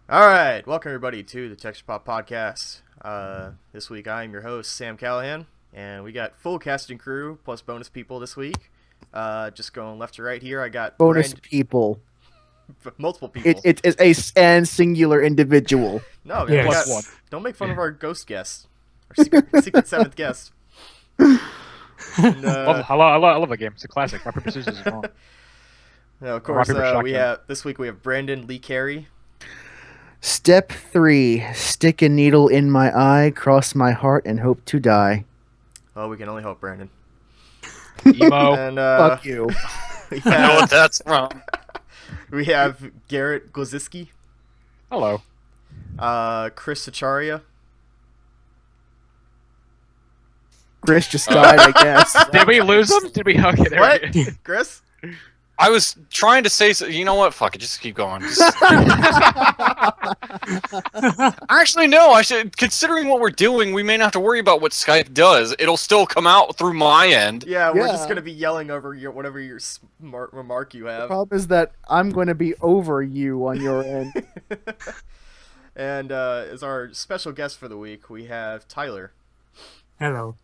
All right, welcome everybody to the Texture Pop Podcast. This week I am your host Sam Callahan, and we got full casting crew plus bonus people this week. Just going left to right here, I got bonus people. multiple people. It is a singular individual. No, Yeah, we plus got, one. Don't make fun of our ghost guest, our secret seventh guest. And, I love that game. It's a classic. My purposes is wrong. of course, Rock, we paper, have this week we have Brandon Lee Carey. Step 3: stick a needle in my eye, cross my heart, and hope to die. Oh, we can only hope, Brandon. Emo. And Fuck you. we I know what have, that's from. we have Garrett Gloziski, Hello. Chris Sacharia. Chris just died, I guess. Did we lose him? Did we? Okay, there What? we go. Chris? I was trying to say, you know what? Fuck it, just keep going. Actually, no. I should. Considering what we're doing, we may not have to worry about what Skype does. It'll still come out through my end. Yeah, we're Yeah. just gonna be yelling over whatever your smart remark you The have. problem is that I'm going to be over you on your end. And as our special guest for the week, we have Tyler. Hello.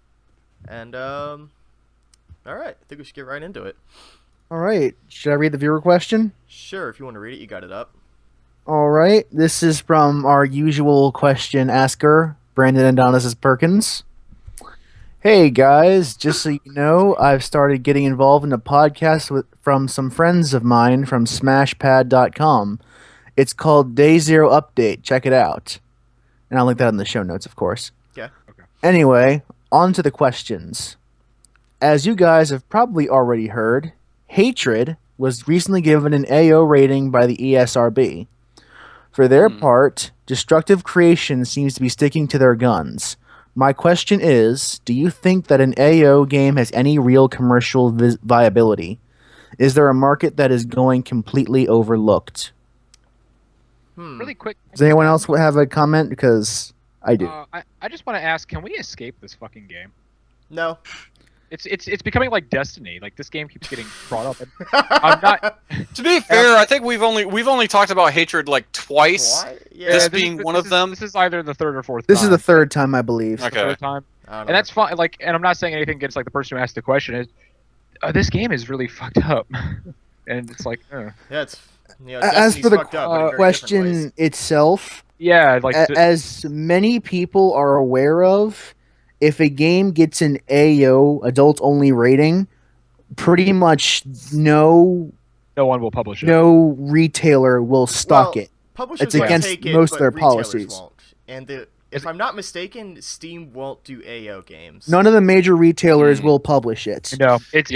And all right, I think we should get right into it. All right. Should I read the viewer question? Sure, if you want to read it, you got it up. All right. This is from our usual question asker, Brandon Adonis Perkins. Hey guys, just so you know, I've started getting involved in a podcast from some friends of mine from smashpad.com. It's called Day Zero Update. Check it out. And I'll link that in the show notes, of course. Yeah. Okay. Anyway, on to the questions. As you guys have probably already heard, Hatred was recently given an AO rating by the ESRB. For their part, Destructive Creation seems to be sticking to their guns. My question is, do you think that an AO game has any real commercial viability? Is there a market that is going completely overlooked? Really quick. Does anyone else have a comment? Because I do. I just want to ask, can we escape this fucking game? No. It's becoming like Destiny. Like this game keeps getting brought up. And I'm not. To be fair, I think we've only talked about Hatred like twice. Why? This Yeah. being one of them. This is either the third or fourth. This is time. the third time, I believe. Okay. Third time. I don't And know. that's fine. Like, and I'm not saying anything against like the person who asked the question. Is this game is really fucked up, and it's like, Yeah, it's As Destiny's for the fucked up, but in very different ways. question itself, yeah, like as many people are aware of, if a game gets an AO, adult only rating, pretty much no no one will publish it. retailer will stock Well, it. Publishers It's will against take it, most of but their retailers policies. won't. And if I'm not mistaken, Steam won't do AO games. None of the major retailers will publish it. No, it's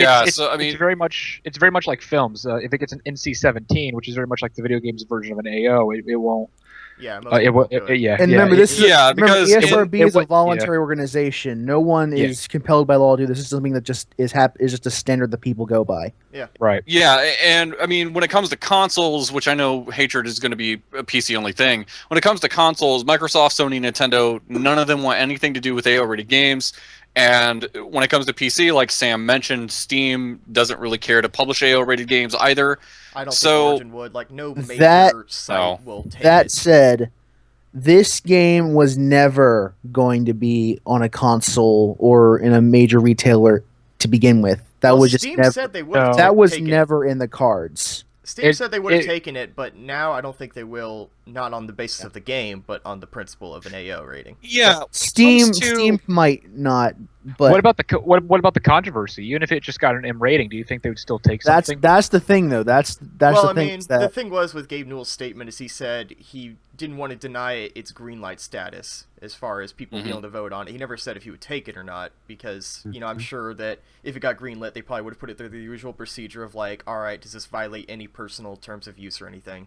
very much like films. If it gets an NC-17, which is very much like the video games version of an AO, it won't. Yeah, most people won't do it. Yeah. And yeah, remember, this is yeah, remember, because ESRB is a yeah. voluntary organization. No one is compelled by law to do this. This is something that just is just a standard that people go by. right. Yeah, and I mean, when it comes to consoles, which I know Hatred is going to be a PC only thing. When it comes to consoles, Microsoft, Sony, Nintendo, none of them want anything to do with AO rated games. And when it comes to PC, like Sam mentioned, Steam doesn't really care to publish AO rated games either. I don't So- think Origin would. Like, no major That- site will take That it. said, this game was never going to be on a console or in a major retailer to begin with. That Well, was just Steam never. said they would have That was taken never in the cards. Steam It- said they would have it- taken it, but now I don't think they will, not on the basis of the game, but on the principle of an AO rating. Yeah, Steam comes to- Steam might not, but What about what about the controversy? Even if it just got an M rating, do you think they would still take something? that's the thing though. That's Well, the I thing. mean, is that the thing was with Gabe Newell's statement is he said he didn't want to deny it its green light status as far as people being able to vote on it. He never said if he would take it or not because, you know, I'm sure that if it got green lit, they probably would have put it through the usual procedure of like, all right, does this violate any personal terms of use or anything?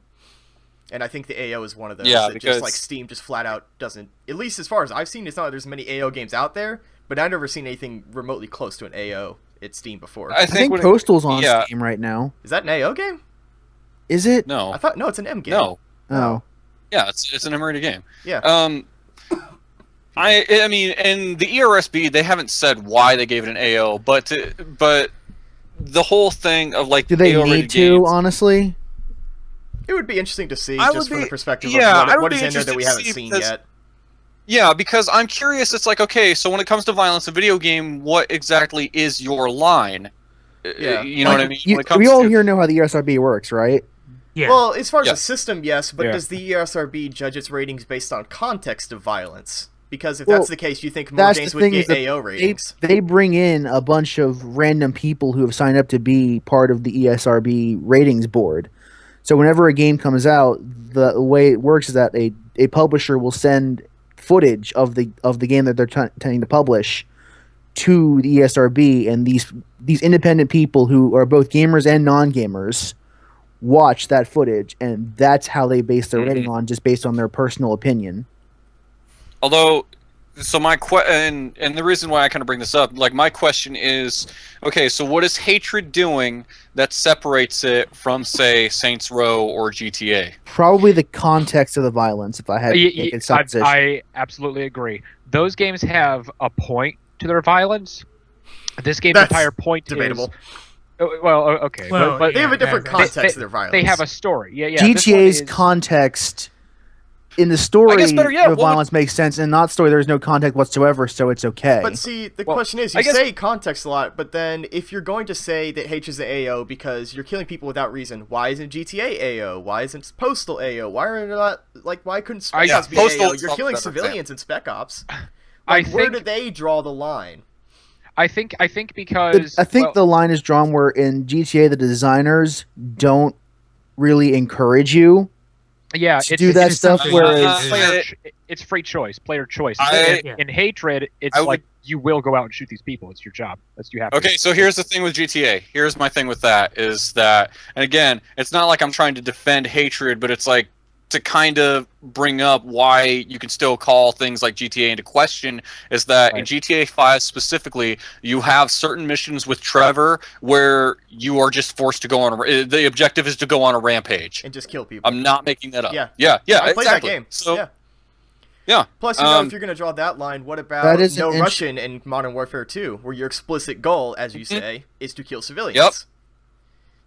And I think the AO is one of those. Yeah, that because- just like Steam just flat out doesn't. At least as far as I've seen, it's not like there's many AO games out there, but I've never seen anything remotely close to an AO at Steam before. I I think when it- Postal's on yeah. Steam right now. Is that an AO game? Is it? No, I thought no, it's an M game. no. Oh. Yeah, it's an M-rated game. Yeah. I mean, and the ERSB, they haven't said why they gave it an AO, but the whole thing of like Do they AO need rated to, games, honestly? It would be interesting to see, I just would from the be- perspective yeah, I of would what be is in there that interested we to haven't see seen because- yet. Yeah, because I'm curious. It's like, okay, so when it comes to violence in video game, what exactly is your line? Yeah. You know what I mean? When it comes We all to- here know how the ESRB works, right? Yeah. Well, as far as Yeah. the system, yes, but Yeah. does the ESRB judge its ratings based on context of violence? Because if Well, that's the case, you think more that's games the would thing get is that AO ratings. They bring in a bunch of random people who have signed up to be part of the ESRB ratings board. So whenever a game comes out, the way it works is that a publisher will send footage of the game that they're intending to publish to the ESRB, and these independent people who are both gamers and non-gamers watch that footage, and that's how they base their rating on, just based on their personal opinion. Although, so my and the reason why I kind of bring this up, like my question is, okay, so what is Hatred doing that separates it from, say, Saints Row or GTA? Probably the context of the violence, if I had to make a supposition. I absolutely agree. Those games have a point to their violence. This game's That's entire point debatable. is... Well, okay. Well, but They have a different They- context to their violence. they have a story. Yeah. This one GTA's is- context in the story, I guess better yet, the what would- violence makes sense. In not story, there's no context whatsoever, so it's okay. But see, the Well, question is, I you guess- say context a lot, but then if you're going to say that H is the AO because you're killing people without reason, why isn't GTA AO? Why isn't Postal AO? Why are not why couldn't Spec Yeah, Ops be Postal AO? is You're a killing better civilians in Spec Ops. I Where think- do they draw the line? I think because... I think well, the line is drawn where in GTA the designers don't really encourage you yeah, to do that stuff, something- whereas it's free choice, player choice. I- In Hatred, it's I would- like you will go out and shoot these people. It's your job. That's you have. Okay, to. so here's the thing with GTA. Here's my thing with that is that, and again, it's not like I'm trying to defend Hatred, but it's like to kind of bring up why you can still call things like GTA into question is that in Right. GTA 5 specifically, you have certain missions with Trevor where you are just forced to go on the objective is to go on a rampage. And just kill people. I'm not making that up. Yeah. Yeah, I played exactly. that game. So, yeah. yeah. Plus, if you're going to draw that line, what about That is no an Russian in Modern Warfare 2, where your explicit goal, as you say, is to kill civilians? Yep.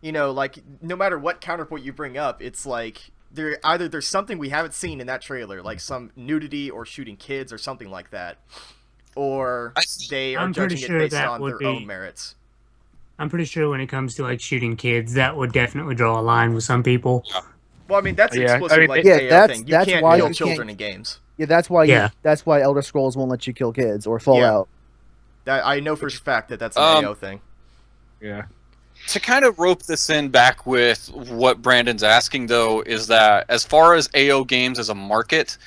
You know, like, no matter what counterpoint you bring up, it's like, there's something we haven't seen in that trailer, like some nudity or shooting kids or something like that, or they are I'm pretty judging sure it based that on would their be- own merits. I'm pretty sure when it comes to like shooting kids, that would definitely draw a line with some people. Well, I mean, that's an Yeah, explicit, I mean, like, yeah, AO that's- thing. You that's can't why kill you children can't- in games. yeah, that's why Yeah. that's why Elder Scrolls won't let you kill kids or Fallout. I know for a fact that that's an AO thing. Yeah. To kind of rope this in back with what Brandon's asking, though, is that as far as AO games as a market,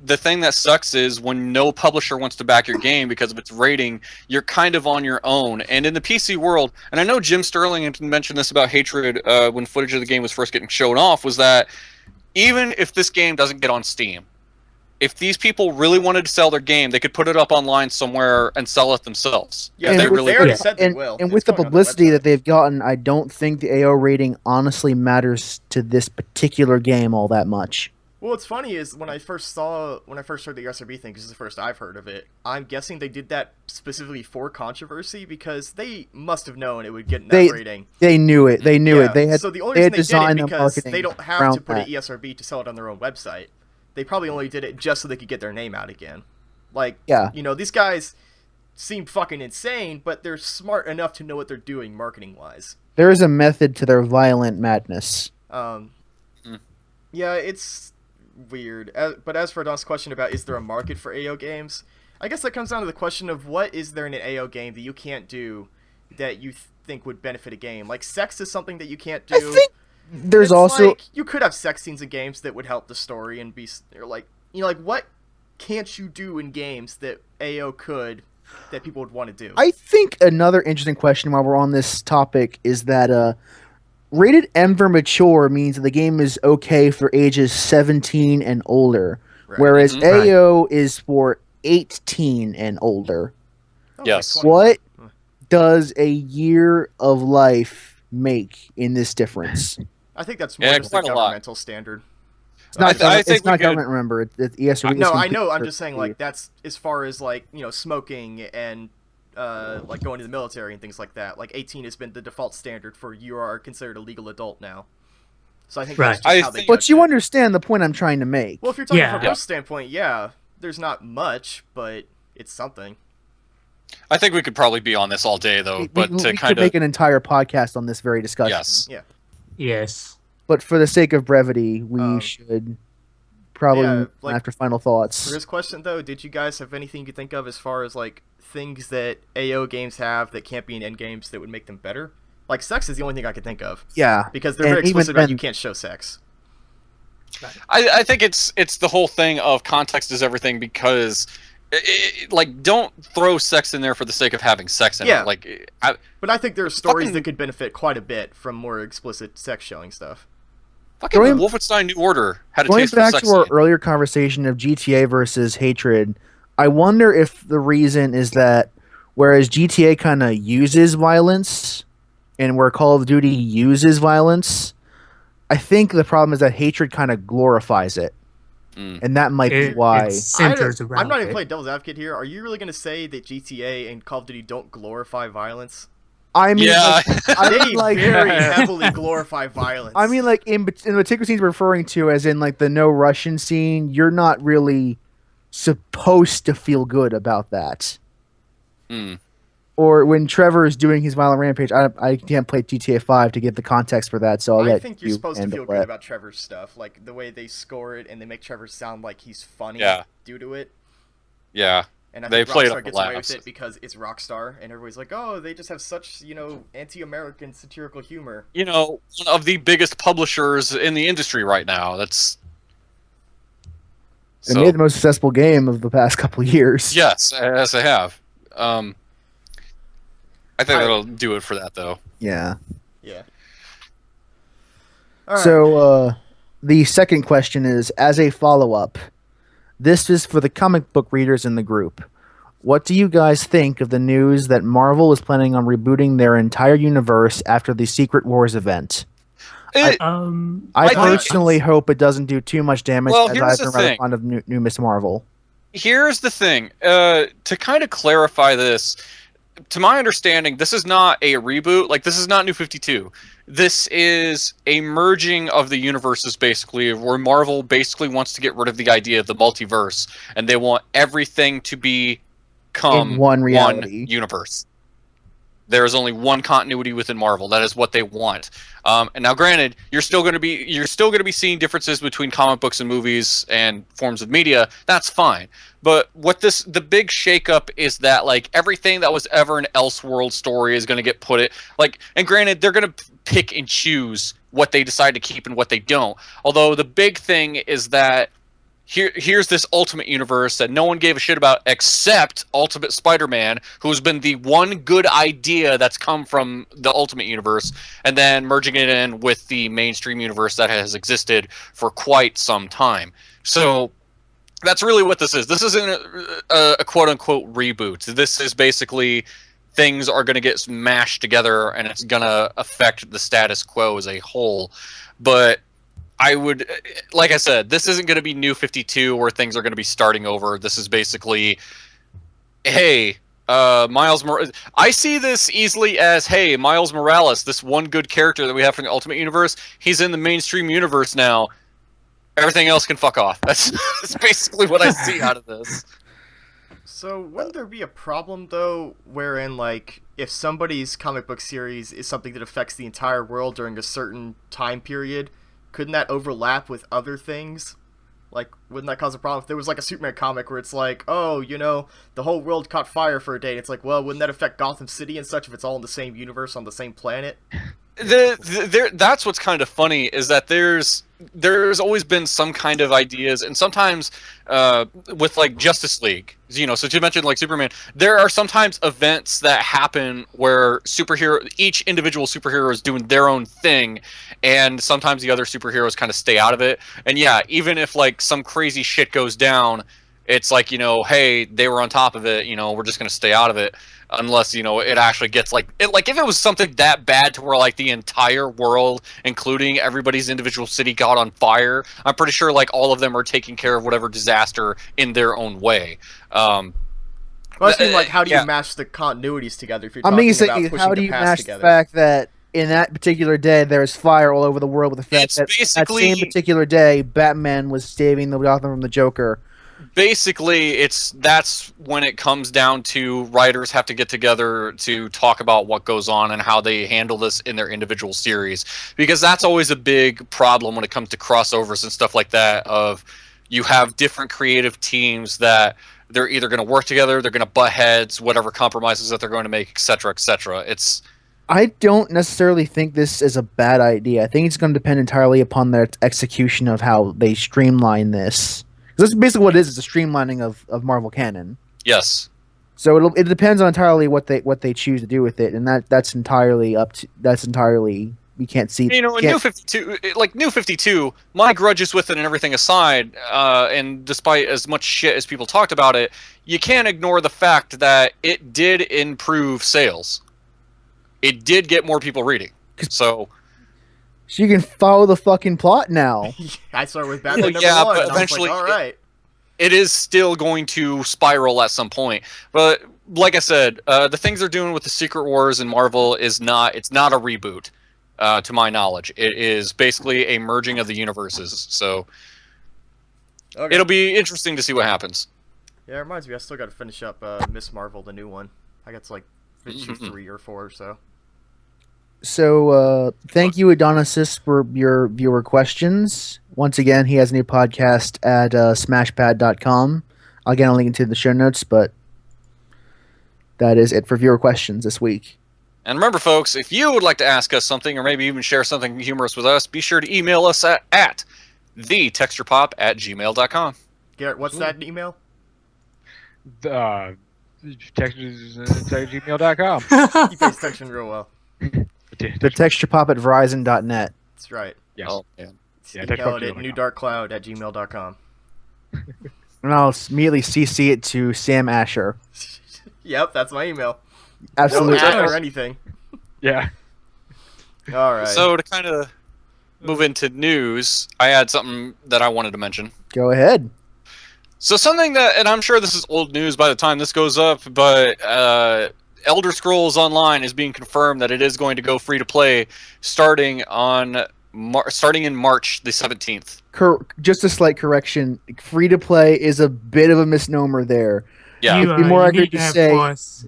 the thing that sucks is when no publisher wants to back your game because of its rating, you're kind of on your own. And in the PC world, and I know Jim Sterling had mentioned this about Hatred when footage of the game was first getting shown off, was that even if this game doesn't get on Steam, if these people really wanted to sell their game, they could put it up online somewhere and sell it themselves. Yeah, If they, they really they already Yeah. said they And, will. and It's with the going on their publicity website. that they've gotten, I don't think the AO rating honestly matters to this particular game all that much. Well, what's funny is when I first heard the ESRB thing, because it's the first I've heard of it, I'm guessing they did that specifically for controversy because they must have known it would get that rating. They knew it. They knew it. They had so the only they reason had they did designed it the because marketing they don't have around to put that. an ESRB to sell it on their own website. They probably only did it just so they could get their name out again. Like, Yeah. you know, these guys seem fucking insane, but they're smart enough to know what they're doing marketing-wise. There is a method to their violent madness. Yeah, it's weird. But as for Don's question about is there a market for AO games, I guess that comes down to the question of what is there in an AO game that you can't do that you think would benefit a game. Like, sex is something that you can't do. I think there's It's also like, you could have sex scenes in games that would help the story and be or like, you know, like what can't you do in games that AO could that people would want to do? I think another interesting question while we're on this topic is that rated M for mature means that the game is okay for ages 17 and older, Right. whereas Right. AO is for 18 and older. Okay, Yes. 20. What does a year of life make in this difference? I think that's more Yeah, just a quite a lot. governmental standard. It's not, I think it's not we could- government, remember. It's ESRB. No, is I know. I'm completely just saying, like, that's as far as, like, you know, smoking and, like, going to the military and things like that. Like, 18 has been the default standard for you are considered a legal adult now. So I think Right. that's just how they But judge you it. understand the point I'm trying to make. Well, if you're talking Yeah. from a growth standpoint, yeah, there's not much, but it's something. I think we could probably be on this all day, though. But we to could kind of make an entire podcast on this very discussion. yes, Yeah. Yes. But for the sake of brevity, we should probably yeah, like, after final thoughts. For his question, though, did you guys have anything you could think of as far as, like, things that AO games have that can't be in endgames that would make them better? Like, sex is the only thing I could think of. Yeah. Because they're And very explicit even about then- you can't show sex. I think it's the whole thing of context is everything, because like, don't throw sex in there for the sake of having sex in Yeah. it. Like, But I think there are stories Fucking- that could benefit quite a bit from more explicit sex showing stuff. fucking Going- Wolfenstein New Order had a Going taste for back sex to our scene. earlier conversation of GTA versus Hatred, I wonder if the reason is that whereas GTA kind of uses violence and where Call of Duty uses violence, I think the problem is that Hatred kind of glorifies it. And that might be why. It centers around I'm not even it. playing devil's advocate here. Are you really going to say that GTA and Call of Duty don't glorify violence? I mean, Yeah. They very heavily glorify violence. I mean, like in the particular scenes we're referring to, as in like the no Russian scene, you're not really supposed to feel good about that. Mm. Or when Trevor is doing his violent rampage, I can't play GTA 5 to get the context for that, so I'll I let think you're you supposed to handle feel good that. about Trevor's stuff, like the way they score it and they make Trevor sound like he's funny Yeah. due to it. Yeah. And I They think played Rockstar up the gets away with laughs. it because it's Rockstar, and everybody's like, "Oh, they just have such, anti-American satirical humor." You know, one of the biggest publishers in the industry right now. That's They made the most successful game of the past couple of years. yes, as I have. I think that'll do it for that, though. Yeah. Yeah. All right. So, the second question is, as a follow-up, this is for the comic book readers in the group. What do you guys think of the news that Marvel is planning on rebooting their entire universe after the Secret Wars event? I I personally hope it doesn't do too much damage, Well, as here's I've the been rather thing. fond of new Miss Marvel. Here's the thing. To kind of clarify this, to my understanding, this is not a reboot. Like, this is not New 52. This is a merging of the universes, basically, where Marvel basically wants to get rid of the idea of the multiverse, and they want everything to become In one reality. universe. There is only one continuity within Marvel. That is what they want. And now, granted, you're still going to be seeing differences between comic books and movies and forms of media. That's fine. But the big shakeup is that, like, everything that was ever an Elseworld story is going to get put it like. And granted, they're going to pick and choose what they decide to keep and what they don't. Although the big thing is that here's this Ultimate Universe that no one gave a shit about except Ultimate Spider-Man, who's been the one good idea that's come from the Ultimate Universe, and then merging it in with the mainstream universe that has existed for quite some time. So that's really what this is. This isn't a quote-unquote reboot. This is basically things are going to get mashed together, and it's going to affect the status quo as a whole. But I would, like I said, this isn't going to be New 52 where things are going to be starting over. This is basically, hey, I see this easily as, hey, Miles Morales, this one good character that we have from the Ultimate Universe, he's in the mainstream universe now. Everything else can fuck off. That's basically what I see out of this. So, wouldn't there be a problem, though, wherein, like, if somebody's comic book series is something that affects the entire world during a certain time period, couldn't that overlap with other things? Like, wouldn't that cause a problem? If there was, like, a Superman comic where it's like, oh, the whole world caught fire for a day. It's like, well, wouldn't that affect Gotham City and such if it's all in the same universe on the same planet? That's what's kind of funny is that there's always been some kind of ideas, and sometimes with like Justice League, so to mention like Superman, there are sometimes events that happen where each individual superhero is doing their own thing, and sometimes the other superheroes kind of stay out of it. And yeah, even if like some crazy shit goes down, it's like, hey, they were on top of it, we're just gonna stay out of it. Unless, it actually gets like if it was something that bad to where like the entire world, including everybody's individual city, got on fire, I'm pretty sure like all of them are taking care of whatever disaster in their own way. Well, I mean, like, how do you mash the continuities together if you're talking about pushing how do the you past match together? the fact that in that particular day, there was fire all over the world with the fact It's that basically- that same particular day, Batman was saving the Gotham from the Joker. Basically, that's when it comes down to writers have to get together to talk about what goes on and how they handle this in their individual series, because that's always a big problem when it comes to crossovers and stuff like that. Of you have different creative teams that they're either going to work together, they're going to butt heads, whatever compromises that they're going to make, etc., etc. I don't necessarily think this is a bad idea. I think it's going to depend entirely upon their execution of how they streamline this. Because that's basically what it is. It's a streamlining of Marvel canon. Yes. So it depends on entirely what they choose to do with it, and that's entirely we can't see. You know, in New 52, New 52, my grudges with it and everything aside, and despite as much shit as people talked about it, you can't ignore the fact that it did improve sales. It did get more people reading. So you can follow the fucking plot now. I started with Batman number yeah, 1. but And eventually, I was like, all right. it is still going to spiral at some point. But like I said, the things they're doing with the Secret Wars and Marvel it's not a reboot, to my knowledge. It is basically a merging of the universes. So it'll be interesting to see what happens. Yeah, it reminds me, I still got to finish up Miss Marvel, the new one. I got to like issue 3 or 4 or so. So, thank you, Adonisys, for your viewer questions. Once again, he has a new podcast at smashpad.com. Again, I'll link it to the show notes, but that is it for viewer questions this week. And remember, folks, if you would like to ask us something or maybe even share something humorous with us, be sure to email us at thetexturepop@gmail.com. Garrett, what's that email? Textures@gmail.com. He pays attention real well. The texturepop at verizon.net. That's right. Yes. Oh, man. Yeah, Email it at newdarkcloud@gmail.com. And I'll immediately CC it to Sam Asher. Yep, that's my email. Absolutely. No ad or anything. Yeah. All right. So to kind of move into news, I had something that I wanted to mention. Go ahead. So something that, and I'm sure this is old news by the time this goes up, but Elder Scrolls Online is being confirmed that it is going to go free to play starting in March the 17th. Just a slight correction. Free to play is a bit of a misnomer there. Yeah. It'd be more accurate to say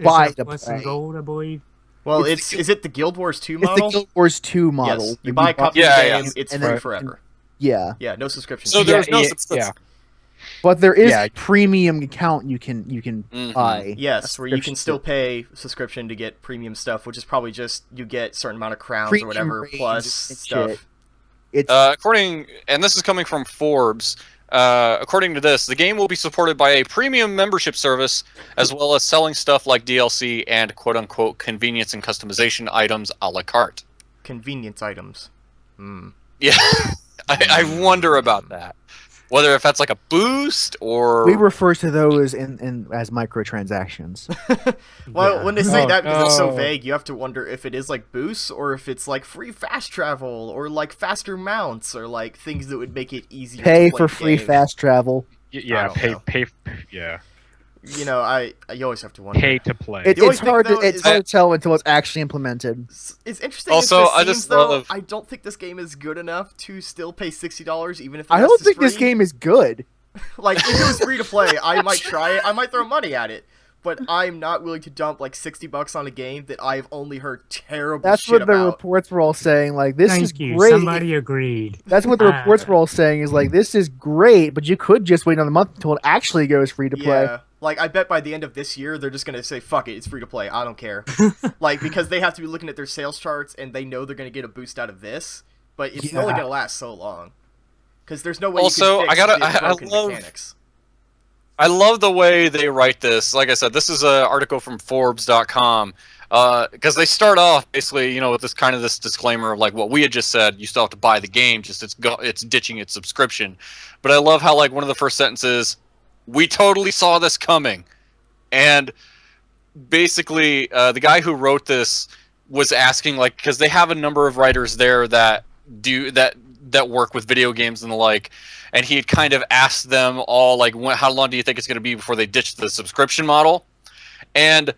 buy to plus play. and gold, I believe. Well, is it the Guild Wars 2 model? It's the Guild Wars 2 model. Yes. You buy a copy of the game, it's and free then- forever. Yeah. Yeah, no subscription. So there's no subscription. Yeah. But there is Yeah. a premium account you can buy. Yes, where you can Subscription still pay subscription to get premium stuff, which is probably just you get a certain amount of crowns Premium or whatever raids plus and stuff. shit. It's According, and this is coming from Forbes, according to this, the game will be supported by a premium membership service, as well as selling stuff like DLC and quote-unquote convenience and customization items a la carte. Convenience items. Yeah, I wonder about that. Whether if that's like a boost or... we refer to those as microtransactions. Well, Yeah. when they say Oh, that, because it's so no. vague, you have to wonder if it is like boosts or if it's like free fast travel or like faster mounts or like things that would make it easier Pay to play for the free game. fast travel. Yeah. don't know. Pay. Yeah. You know, you always have to wonder. Pay to play. The only It's thing, hard though, to is hard to tell until it's actually implemented. It's interesting. Also, as this I just seems, though, love- I don't think this game is good enough to still pay $60, even if the I rest don't is think this free. game is good. Like, if it was free to play, I might try it. I might throw money at it. But I'm not willing to dump like $60 on a game that I've only heard terrible That's shit what the about. reports were all saying. Like, this is Thank you. great. Somebody agreed. That's what the reports were all saying. Is like, this is great, but you could just wait another month until it actually goes free to play. Yeah, like I bet by the end of this year they're just gonna say fuck it, it's free to play. I don't care. Like because they have to be looking at their sales charts and they know they're gonna get a boost out of this, but it's only gonna last so long. Because there's no way Also, you can fix the I broken love- mechanics. I love the way they write this. Like I said, this is an article from Forbes.com. Because they start off basically, you know, with this kind of this disclaimer of like what we had just said. You still have to buy the game, just it's ditching its subscription. But I love how like one of the first sentences, we totally saw this coming, and basically the guy who wrote this was asking like because they have a number of writers there that do that work with video games and the like. And he had kind of asked them all, like, how long do you think it's going to be before they ditch the subscription model? And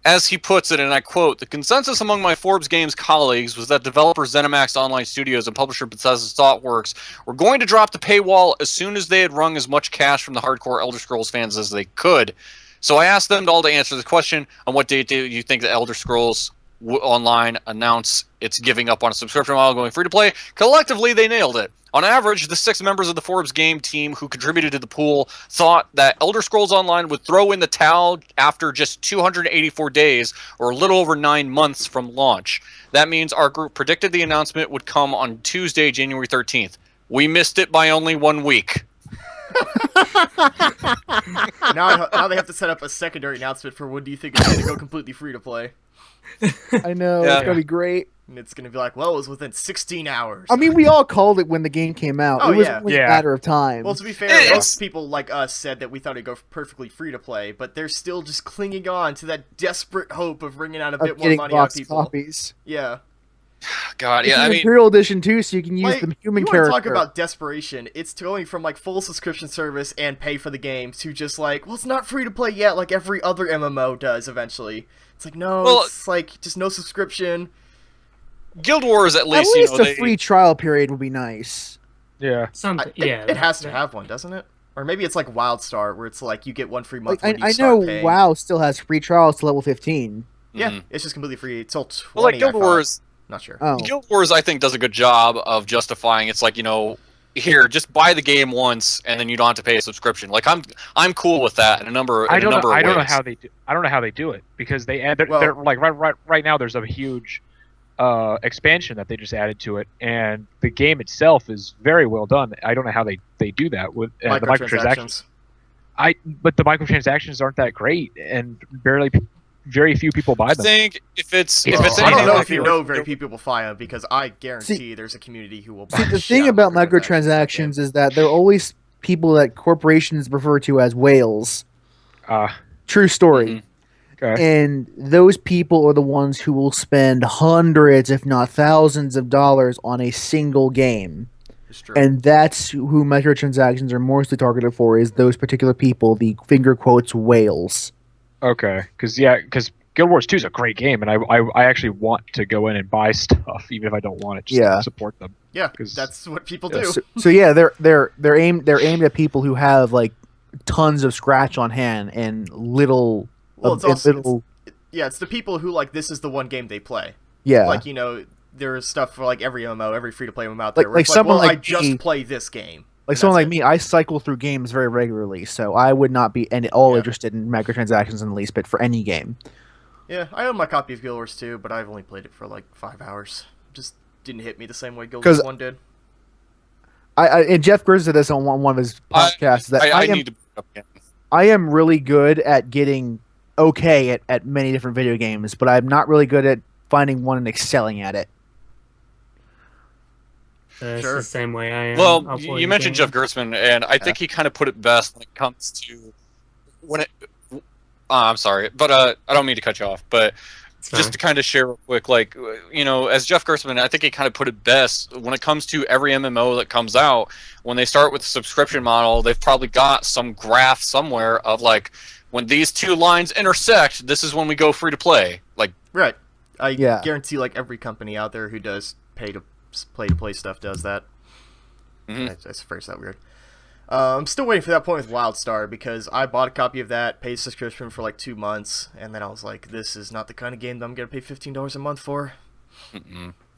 As he puts it, and I quote, "The consensus among my Forbes Games colleagues was that developer ZeniMax Online Studios and publisher Bethesda ThoughtWorks were going to drop the paywall as soon as they had wrung as much cash from the hardcore Elder Scrolls fans as they could. So I asked them all to answer the question, on what date do you think the Elder Scrolls Online announce it's giving up on a subscription model going free-to-play? Collectively, they nailed it. On average, the 6 members of the Forbes Game team who contributed to the pool thought that Elder Scrolls Online would throw in the towel after just 284 days, or a little over 9 months from launch. That means our group predicted the announcement would come on Tuesday, January 13th. We missed it by only 1 week." Now they have to set up a secondary announcement for when do you think it's going to go completely free-to-play. I know, Yeah. it's going to be great. And it's going to be like, well, it was within 16 hours. I mean, we all called it when the game came out. Oh, it was yeah. only a matter of time. Well, to be fair, most people like us said that we thought it'd go perfectly free-to-play, but they're still just clinging on to that desperate hope of wringing out a bit more money out of people. Copies. Yeah. God, It's yeah, an I mean, Imperial Edition too, so you can use Like, the human you character. want to talk about desperation? It's going from like full subscription service and pay for the game to just like, well, it's not free to play yet, like every other MMO does eventually. It's like, no, Well, it's like just no subscription. Guild Wars at least, a free trial period would be nice. Yeah. It has to have one, doesn't it? Or maybe it's like WildStar, where it's like you get 1 free month Like, when you I start know paying. WoW still has free trials to level 15. Yeah, it's just completely free. It's till 20. Well, like Guild I thought. Wars, Not sure. Oh. Guild Wars, I think, does a good job of justifying. It's like, here, just buy the game once, and then you don't have to pay a subscription. Like I'm cool with that in a number. I don't know ways. how they do. I don't know how they do it because they're Well- like right now. There's a huge expansion that they just added to it, and the game itself is very well done. I don't know how they do that with the microtransactions. But the microtransactions aren't that great, and very few people buy I them. think if it's I anything don't know like if you know very few people buy them because I guarantee there's a community who will buy. See, the shit thing out of about microtransactions is that they're always people that corporations refer to as whales. True story. Mm-hmm. Okay. And those people are the ones who will spend hundreds, if not thousands of dollars on a single game. It's true. And that's who microtransactions are mostly targeted for, is those particular people, the finger quotes whales. Okay, because Guild Wars 2 is a great game, and I actually want to go in and buy stuff even if I don't want it, just to support them. Yeah, that's what people do. So yeah, they're aimed at people who have like tons of scratch on hand and little. Well, it's the people who like this is the one game they play. Yeah, like there's stuff for like every MMO, every free to play MMO out there. Like someone like I just play this game. Like someone like me, I cycle through games very regularly, so I would not be interested in microtransactions in the least bit for any game. Yeah, I own my copy of Guild Wars 2, but I've only played it for like 5 hours. Just didn't hit me the same way Guild Wars 1 did. And Jeff Grizz said this on one of his podcasts I am really good at getting okay at many different video games, but I'm not really good at finding one and excelling at it. It's the same way I am. Well, you mentioned Jeff Gerstmann, and I think he kind of put it best when it comes to I'm sorry, but I don't mean to cut you off, but just to kind of share real quick, like, as Jeff Gerstmann, I think he kind of put it best when it comes to every MMO that comes out. When they start with the subscription model, they've probably got some graph somewhere of like, when these two lines intersect, this is when we go free to play. Like, right. I guarantee like every company out there who does pay to play stuff does that. Mm-hmm. I phrased that weird. I'm still waiting for that point with WildStar because I bought a copy of that, paid subscription for like 2 months, and then I was like, this is not the kind of game that I'm going to pay $15 a month for.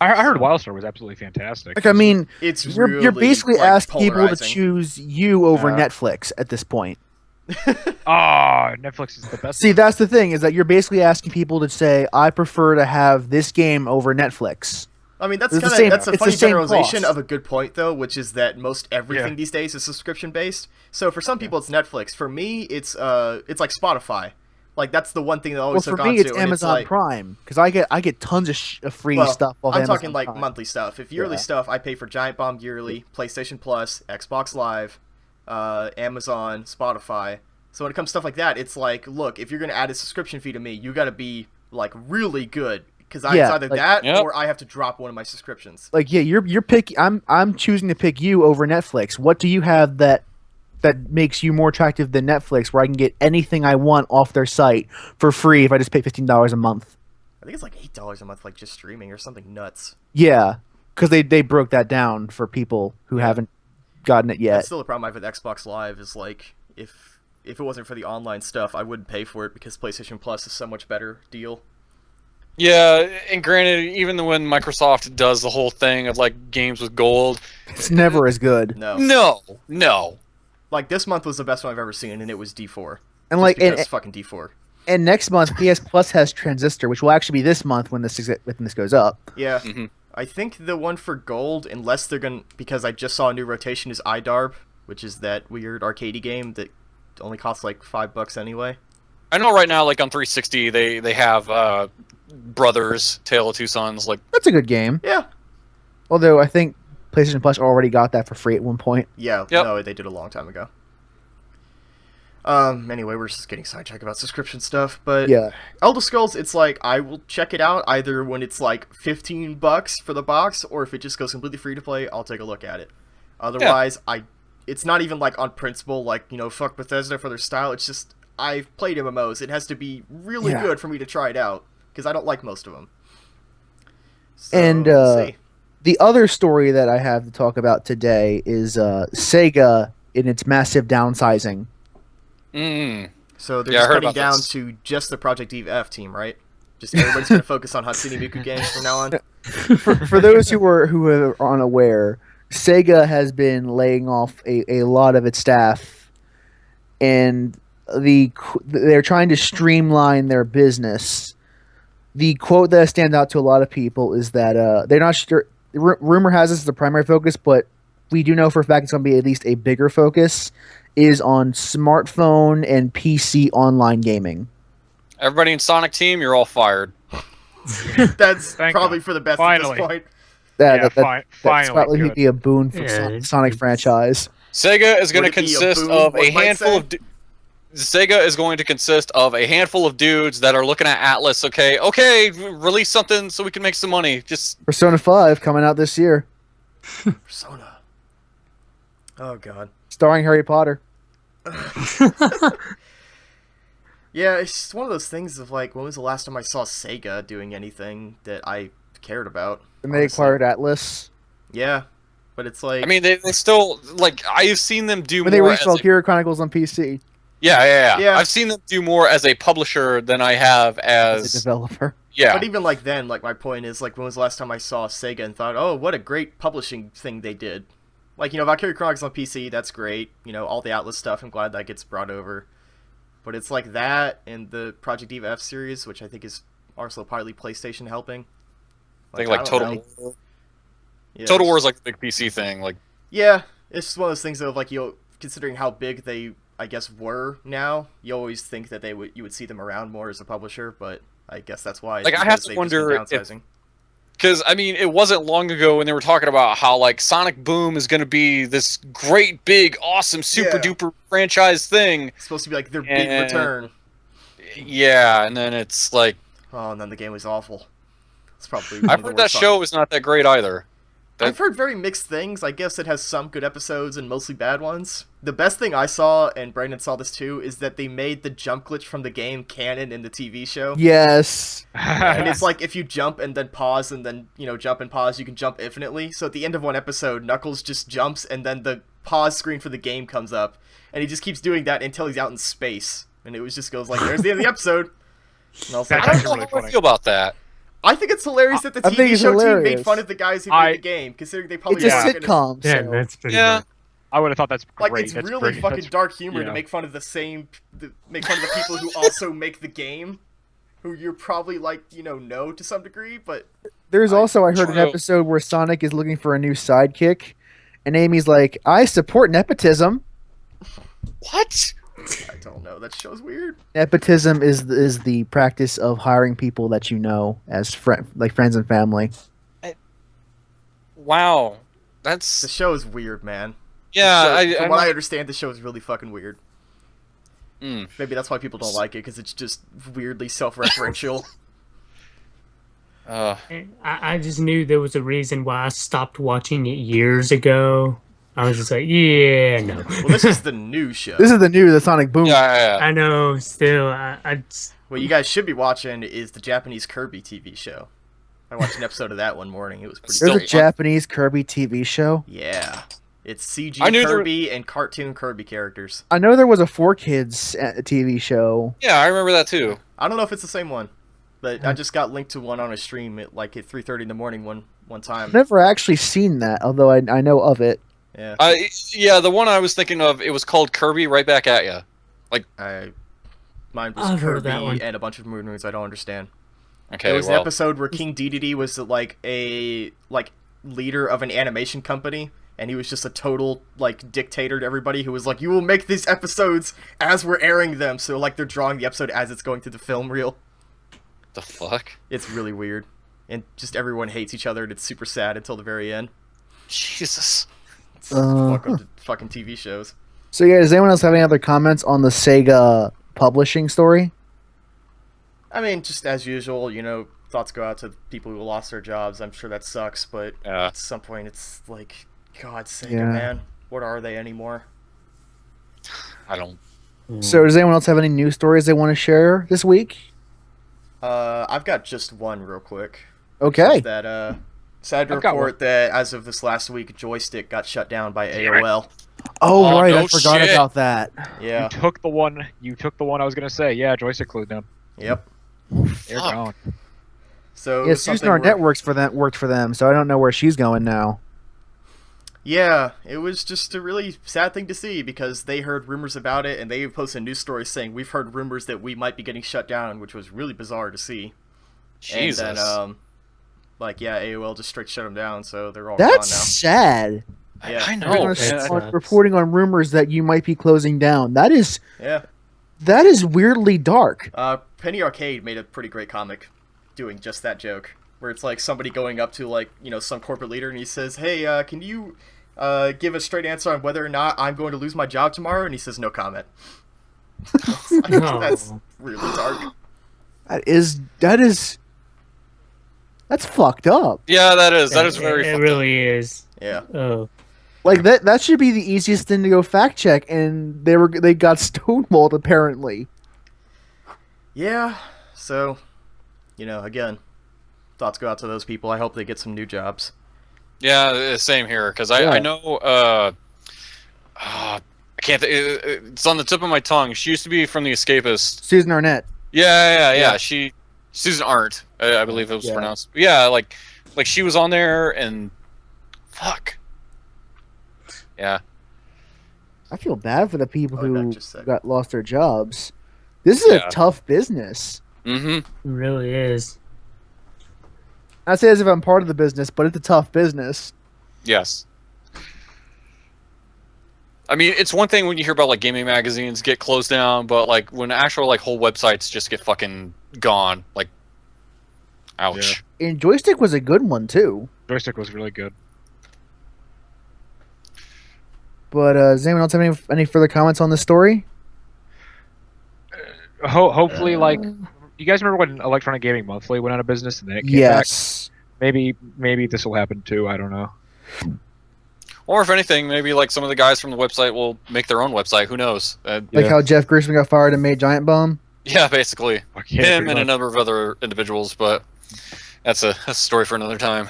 I heard WildStar was absolutely fantastic. Like, I mean, you're basically asking people to choose you over Netflix at this point. Netflix is the best. See, that's the thing, is that you're basically asking people to say, I prefer to have this game over Netflix. I mean, that's a funny generalization of a good point, though, which is that most everything these days is subscription based. So for some people, it's Netflix. For me, it's like Spotify. Like that's the one thing that I always hook for me, onto. it's Amazon Prime because I get tons of free stuff. I'm talking like monthly stuff. If yearly stuff, I pay for Giant Bomb yearly, PlayStation Plus, Xbox Live, Amazon, Spotify. So when it comes to stuff like that, it's like, look, if you're gonna add a subscription fee to me, you got to be like really good. Because it's either or I have to drop one of my subscriptions. Like, you're picking. I'm choosing to pick you over Netflix. What do you have that that makes you more attractive than Netflix, where I can get anything I want off their site for free if I just pay $15 a month. I think it's like $8 a month, like just streaming or something nuts. Yeah, because they broke that down for people who haven't gotten it yet. That's still the problem I have with Xbox Live is like if it wasn't for the online stuff, I wouldn't pay for it because PlayStation Plus is so much better deal. Yeah, and granted, even when Microsoft does the whole thing of like games with gold, It's never as good. no. Like this month was the best one I've ever seen, and it was D4. And like, it's fucking D4. And next month, PS Plus has Transistor, which will actually be this month when this goes up. Yeah. Mm-hmm. I think the one for gold, unless they're going to... Because I just saw a new rotation, is iDarb, which is that weird arcadey game that only costs like $5 anyway. I know right now, like on 360, they have Brothers, Tale of Two Sons. Like That's a good game. Yeah. Although I think PlayStation Plus already got that for free at one point. Yeah, Yep. No, they did a long time ago. Anyway, we're just getting sidetracked about subscription stuff, but Yeah. Elder Scrolls, it's like, I will check it out either when it's like $15 for the box, or if it just goes completely free to play, I'll take a look at it. Otherwise, it's not even like on principle, like, fuck Bethesda for their style, it's just, I've played MMOs, it has to be really good for me to try it out, because I don't like most of them. So, And we'll see. the other story that I have to talk about today is Sega in its massive downsizing. So they're Yeah, I just heard cutting about down this. to just the Project Eve F team, right? Just everybody's going to focus on Hatsune Miku games from now on. For those who are unaware, Sega has been laying off a lot of its staff, and they're trying to streamline their business. The quote that stands out to a lot of people is that they're not sure. Rumor has this as the primary focus, but we do know for a fact it's going to be at least a bigger focus is on smartphone and PC online gaming. everybody in Sonic Team, you're all fired. That's Thank probably God. for the best Finally. at this point. That's finally. probably Good. be a boon for Yeah, Sonic franchise. Sega is going to Would it be a consist boon, of a one might handful say? of. Sega is going to consist of a handful of dudes that are looking at Atlas. Okay, release something so we can make some money. Just Persona 5 coming out this year, Persona. Oh, God. starring Harry Potter. Yeah, it's just one of those things of like, when was the last time I saw Sega doing anything that I cared about? And they honestly? acquired Atlas. Yeah, but it's like... I mean, they still like I've seen them do When they more. released Valkyria Chronicles on PC Yeah. I've seen them do more as a publisher than I have as a as developer. yeah. But even like then, like my point is, like, when was the last time I saw Sega and thought, oh, what a great publishing thing they did? Like, Valkyria Chronicles on PC, that's great. All the Atlas stuff, I'm glad that gets brought over. But it's like that and the Project Eve F series, which I think is also partly PlayStation helping. I think like don't Total know. War. Yeah, Total War is like the big PC thing. Like Yeah, it's just one of those things of like, considering how big they, I guess, were now, you always think that you would see them around more as a publisher, but I guess that's why. Like, I have because to they've wonder just been downsizing. because I mean, it wasn't long ago when they were talking about how like Sonic Boom is going to be this great, big, awesome, super duper franchise thing. It's supposed to be like their big return. Yeah, and then it's like Oh, and then the game was awful. It's probably. one I've of the heard that worst show is not that great either. I've heard very mixed things. I guess it has some good episodes and mostly bad ones. The best thing I saw, and Brandon saw this too, is that they made the jump glitch from the game canon in the TV show. Yes. And it's like if you jump and then pause and then, jump and pause, you can jump infinitely. So at the end of one episode, Knuckles just jumps and then the pause screen for the game comes up. And he just keeps doing that until he's out in space. And it was just goes like, there's the end of the episode. And I was like, That's I don't actually know really how I funny. feel about that. I think it's hilarious that the I think TV it's show team hilarious. made fun of the guys who made the game, considering they probably It's a weren't gonna- sitcom. Yeah, So. that's pretty Yeah. funny. I would have thought that's great. Like, it's That's really brilliant. fucking That's- dark humor yeah. to make fun of make fun of the people who also make the game, who you're probably like, know to some degree, but There's also, I heard an True. episode where Sonic is looking for a new sidekick, and Amy's like, I support nepotism. What? I don't know. That show's weird. Nepotism is the practice of hiring people that you know as friends and family. Wow. The That's show is weird, man. yeah. From what I understand, the show is really fucking weird. Mm. Maybe that's why people don't like it, because it's just weirdly self-referential. I just knew there was a reason why I stopped watching it years ago. I was just like, yeah, no. Well, this is the new show. This is the Sonic Boom. Yeah. I know. Still, What you guys should be watching is the Japanese Kirby TV show. I watched an episode of that one morning. It was pretty There's cool. a Japanese Kirby TV show. Yeah. It's CG I knew Kirby and cartoon Kirby characters. I know there was a 4Kids TV show. Yeah, I remember that too. I don't know if it's the same one, but I just got linked to one on a stream at 3:30 in the morning one time. Never actually seen that, although I know of it. Yeah. Yeah, the one I was thinking of, it was called Kirby Right Back at Ya. Mine was I've heard of that Kirby one. and a bunch of moons I don't understand. Okay, There was well, an episode where King Dedede was a leader of an animation company, and he was just a total dictator to everybody who was like, "You will make these episodes as we're airing them." So they're drawing the episode as it's going through the film reel. the fuck? It's really weird, and just everyone hates each other, and it's super sad until the very end. Jesus. It's welcome to fucking TV shows. So yeah, does anyone else have any other comments on the Sega publishing story? I mean, just as usual, thoughts go out to people who lost their jobs. I'm sure that sucks, but Yeah. at some point, it's like, God, Sega, Yeah. man, what are they anymore? I don't. So does anyone else have any news stories they want to share this week? I've got just one real quick. Okay. That sad to I've got report that as of this last week, Joystick got shut down by AOL. Oh, Oh, right, no I forgot shit. about that. Yeah. You took the one I was gonna say. Yeah, joystick closed down. Yep. They're Fuck. gone. So Yeah, Susan Arnett worked for them, so I don't know where she's going now. Yeah, it was just a really sad thing to see because they heard rumors about it and they posted news stories saying we've heard rumors that we might be getting shut down, which was really bizarre to see. Jesus. And then, AOL just straight shut them down, so they're all That's gone sad. Yeah. I They're know. gonna man. start reporting on rumors that you might be closing down. That is now. that is weirdly dark. Yeah. Penny Arcade made a pretty great comic doing just that joke, where it's like somebody going up to some corporate leader and he says, "Hey, can you give a straight answer on whether or not I'm going to lose my job tomorrow?" And he says, "No comment." That's really dark. That's fucked up. Yeah, that is very It fucked really is. Yeah. Oh. Like that should be the easiest thing to go fact check, and they got stonewalled apparently. Yeah. So, again, thoughts go out to those people. I hope they get some new jobs. Yeah, same here. Because Yeah. I know. I can't. It's on the tip of my tongue. She used to be from The Escapist. Susan Arnett. Yeah. Yeah. Susan Arndt, I believe it was Yeah. pronounced. Yeah, like she was on there and fuck. Yeah. I feel bad for the people I'll be back who just a sec. lost their jobs. This is Yeah. a tough business. Mm-hmm. It really is. I say as if I'm part of the business, but it's a tough business. Yes. I mean, it's one thing when you hear about gaming magazines get closed down, but when actual whole websites just get fucking gone, ouch. And Joystick was a good one too. Joystick was really good. But does anyone else have any further comments on this story? Hopefully, you guys remember when Electronic Gaming Monthly went out of business and then it came Yes. back? Maybe this will happen too. I don't know. Or if anything, maybe some of the guys from the website will make their own website. Who knows? Like how Jeff Gershman got fired and made Giant Bomb. Yeah, basically. Yeah, Him pretty and a much. number of other individuals, but that's a story for another time.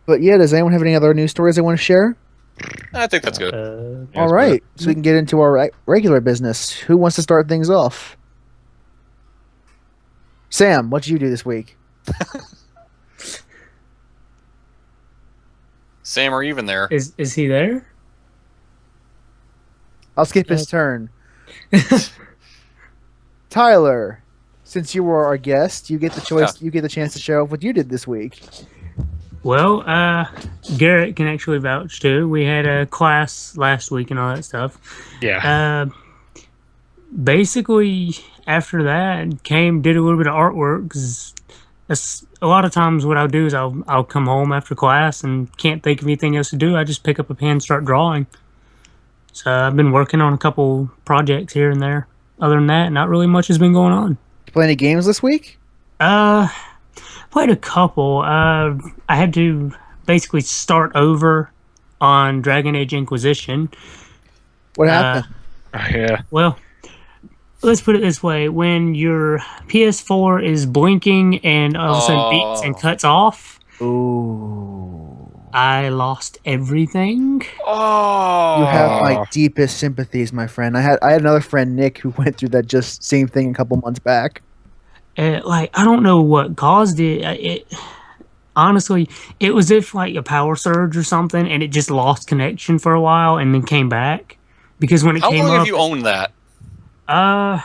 But yeah, does anyone have any other news stories they want to share? I think that's good. Yeah, All it's right, so we can get into our regular business. Who wants to start things off? Sam, what did you do this week? Sam, are you even there? Is he there? I'll skip his turn. Tyler, since you were our guest, you get the choice. You get the chance to show off what you did this week. Well, Garrett can actually vouch too. We had a class last week and all that stuff. Yeah. Basically, after that, did a little bit of artwork. 'Cause that's a lot of times what I'll do is I'll come home after class and can't think of anything else to do. I just pick up a pen and start drawing. So I've been working on a couple projects here and there. Other than that, not really much has been going on. Did you play any games this week? Played a couple. I had to basically start over on Dragon Age Inquisition. What happened? Yeah. Well, let's put it this way: when your PS4 is blinking and all of a sudden beeps and cuts off, Ooh. I lost everything. You have my deepest sympathies, my friend. I had another friend, Nick, who went through that just same thing a couple months back. Like, I don't know what caused it. Honestly, it was if like a power surge or something, and it just lost connection for a while and then came back. Because when it How came long up, have you owned that? I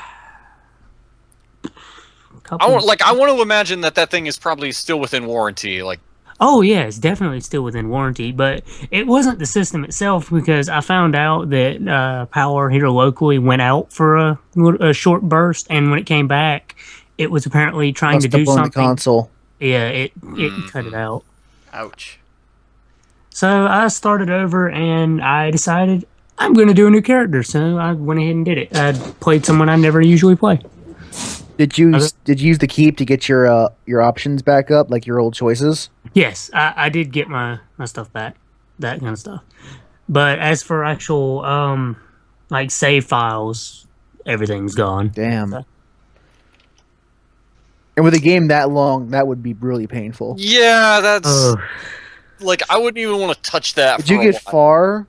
couple. want to imagine that thing is probably still within warranty. Like, Oh yeah, it's definitely still within warranty, but it wasn't the system itself because I found out that power here locally went out for a short burst, and when it came back, it was apparently trying Must to do have blown something. the console. Yeah, it cut it out. Ouch. So I started over, and I decided I'm going to do a new character. So I went ahead and did it. I played someone I never usually play. Did you use the keep to get your options back up, like your old choices? Yes, I did get my stuff back, that kind of stuff. But as for actual like save files, everything's gone. Damn. So. And with a game that long, that would be really painful. yeah, that's like I wouldn't even want to touch that. Did you get far?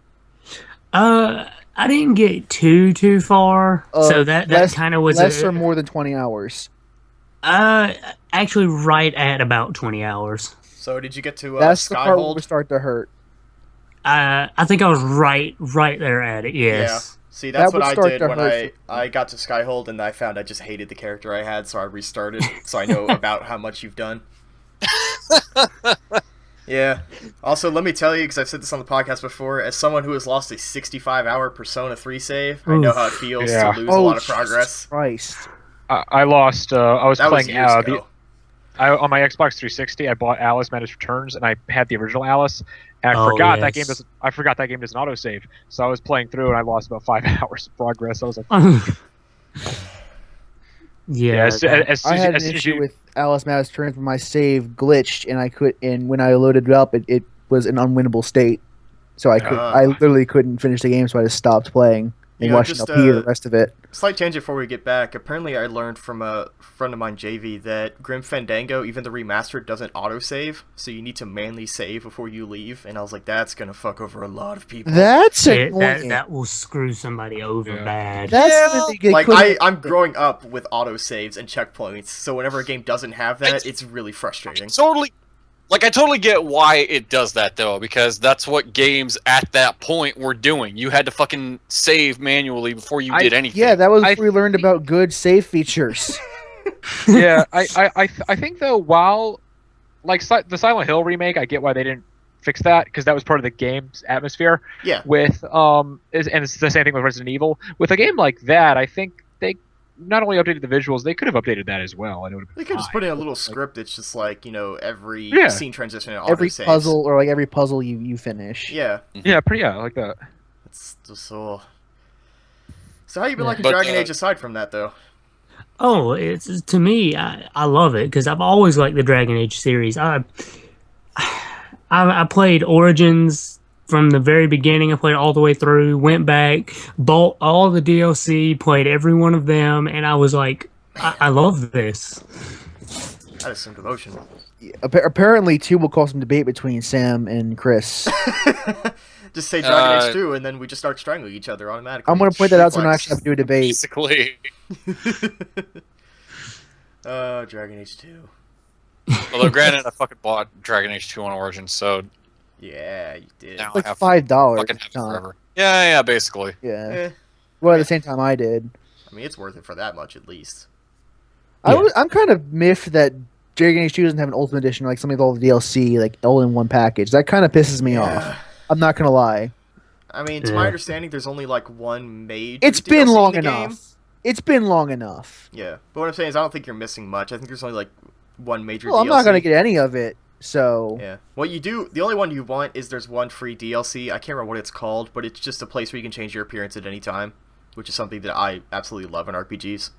I didn't get too far, so that kind of was less or more than 20 hours. Actually, right at about 20 hours. So did you get to That's the part where Skyhold? we start to hurt. I think I was right there at it. Yes. Yeah. See, that's That what would I start did to when hurt. I got to Skyhold, and I found I just hated the character I had, so I restarted, so I know about how much you've done. Yeah. Also, let me tell you, because I've said this on the podcast before, as someone who has lost a 65-hour Persona 3 save, I know how it feels to lose a lot of progress. Christ. I lost. I was That was playing years ago. on my Xbox 360. I bought Alice Madness Returns, and I had the original Alice. And I forgot that game doesn't. I forgot that game doesn't autosave. So I was playing through, and I lost about 5 hours of progress. I was like, yeah. I had an issue with Alice Madness Returns when my save glitched, and when I loaded it up, it was an unwinnable state. So I literally couldn't finish the game, so I just stopped playing and watched LP the rest of it. Slight tangent before we get back. Apparently, I learned from a friend of mine, JV, that Grim Fandango, even the remastered, doesn't autosave, so you need to manually save before you leave. And I was like, that's gonna fuck over a lot of people. That's annoying. That will screw somebody over bad. I'm growing up with autosaves and checkpoints, so whenever a game doesn't have that, it's really frustrating. I totally get why it does that, though, because that's what games at that point were doing. You had to fucking save manually before you did anything. Yeah, that was where we learned about good save features. yeah, I think though, while like the Silent Hill remake, I get why they didn't fix that because that was part of the game's atmosphere. Yeah. With and it's the same thing with Resident Evil. With a game like that, I think they not only updated the visuals, they could have updated that as well. And it would have been they could just put in a little script that's just like, every scene transition and every autosaves. puzzle or like every puzzle you finish. Yeah. Yeah, I like that. It's just so. So how you been liking Dragon Age aside from that though? Oh, it's to me, I love it because I've always liked the Dragon Age series. I played Origins from the very beginning. I played all the way through, went back, bought all the DLC, played every one of them, and I was like, I love this. That is some devotion. Apparently, 2 will cause some debate between Sam and Chris. Just say Dragon Age 2, and then we just start strangling each other automatically. I'm going to point that out so we don't actually have to do a debate. Basically. Dragon Age 2. Although, granted, I fucking bought Dragon Age 2 on Origin, so... Yeah, you did. Now Like I have $5. fucking have it forever. Yeah, basically. Yeah. Well, at the same time, I did. I mean, it's worth it for that much, at least. I'm kind of miffed that Dragon Age 2 doesn't have an Ultimate Edition, like something with all the DLC, like all in one package. That kind of pisses me off. I'm not going to lie. I mean, to my understanding, there's only like one major It's DLC been long in the enough. game. It's been long enough. Yeah, but what I'm saying is I don't think you're missing much. I think there's only like one major Well, DLC. I'm not going to get any of it, so... Yeah. What you do, the only one you want is there's one free DLC. I can't remember what it's called, but it's just a place where you can change your appearance at any time, which is something that I absolutely love in RPGs.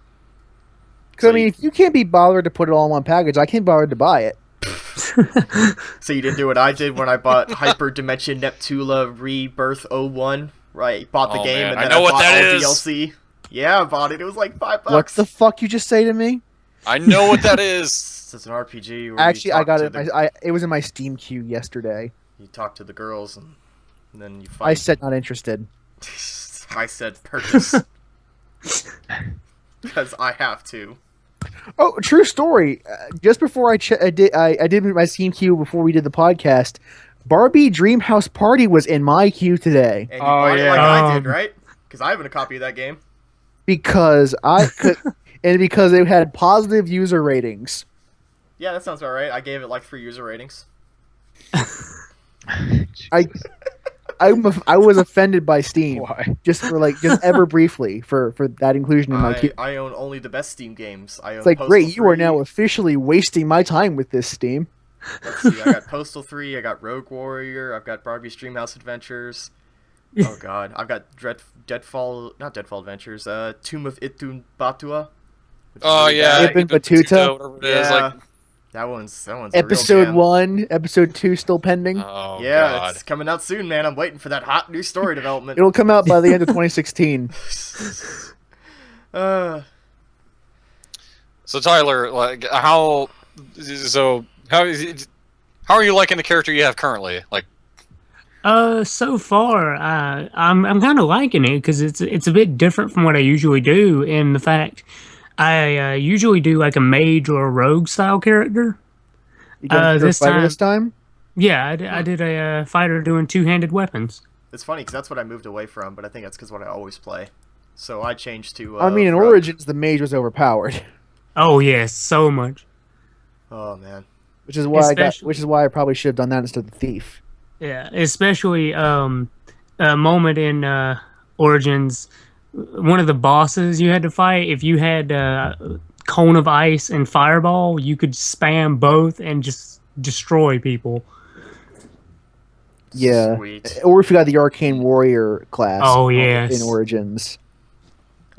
Because, I mean, if you can't be bothered to put it all in one package, I can't be bothered to buy it. So you didn't do what I did when I bought Hyper Dimension Neptula Rebirth 01. Right, bought the game and then I bought all DLC. Yeah, I bought it. It was like $5. What the fuck you just say to me? I know what that is. It's an RPG. Actually, I got it. It was in my Steam queue yesterday. You talk to the girls and then you fight. I said not interested. I said purchase. Because I have to. Oh, true story. Just before I did my Steam queue before we did the podcast. Barbie Dreamhouse Party was in my queue today. And you bought it like I did, right? Because I have a copy of that game. Because I could, and because it had positive user ratings. Yeah, that sounds about right. I gave it like 3 user ratings. I was offended by Steam. Why? Just ever briefly for that inclusion in my queue. I own only the best Steam games. It's like, great, you are now officially wasting my time with this, Steam. Let's see, I got Postal 3, I got Rogue Warrior, I've got Barbie's Dreamhouse Adventures. Oh god, I've got Deadfall Adventures, Tomb of Itun Batua. Oh yeah, Ibn Battuta. Whatever it is, like... That one's Episode 1, Episode 2 still pending. Oh yeah, god. It's coming out soon, man. I'm waiting for that hot new story development. It'll come out by the end of 2016. So Tyler, like, how are you liking the character you have currently? Like, So far, I'm kind of liking it because it's a bit different from what I usually do. In the fact, I usually do like a mage or a rogue style character. You got this time? Yeah, I did a fighter doing two-handed weapons. It's funny because that's what I moved away from, but I think that's because what I always play. So I changed to. I mean, in rogue. Origins, the mage was overpowered. Oh yes, so much. Oh man. Which is why I probably should have done that instead of the thief. Yeah, especially a moment in Origins, one of the bosses you had to fight. If you had Cone of Ice and Fireball, you could spam both and just destroy people. Yeah. Sweet. Or if you got the Arcane Warrior class. Oh yes. In Origins.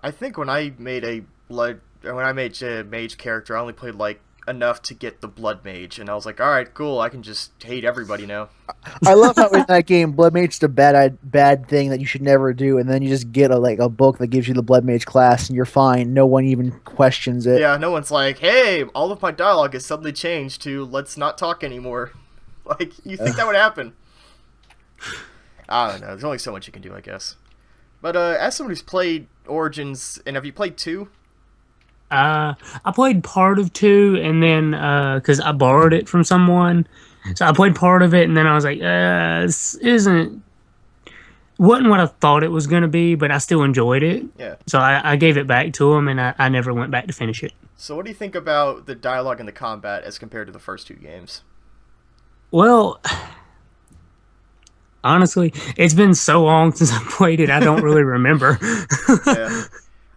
I think when I made a mage character, I only played like enough to get the Blood Mage, and I was like, all right, cool, I can just hate everybody now. I love how in that game, Blood Mage is a bad thing that you should never do, and then you just get a book that gives you the Blood Mage class, and you're fine. No one even questions it. Yeah, no one's like, hey, all of my dialogue has suddenly changed to let's not talk anymore. Like, you think that would happen? I don't know. There's only so much you can do, I guess. But as someone who's played Origins, and have you played 2? I played part of 2, and then because I borrowed it from someone, so I played part of it, and then I was like, this wasn't what I thought it was gonna be, but I still enjoyed it. Yeah. So I gave it back to him, and I never went back to finish it. So what do you think about the dialogue and the combat as compared to the first 2 games? Well, honestly, it's been so long since I played it, I don't really remember. Yeah.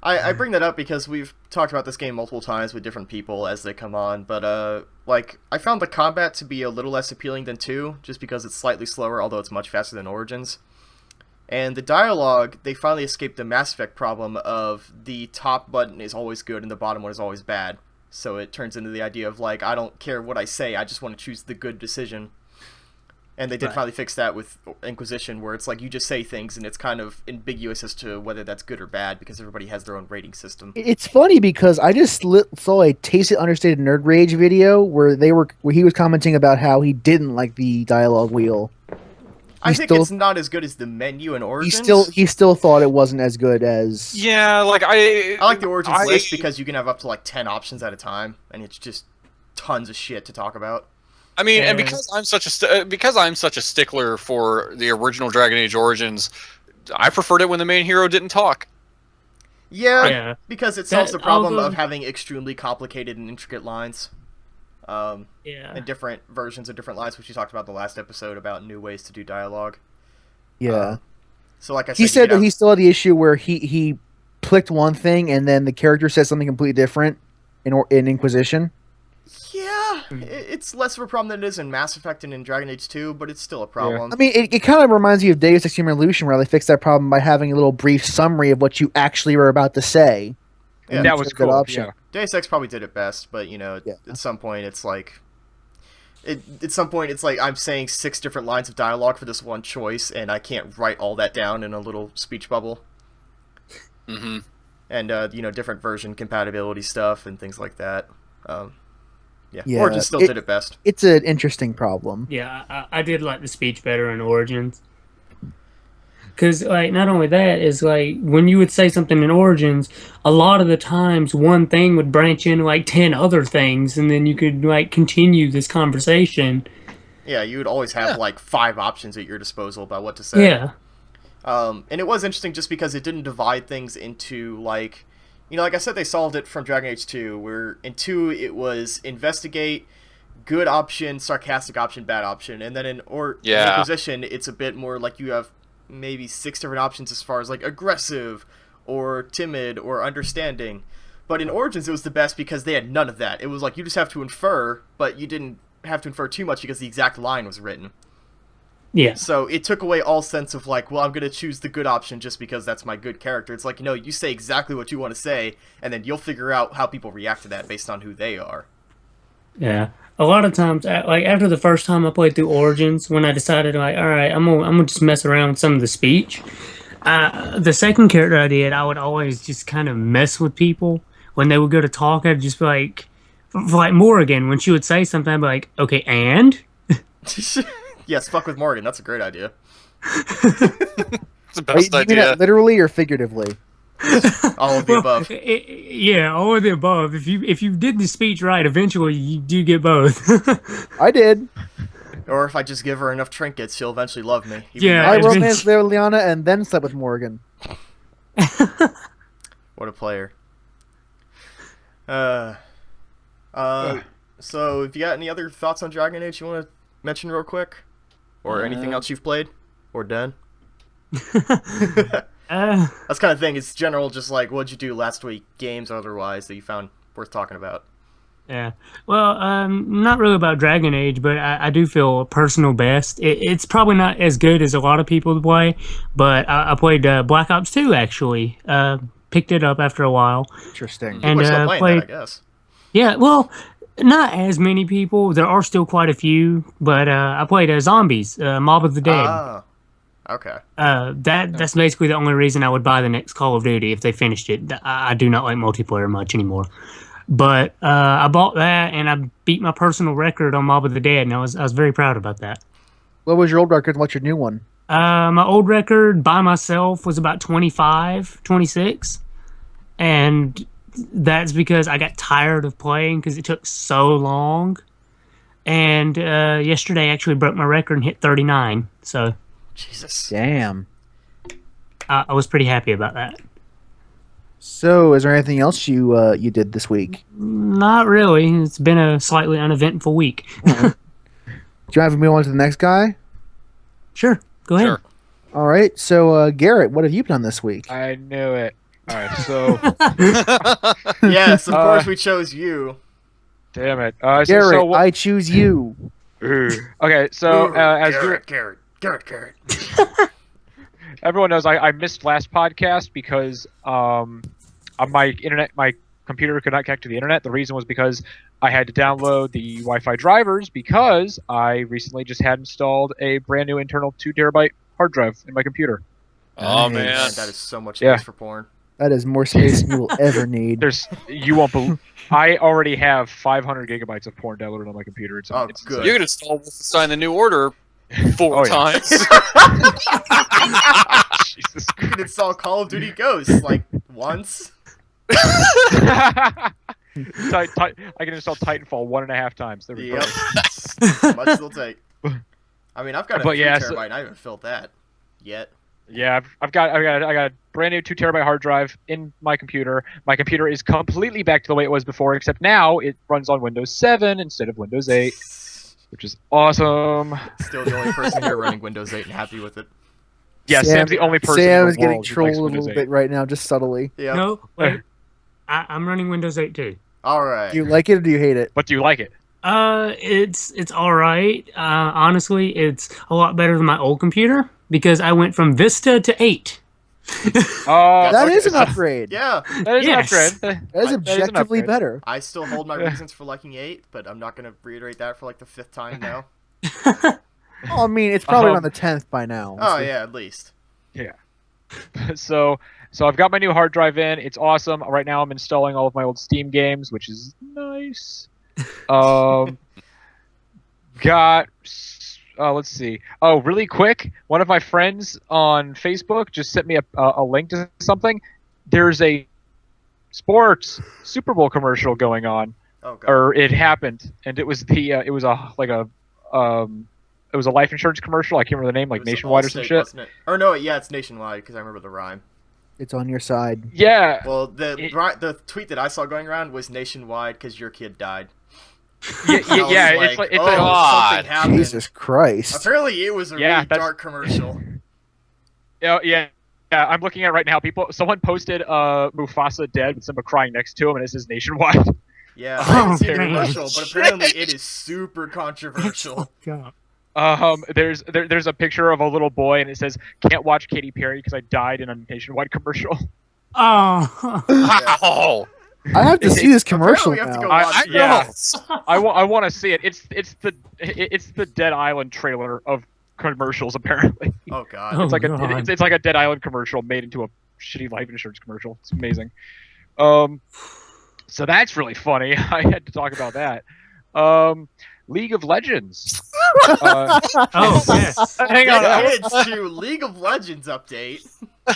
I bring that up because we've talked about this game multiple times with different people as they come on, but like, I found the combat to be a little less appealing than 2, just because it's slightly slower, although it's much faster than Origins. And the dialogue, they finally escaped the Mass Effect problem of the top button is always good and the bottom one is always bad. So it turns into the idea of like, I don't care what I say, I just want to choose the good decision. And they did finally fix that with Inquisition, where it's like you just say things and it's kind of ambiguous as to whether that's good or bad because everybody has their own rating system. It's funny because I just saw a Tasted Understated Nerd Rage video where he was commenting about how he didn't like the dialogue wheel. I think it's not as good as the menu in Origins. He still thought it wasn't as good as... Yeah, like I like the Origins list because you can have up to like 10 options at a time, and it's just tons of shit to talk about. I mean, and because I'm such a stickler for the original Dragon Age Origins, I preferred it when the main hero didn't talk. Yeah, because it solves the problem of having extremely complicated and intricate lines. And different versions of different lines, which you talked about in the last episode about new ways to do dialogue. Yeah. So like I said, he said that he still had the issue where he clicked one thing and then the character said something completely different in Inquisition. Yeah, it's less of a problem than it is in Mass Effect and in Dragon Age 2, but it's still a problem. I mean, it kind of reminds me of Deus Ex Human Revolution, where they fixed that problem by having a little brief summary of what you actually were about to say. Yeah, that was cool. Yeah. Deus Ex probably did it best, but at some point it's like At some point, it's like I'm saying 6 different lines of dialogue for this one choice, and I can't write all that down in a little speech bubble. Mm-hmm. And, different version compatibility stuff and things like that. Yeah, Origins still did it best. It's an interesting problem. Yeah, I did like the speech better in Origins. Because, like, not only that, is like, when you would say something in Origins, a lot of the times one thing would branch into, like, 10 other things, and then you could, like, continue this conversation. Yeah, you would always have, like, 5 options at your disposal about what to say. Yeah. And it was interesting just because it didn't divide things into, like... like I said, they solved it from Dragon Age 2, where in 2 it was investigate, good option, sarcastic option, bad option, and then in Inquisition, it's a bit more like you have maybe 6 different options as far as like aggressive or timid or understanding. But in Origins it was the best because they had none of that. It was like you just have to infer, but you didn't have to infer too much because the exact line was written. Yeah. So it took away all sense of like, well, I'm going to choose the good option just because that's my good character. It's like, you say exactly what you want to say, and then you'll figure out how people react to that based on who they are. Yeah. A lot of times, like, after the first time I played through Origins, when I decided, like, all right, I'm gonna just mess around with some of the speech, the second character I did, I would always just kind of mess with people. When they would go to talk, I'd just be like Morrigan, when she would say something, I'd be like, okay, and? Yes, fuck with Morgan. That's a great idea. It's the best Are you mean idea. that literally or figuratively? All of the above. Yeah, all of the above. If you did the speech right, eventually you do get both. I did. Or if I just give her enough trinkets, she'll eventually love me. Yeah. I romanced Liliana and then slept with Morgan. What a player. So if you got any other thoughts on Dragon Age you want to mention real quick? Or anything else you've played? Or done? That's kind of thing. It's general, just like, what'd you do last week? Games or otherwise that you found worth talking about? Yeah. Well, not really about Dragon Age, but I do feel a personal best. It's probably not as good as a lot of people play, but I played Black Ops 2, actually. Picked it up after a while. Interesting. And People are still playing that, I guess. Yeah, well, not as many people. There are still quite a few, but I played Zombies, Mob of the Dead. Ah, okay. That's basically the only reason I would buy the next Call of Duty if they finished it. I do not like multiplayer much anymore. But I bought that, and I beat my personal record on Mob of the Dead, and I was very proud about that. What was your old record and what's your new one? My old record by myself was about 25, 26. And that's because I got tired of playing because it took so long. And yesterday I actually broke my record and hit 39. So Jesus. Damn. I was pretty happy about that. So, is there anything else you did this week? Not really. It's been a slightly uneventful week. Do you want to move on to the next guy? Sure. Go ahead. Sure. All right. So, Garrett, what have you done this week? I knew it. All right, so Yes, of course we chose you. damn it, Garrett, I choose you. Okay, so as Garrett. everyone knows, I missed last podcast because on my computer could not connect to the internet. The reason was because I had to download the Wi-Fi drivers because I recently just had installed a brand new internal 2 terabyte hard drive in my computer. Oh Man, man, that is so much space for porn. That is more space than you will ever need. You won't believe. I already have 500 gigabytes of porn downloaded on my computer. It's Good. you can install Wolfenstein: The New Order 4 times. Jesus You can install Call of Duty Ghosts, like, once. I can install Titanfall 1.5 times. There we go. Yep. Much it'll take. I mean, I've got a 3 terabyte, and I haven't filled that yet. Yeah, I got a brand new 2 terabyte hard drive in my computer. My computer is completely back to the way it was before, except now it runs on Windows 7 instead of Windows 8, which is awesome. Still the only person here running Windows 8 and happy with it. Yeah, Sam's the only person Sam in is the getting world who trolled likes a Windows little 8. bit right now, just subtly. Yeah. No, wait. I'm running Windows 8 too. All right. Do you like it or do you hate it? But do you like it? It's all right. Honestly, it's a lot better than my old computer because I went from Vista to 8. That is an upgrade. Yeah. That is Yes. an upgrade. That is objectively upgrade. better. I still hold my reasons for liking 8, but I'm not going to reiterate that for like the 5th time now. Oh, I mean, it's probably on the 10th by now. Oh, yeah, at least. Yeah. So I've got my new hard drive in. It's awesome. Right now I'm installing all of my old Steam games, which is nice. Let's see. Oh, really quick, one of my friends on Facebook just sent me a link to something. There's a sports Superbowl commercial going on, or it happened, and it was it was a life insurance commercial. I can't remember the name, like Nationwide or some shit. Wasn't it? Or no, yeah, it's Nationwide because I remember the rhyme. It's on your side. Yeah. Well, the tweet that I saw going around was Nationwide because your kid died. Yeah. It's like something happened. Jesus Christ. Apparently, it was a really dark commercial. Yeah. I'm looking at it right now. Someone posted Mufasa dead with Simba crying next to him, and it says Nationwide. Yeah, I haven't seen the commercial, but apparently it is super controversial. There's a picture of a little boy, and it says, "Can't watch Katy Perry because I died in a Nationwide commercial." Oh. Wow. I have to see this commercial we have to now. go watch it. I want to see it. It's the Dead Island trailer of commercials, apparently. Oh god. It's like it's like a Dead Island commercial made into a shitty life insurance commercial. It's amazing. So that's really funny. I had to talk about that. League of Legends. Oh, yes. Hang on. It's to League of Legends update.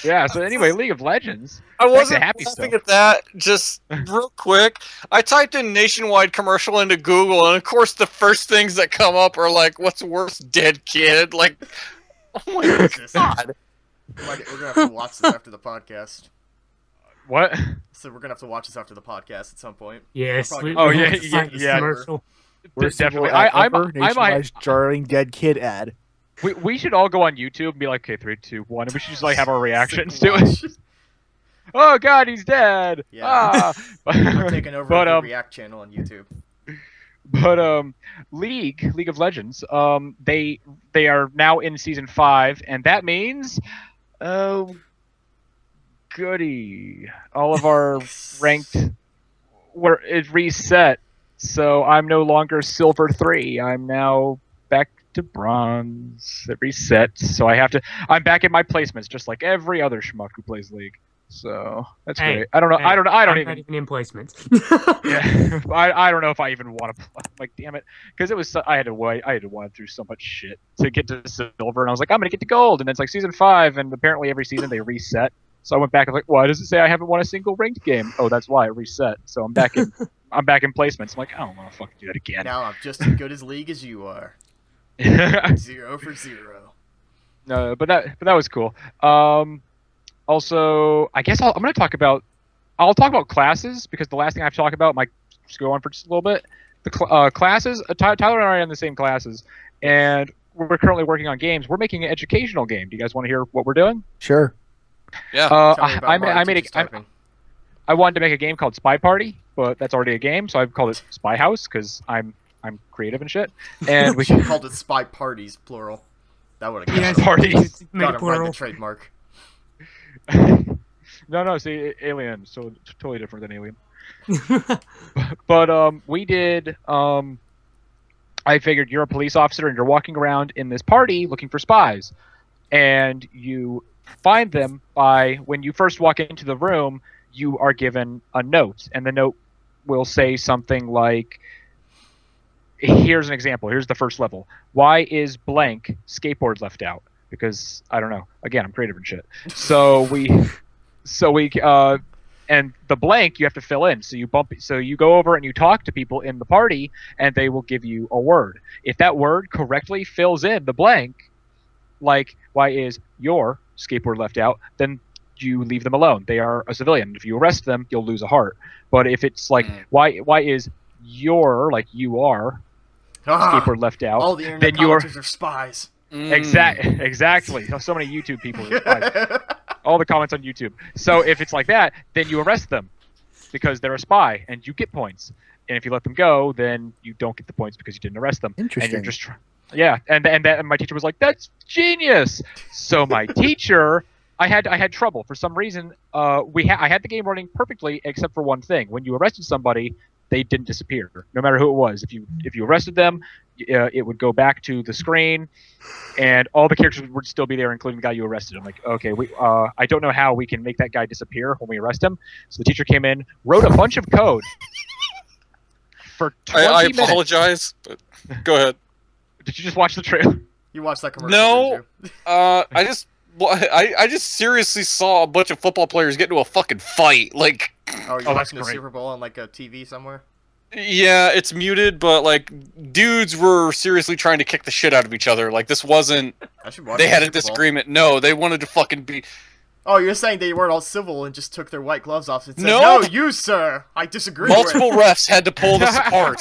Yeah, so anyway, League of Legends. I wasn't happy laughing at that. Just real quick, I typed in Nationwide commercial into Google, and of course the first things that come up are like, "What's worse, dead kid?" Like, oh my god. We're gonna have to watch this after the podcast. What? So we're gonna have to watch this after the podcast at some point. Yes. Yeah. Commercial. Definitely. Nationwide's jarring dead kid ad. We should all go on YouTube and be like, okay, 3, 2, 1, and we should just like have our reactions to it. Oh God, he's dead. Yeah. I'm taking over the React channel on YouTube. But League of Legends, they are now in season 5, and that means, oh, goody, all of our ranked is reset. So I'm no longer silver 3. I'm now back to bronze. It resets. So I'm back in my placements, just like every other schmuck who plays League. So that's great. I don't know. I don't I'm even. not even in placements. Yeah, I don't know if I even want to play. Like, damn it, because it was I had to wade through so much shit to get to silver, and I was like, I'm gonna get to gold, and then it's like season 5, and apparently every season they reset. So I went back and like, why does it say I haven't won a single ranked game? Oh, that's why it reset. So I'm back in. I'm back in placements. I'm like, I don't want to fucking do that again. Now I'm just as good as League as you are. 0 for 0. No, but that was cool. Also, I guess I'm going to talk about. I'll talk about classes because the last thing I have to talk about might just go on for just a little bit. The classes. Tyler and I are in the same classes, and we're currently working on games. We're making an educational game. Do you guys want to hear what we're doing? Sure. Yeah. I wanted to make a game called Spy Party, but that's already a game, so I've called it Spy House because I'm creative and shit. And we called it Spy Parties, plural. That would have parties. Got to write the trademark. No. See, Alien, so totally different than Alien. But we did. I figured you're a police officer and you're walking around in this party looking for spies, and you find them by when you first walk into the room. You are given a note, and the note will say something like, here's an example. Here's the first level. Why is blank skateboard left out? Because I don't know. Again, I'm creative and shit. So we and the blank you have to fill in. So you go over and you talk to people in the party, and they will give you a word. If that word correctly fills in the blank, like why is your skateboard left out, then you leave them alone. They are a civilian. If you arrest them, you'll lose a heart. But if it's like why is your skateboard left out, all the internet then you are spies. Exactly. So many YouTube people are spies. All the comments on YouTube. So if it's like that, then you arrest them because they're a spy and you get points. And if you let them go, then you don't get the points because you didn't arrest them. Interesting. And you're just and my teacher was like, "That's genius." So my teacher, I had trouble for some reason. I had the game running perfectly except for one thing. When you arrested somebody, they didn't disappear, no matter who it was. If you arrested them, it would go back to the screen, and all the characters would still be there, including the guy you arrested. I'm like, okay, I don't know how we can make that guy disappear when we arrest him. So the teacher came in, wrote a bunch of code for 20 I minutes. apologize, but go ahead. Did you just watch the trailer? You watched that commercial? No, didn't I just seriously saw a bunch of football players get into a fucking fight. Like, you? You're Oh, that's watching the great. Super Bowl on like a TV somewhere. yeah, it's muted, but like, dudes were seriously trying to kick the shit out of each other. Like, this wasn't. I should watch. They the had a Super Bowl. disagreement. No, they wanted to fucking be. Oh, you're saying they weren't all civil and just took their white gloves off and said, No. "No, you, sir, I disagree." Multiple with." refs had to pull this apart.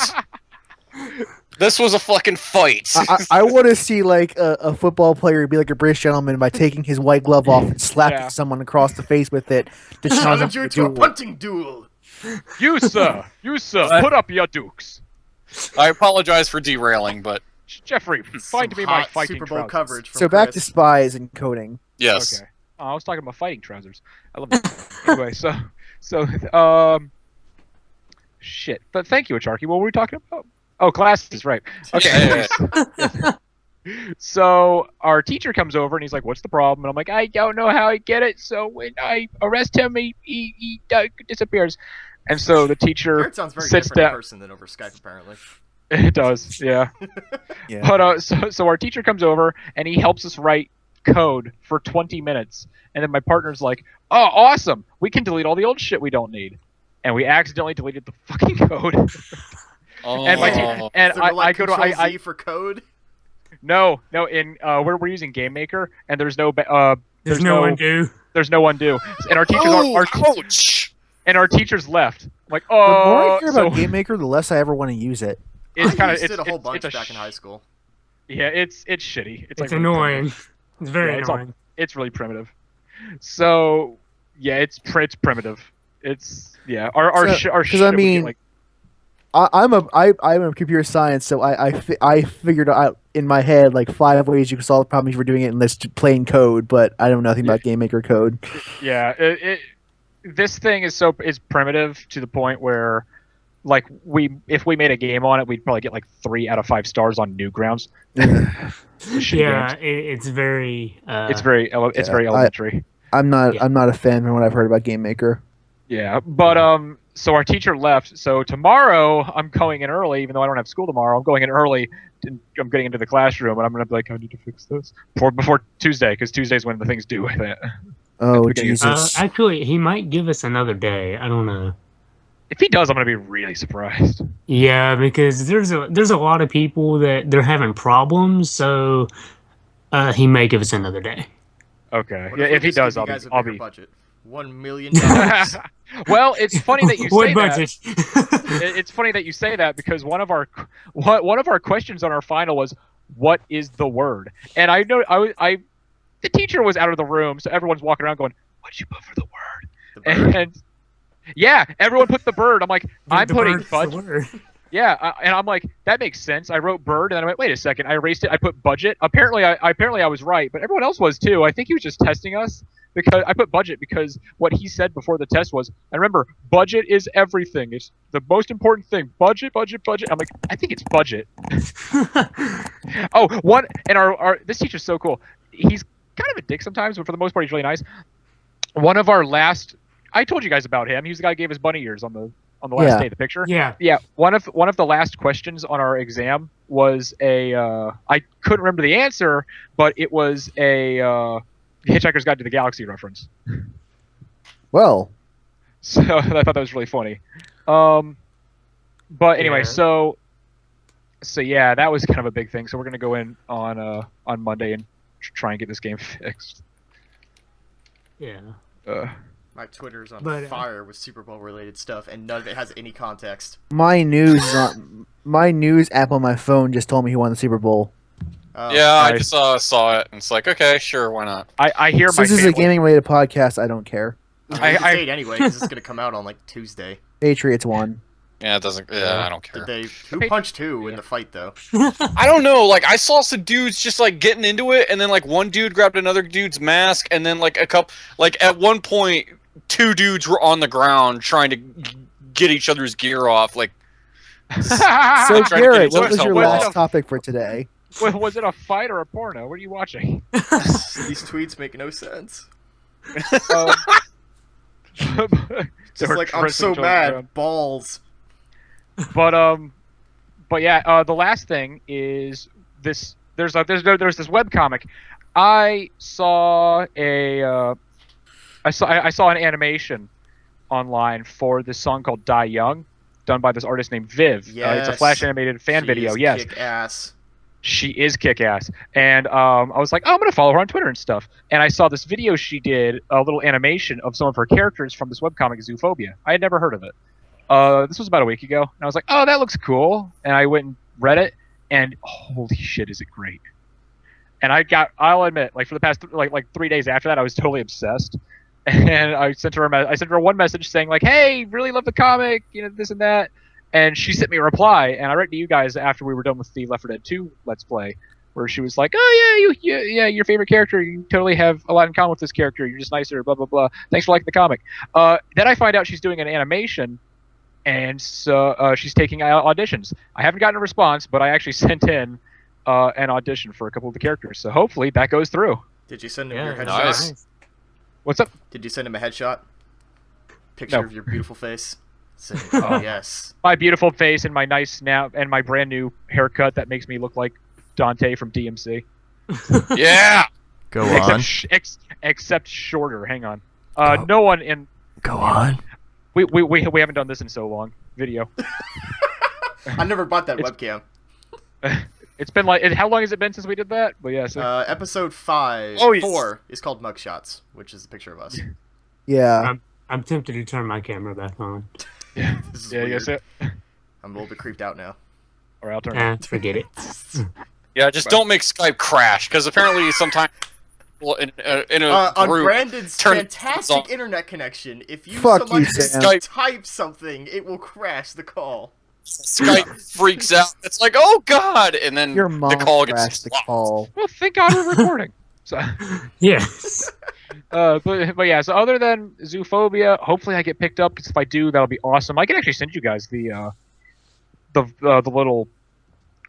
This was a fucking fight. I want to see like a football player be like a British gentleman by taking his white glove off and slapping Yeah. someone across the face with it to challenge Challenge him you to to a a duel. punting duel. You sir, put up your dukes. I apologize for derailing, but Jeffrey, find Some me my hot fighting Super Bowl trousers. coverage. From So back to Chris. spies and coding. yes. Okay. Oh, I was talking about fighting trousers. I love it. Anyway, shit. But thank you, Acharky. What were we talking about? Oh, classes, right. Okay. Yeah. So our teacher comes over and he's like, "What's the problem?" And I'm like, "I don't know how I get it. So when I arrest him, he disappears." And so the teacher Garrett sounds very sits different in down. person than over Skype, apparently. It does, yeah. Yeah. But so our teacher comes over and he helps us write code for 20 minutes, and then my partner's like, "Oh, awesome! We can delete all the old shit we don't need," and we accidentally deleted the fucking code. Oh. And my and So like I go to Control Z for code. no in we're using Game Maker, and there's no There's no undo. there's no undo, and our teachers Oh, are ouch! and our teachers left. I'm like, The more oh, I hear so about Game Maker, the less I ever want to use it. it's kind of I used it's it a whole it's, bunch it's a back in high school. Yeah, it's shitty. It's like really annoying. primitive. It's very Yeah, it's all- annoying. It's really primitive. So yeah, it's primitive. It's yeah. Our So- shit 'cause would I get, mean, like, I'm a computer science, so I figured out in my head like 5 ways you can solve the problem if you're doing it in this plain code, but I know nothing about Game Maker code. yeah. This thing is primitive to the point where, like, if we made a game on it, we'd probably get like 3 out of 5 stars on Newgrounds. Shitty Yeah, games. it's very. It's very elementary. I'm not Yeah. I'm not a fan from what I've heard about Game Maker. Yeah, but so our teacher left. So tomorrow I'm going in early, even though I don't have school tomorrow. I'm going in early. I'm getting into the classroom, and I'm gonna be like, I need to fix this before Tuesday, because Tuesday's when the thing's due. I think. Oh beginning of- Jesus! Actually, he might give us another day. I don't know. If he does, I'm gonna be really surprised. Yeah, because there's a lot of people that they're having problems, so he may give us another day. Okay. What Yeah, we if he just does, give you I'll guys be. a I'll bigger be. budget. $1 million. Well, it's funny that you What say budget? that. It's funny that you say that because one of our questions on our final was, "What is the word?" And I know the teacher was out of the room, so everyone's walking around going, "What'd you put for the word?" The bird? And yeah, everyone put the bird. I'm like, I'm The putting bird's the budget. word. Yeah, and I'm like, that makes sense. I wrote bird, and then I went, wait a second, I erased it. I put budget. Apparently I was right, but everyone else was too. I think he was just testing us because I put budget because what he said before the test was, and remember, budget is everything. It's the most important thing. Budget, budget, budget. I'm like, I think it's budget. Oh, one, and our this teacher's so cool. He's kind of a dick sometimes, but for the most part, he's really nice. One of our last, I told you guys about him. He was the guy who gave us bunny ears on the last Yeah. day of the picture. Yeah. Yeah, one of the last questions on our exam was I couldn't remember the answer, but it was a Hitchhiker's Guide to the Galaxy reference. Well, So I thought that was really funny. But anyway, Yeah. so yeah, that was kind of a big thing. So we're gonna go in on Monday and try and get this game fixed. Yeah. My Twitter's on But, fire with Super Bowl related stuff, and none of it has any context. my news app on my phone just told me he won the Super Bowl. Yeah, I Nice. just saw it, and it's like, okay, sure, why not? I hear my Since this is a family. gaming related podcast, I don't care. I I- date anyway, because it's gonna come out on like Tuesday. Patriots won. Yeah, it doesn't. Yeah, I don't care. Who punched who in the fight though? I don't know. Like I saw some dudes just like getting into it, and then like one dude grabbed another dude's mask, and then like a couple. Like at one point, 2 dudes were on the ground trying to get each other's gear off. Like. So Garrett, what was your last topic for today? Was it a fight or a porno? What are you watching? These tweets make no sense. Just like I'm so mad. Balls. But yeah, the last thing is this. There's this webcomic. I saw an animation online for this song called "Die Young," done by this artist named Viv. Yes. It's a Flash animated fan video. Yes, kick ass. She is kick-ass. And I was like, oh, I'm going to follow her on Twitter and stuff. And I saw this video she did, a little animation of some of her characters from this webcomic, Zoofobia. I had never heard of it. This was about a week ago. And I was like, oh, that looks cool. And I went and read it. And holy shit, is it great. And I'll admit, like for the past like 3 days after that, I was totally obsessed. And I sent her one message saying like, hey, really love the comic, this and that. And she sent me a reply, and I read to you guys after we were done with the Left 4 Dead 2 Let's Play, where she was like, oh yeah, your favorite character, you totally have a lot in common with this character, you're just nicer, blah, blah, blah. Thanks for liking the comic. Then I find out she's doing an animation, and so she's taking auditions. I haven't gotten a response, but I actually sent in an audition for a couple of the characters, so hopefully that goes through. Did you send him your headshot? Nice. What's up? Did you send him a headshot? Picture of your beautiful face? Oh, yes. My beautiful face and my nice snap and my brand new haircut that makes me look like Dante from DMC. Yeah! Go on. Except shorter. Hang on. No one in... Go on. We haven't done this in so long. Video. I never bought that webcam. It's been like... How long has it been since we did that? But yeah, so... Episode 4 is called Mugshots, which is a picture of us. Yeah. I'm tempted to turn my camera back on. Yeah, weird. it. I'm a little bit creeped out now. All right, I'll turn it. Forget it. Yeah, just don't make Skype crash, because apparently sometimes in a on group, Brandon's fantastic internet connection, if you type something, it will crash the call. Skype freaks out. It's like, oh god, and then Your mom the call gets crashed the call. Well, thank God we're recording. So. Yes. But yeah, so other than Zoophobia, hopefully I get picked up, because if I do, that'll be awesome. I can actually send you guys the little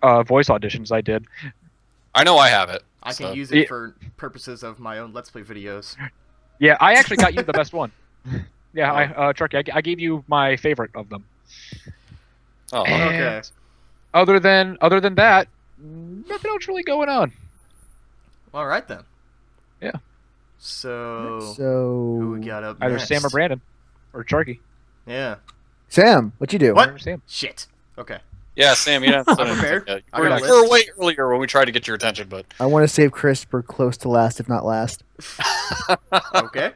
voice auditions I did. I know I have it. I can use it for purposes of my own Let's Play videos. Yeah, I actually got you the best one. Yeah, Truckee, I gave you my favorite of them. Oh, okay. Other than that, nothing else really going on. All right then. Yeah. So who we got up either next? Sam or Brandon, or Charky. Yeah. Sam, what you do? What? Sam. Shit. Okay. yeah, Sam, you didn't I'm prepared. You I got a were list. way earlier when we tried to get your attention, but I want to save Chris for close to last, if not last. Okay.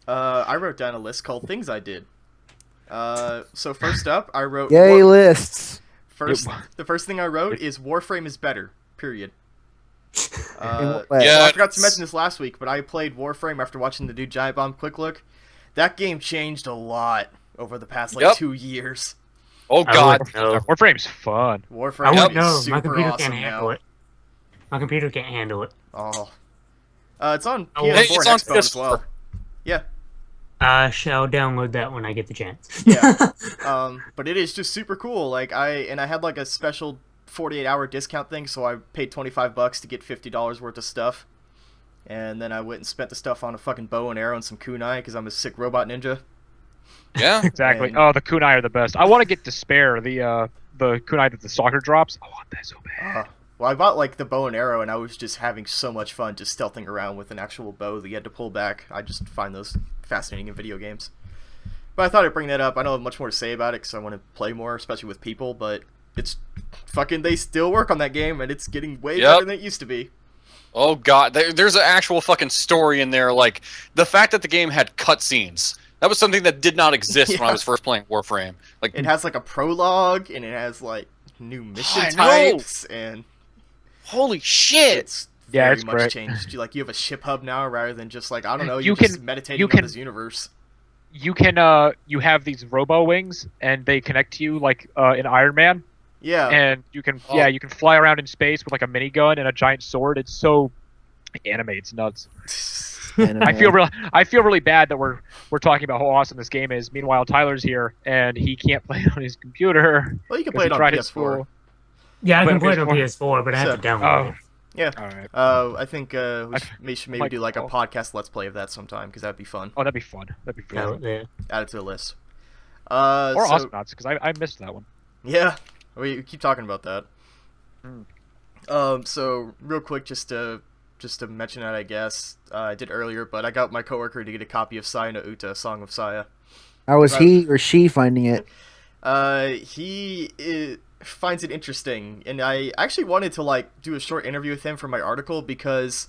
I wrote down a list called things I did. So first up, I wrote. Yay, lists! The first thing I wrote is Warframe is better. Period. In what way? Yeah. I forgot to mention this last week, but I played Warframe after watching the dude Giant Bomb Quick Look. That game changed a lot over the past 2 years. oh god, Warframe's fun. Warframe I wouldn't is know. super My computer awesome can't handle now. it. My computer can't handle it. Oh. It's on Oh, PS4 hey, it's and on Xbox as PS4. well. Yeah. I shall download that when I get the chance. Yeah. But it is just super cool. Like I had like a special 48-hour discount thing, so I paid $25 to get $50 worth of stuff. And then I went and spent the stuff on a fucking bow and arrow and some kunai because I'm a sick robot ninja. yeah. Exactly. And- Oh, the kunai are the best. I want to get Despair, the kunai that the soccer drops. I want that so bad. Well, I bought like the bow and arrow, and I was just having so much fun just stealthing around with an actual bow that you had to pull back. I just find those fascinating in video games. But I thought I'd bring that up. I don't have much more to say about it because I want to play more, especially with people. But it's fucking, they still work on that game, and it's getting way better than it used to be. Oh god, there's an actual fucking story in there. Like the fact that the game had cutscenes. That was something that did not exist when I was first playing Warframe. Like It has like a prologue, and it has like new mission I know. types, and holy shit. it's Yeah, very it's much great. changed. You have a ship hub now rather than just like, I don't know, You you're just can- meditating you on can- this universe. you can you have these robo wings, and they connect to you like in Iron Man. Yeah. And you can you can fly around in space with like a minigun and a giant sword. It's so anime, it's nuts. I feel really bad that we're talking about how awesome this game is. Meanwhile, Tyler's here and he can't play it on his computer. Well, you can play it on PS4. Yeah, I can play it on PS4, but I have to download it. Yeah. All right. I think we should maybe do like a podcast let's play of that sometime, because that'd be fun. Oh, that'd be fun. That'd be fun. Yeah. Add it to the list. Or Osmonauts, because I missed that one. Yeah, we keep talking about that. So real quick, just to mention that, I guess I did earlier, but I got my coworker to get a copy of Saya no Uta, Song of Saya. How was he or she finding it? He finds it interesting, and I actually wanted to like do a short interview with him for my article, because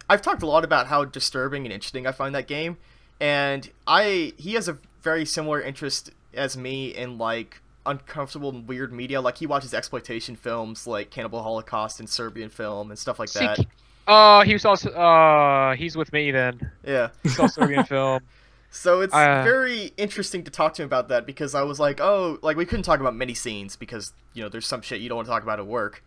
I've talked a lot about how disturbing and interesting I find that game, and he has a very similar interest as me in like uncomfortable and weird media. Like he watches exploitation films like Cannibal Holocaust and Serbian film and stuff like that. He saw he's with me then. Yeah. He saw Serbian film. So it's very interesting to talk to him about that, because I was like, oh, like we couldn't talk about many scenes because, you know, there's some shit you don't want to talk about at work.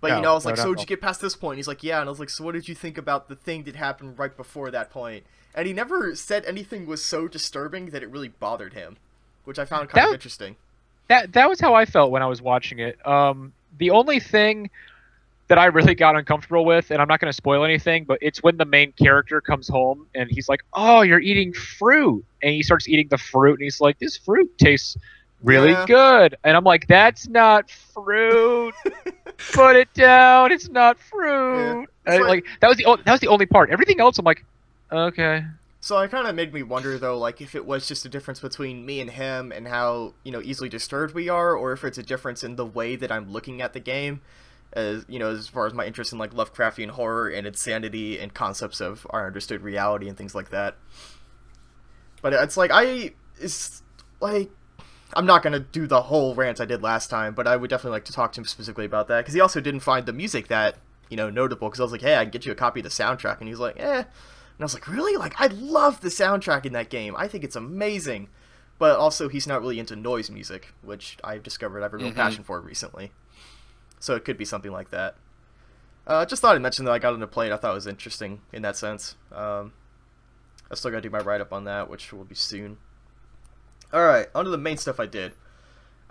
But, you know, I was like, so did you get past this point? And he's like, yeah. And I was like, so what did you think about the thing that happened right before that point? And he never said anything was so disturbing that it really bothered him, which I found kind of interesting. That was how I felt when I was watching it. The only thing that I really got uncomfortable with, and I'm not going to spoil anything, but it's when the main character comes home and he's like, oh, you're eating fruit. And he starts eating the fruit and he's like, this fruit tastes really good. And I'm like, that's not fruit. Put it down. It's not fruit. Yeah. And like that was the only part. Everything else I'm like, okay. So it kind of made me wonder, though, like, if it was just a difference between me and him and how, you know, easily disturbed we are, or if it's a difference in the way that I'm looking at the game, as, you know, as far as my interest in, like, Lovecraftian horror and insanity and concepts of our understood reality and things like that. But it's like, I'm not going to do the whole rant I did last time, but I would definitely like to talk to him specifically about that, because he also didn't find the music that, you know, notable, because I was like, hey, I can get you a copy of the soundtrack, and he's like, eh. And I was like, really? Like, I love the soundtrack in that game. I think it's amazing. But also, he's not really into noise music, which I've discovered I have a real passion for recently. So it could be something like that. Just thought I'd mention that I got into play it. I thought it was interesting in that sense. I still gotta do my write-up on that, which will be soon. Alright, on to the main stuff I did.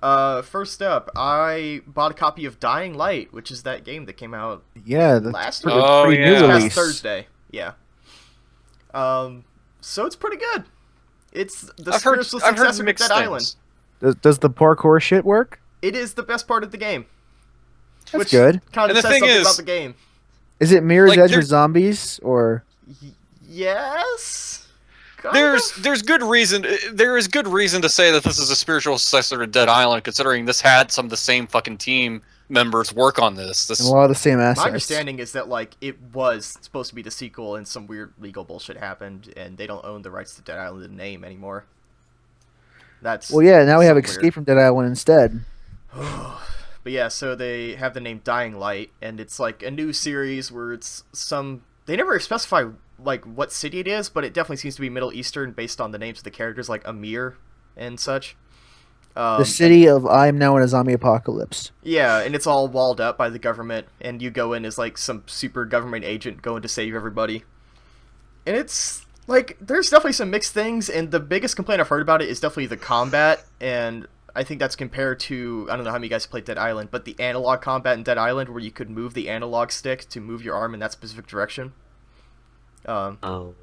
First up, I bought a copy of Dying Light, which is that game that came out last past Thursday. Yeah. So it's pretty good. It's the spiritual successor of Dead Island. Does the parkour shit work? It is the best part of the game. That's good. Kind of says something about the game. Is it Mirror's Edge with zombies, or? Yes. There's good reason. There is good reason to say that this is a spiritual successor to Dead Island, considering this had some of the same fucking team members work on this. And a lot of the same assets. My understanding is that like it was supposed to be the sequel, and some weird legal bullshit happened, and they don't own the rights to Dead Island the name anymore. Now we have Escape from Dead Island instead. But yeah, so they have the name Dying Light, and it's like a new series where it's they never specify like what city it is, but it definitely seems to be Middle Eastern based on the names of the characters, like Amir and such. The city of I am now in a zombie apocalypse. Yeah, and it's all walled up by the government, and you go in as like some super government agent going to save everybody. And it's like, there's definitely some mixed things, and the biggest complaint I've heard about it is definitely the combat, and I think that's compared to, I don't know how many guys played Dead Island, but the analog combat in Dead Island, where you could move the analog stick to move your arm in that specific direction. So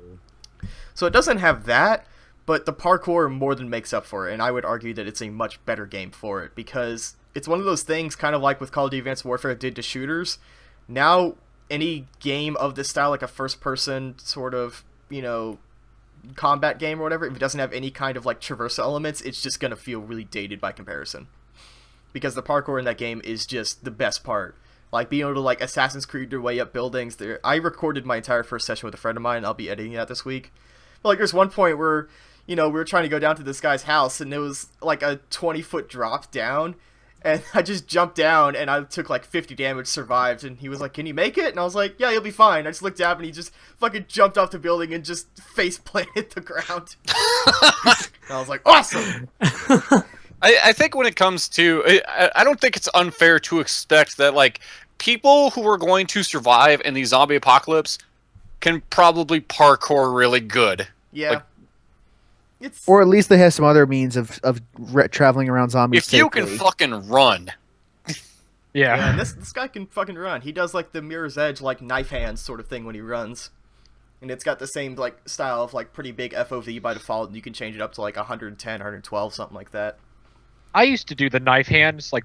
it doesn't have that, but the parkour more than makes up for it, and I would argue that it's a much better game for it, because it's one of those things, kind of like with Call of Duty Advanced Warfare did to shooters. Now, any game of this style, like a first-person sort of, you know, combat game or whatever, if it doesn't have any kind of like traversal elements, it's just gonna feel really dated by comparison. Because the parkour in that game is just the best part. Like being able to like Assassin's Creed your way up buildings. I recorded my entire first session with a friend of mine, and I'll be editing that this week. But like there's one point where, you know, we were trying to go down to this guy's house, and it was like a 20-foot drop down, And I just jumped down, and I took like 50 damage, survived, and he was like, "Can you make it?" And I was like, "Yeah, you'll be fine." I just looked up, and he just fucking jumped off the building and just face planted the ground. And I was like, "Awesome!" I think when it comes to, I don't think it's unfair to expect that like people who are going to survive in the zombie apocalypse can probably parkour really good. Yeah. Like, or at least they have some other means of traveling around zombies. If you can fucking run. Yeah, and this guy can fucking run. He does like the Mirror's Edge, like knife hands sort of thing when he runs. And it's got the same like style of like pretty big FOV by default, and you can change it up to like 110, 112, something like that. I used to do the knife hands, like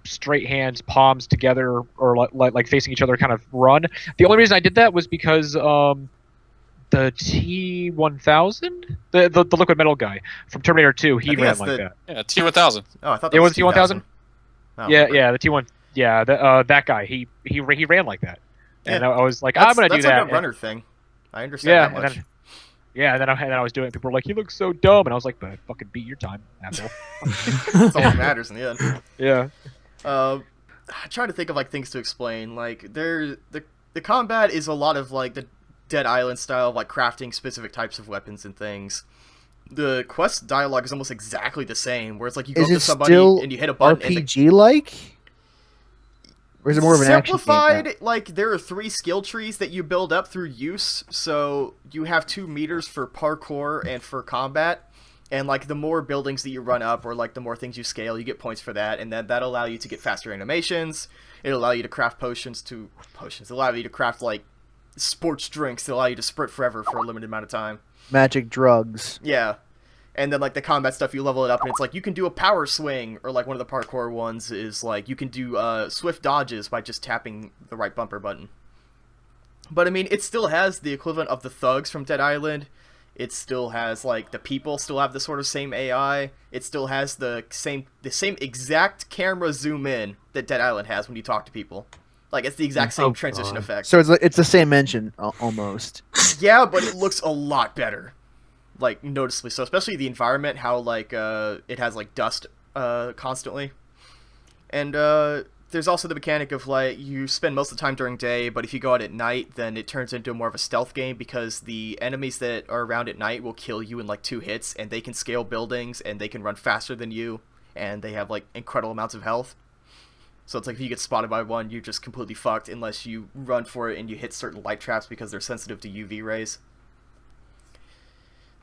straight hands, palms together, or like facing each other, kind of run. The only reason I did that was because the T-1000, the liquid metal guy from Terminator 2, he ran like that. Yeah, T-1000. Oh, I thought it was T-1000. Yeah, the T1. Yeah, that guy. He ran like that, and yeah. I was like, I'm gonna do that. That's like a runner thing. I understand that much. And then I was doing it. People were like, "He looks so dumb," and I was like, "But fucking beat your time, asshole." That's all that matters in the end. Yeah. I'm trying to think of like things to explain. Like the combat is a lot of like the Dead Island style, like crafting specific types of weapons and things. The quest dialogue is almost exactly the same, where it's like you go up to somebody and you hit a button. RPG like? Or is it more of an action game? Simplified, like there are 3 skill trees that you build up through use, so you have 2 meters for parkour and for combat, and like the more buildings that you run up, or like the more things you scale, you get points for that, and then that'll allow you to get faster animations. It'll allow you to craft potions. It'll allow you to craft like sports drinks that allow you to sprint forever for a limited amount of time. Magic drugs. Yeah. And then, like, the combat stuff, you level it up, and it's like, you can do a power swing, or, like, one of the parkour ones is, like, you can do swift dodges by just tapping the right bumper button. But, I mean, it still has the equivalent of the thugs from Dead Island. It still has, like, the people still have the sort of same AI. It still has the same exact camera zoom in that Dead Island has when you talk to people. Like, it's the exact same transition effect. So it's the same engine, almost. Yeah, but it looks a lot better. Like, noticeably so. Especially the environment, how, like, it has, like, dust constantly. And there's also the mechanic of, like, you spend most of the time during day, but if you go out at night, then it turns into more of a stealth game, because the enemies that are around at night will kill you in, like, 2 hits, and they can scale buildings, and they can run faster than you, and they have, like, incredible amounts of health. So it's like if you get spotted by one, you're just completely fucked unless you run for it and you hit certain light traps because they're sensitive to UV rays.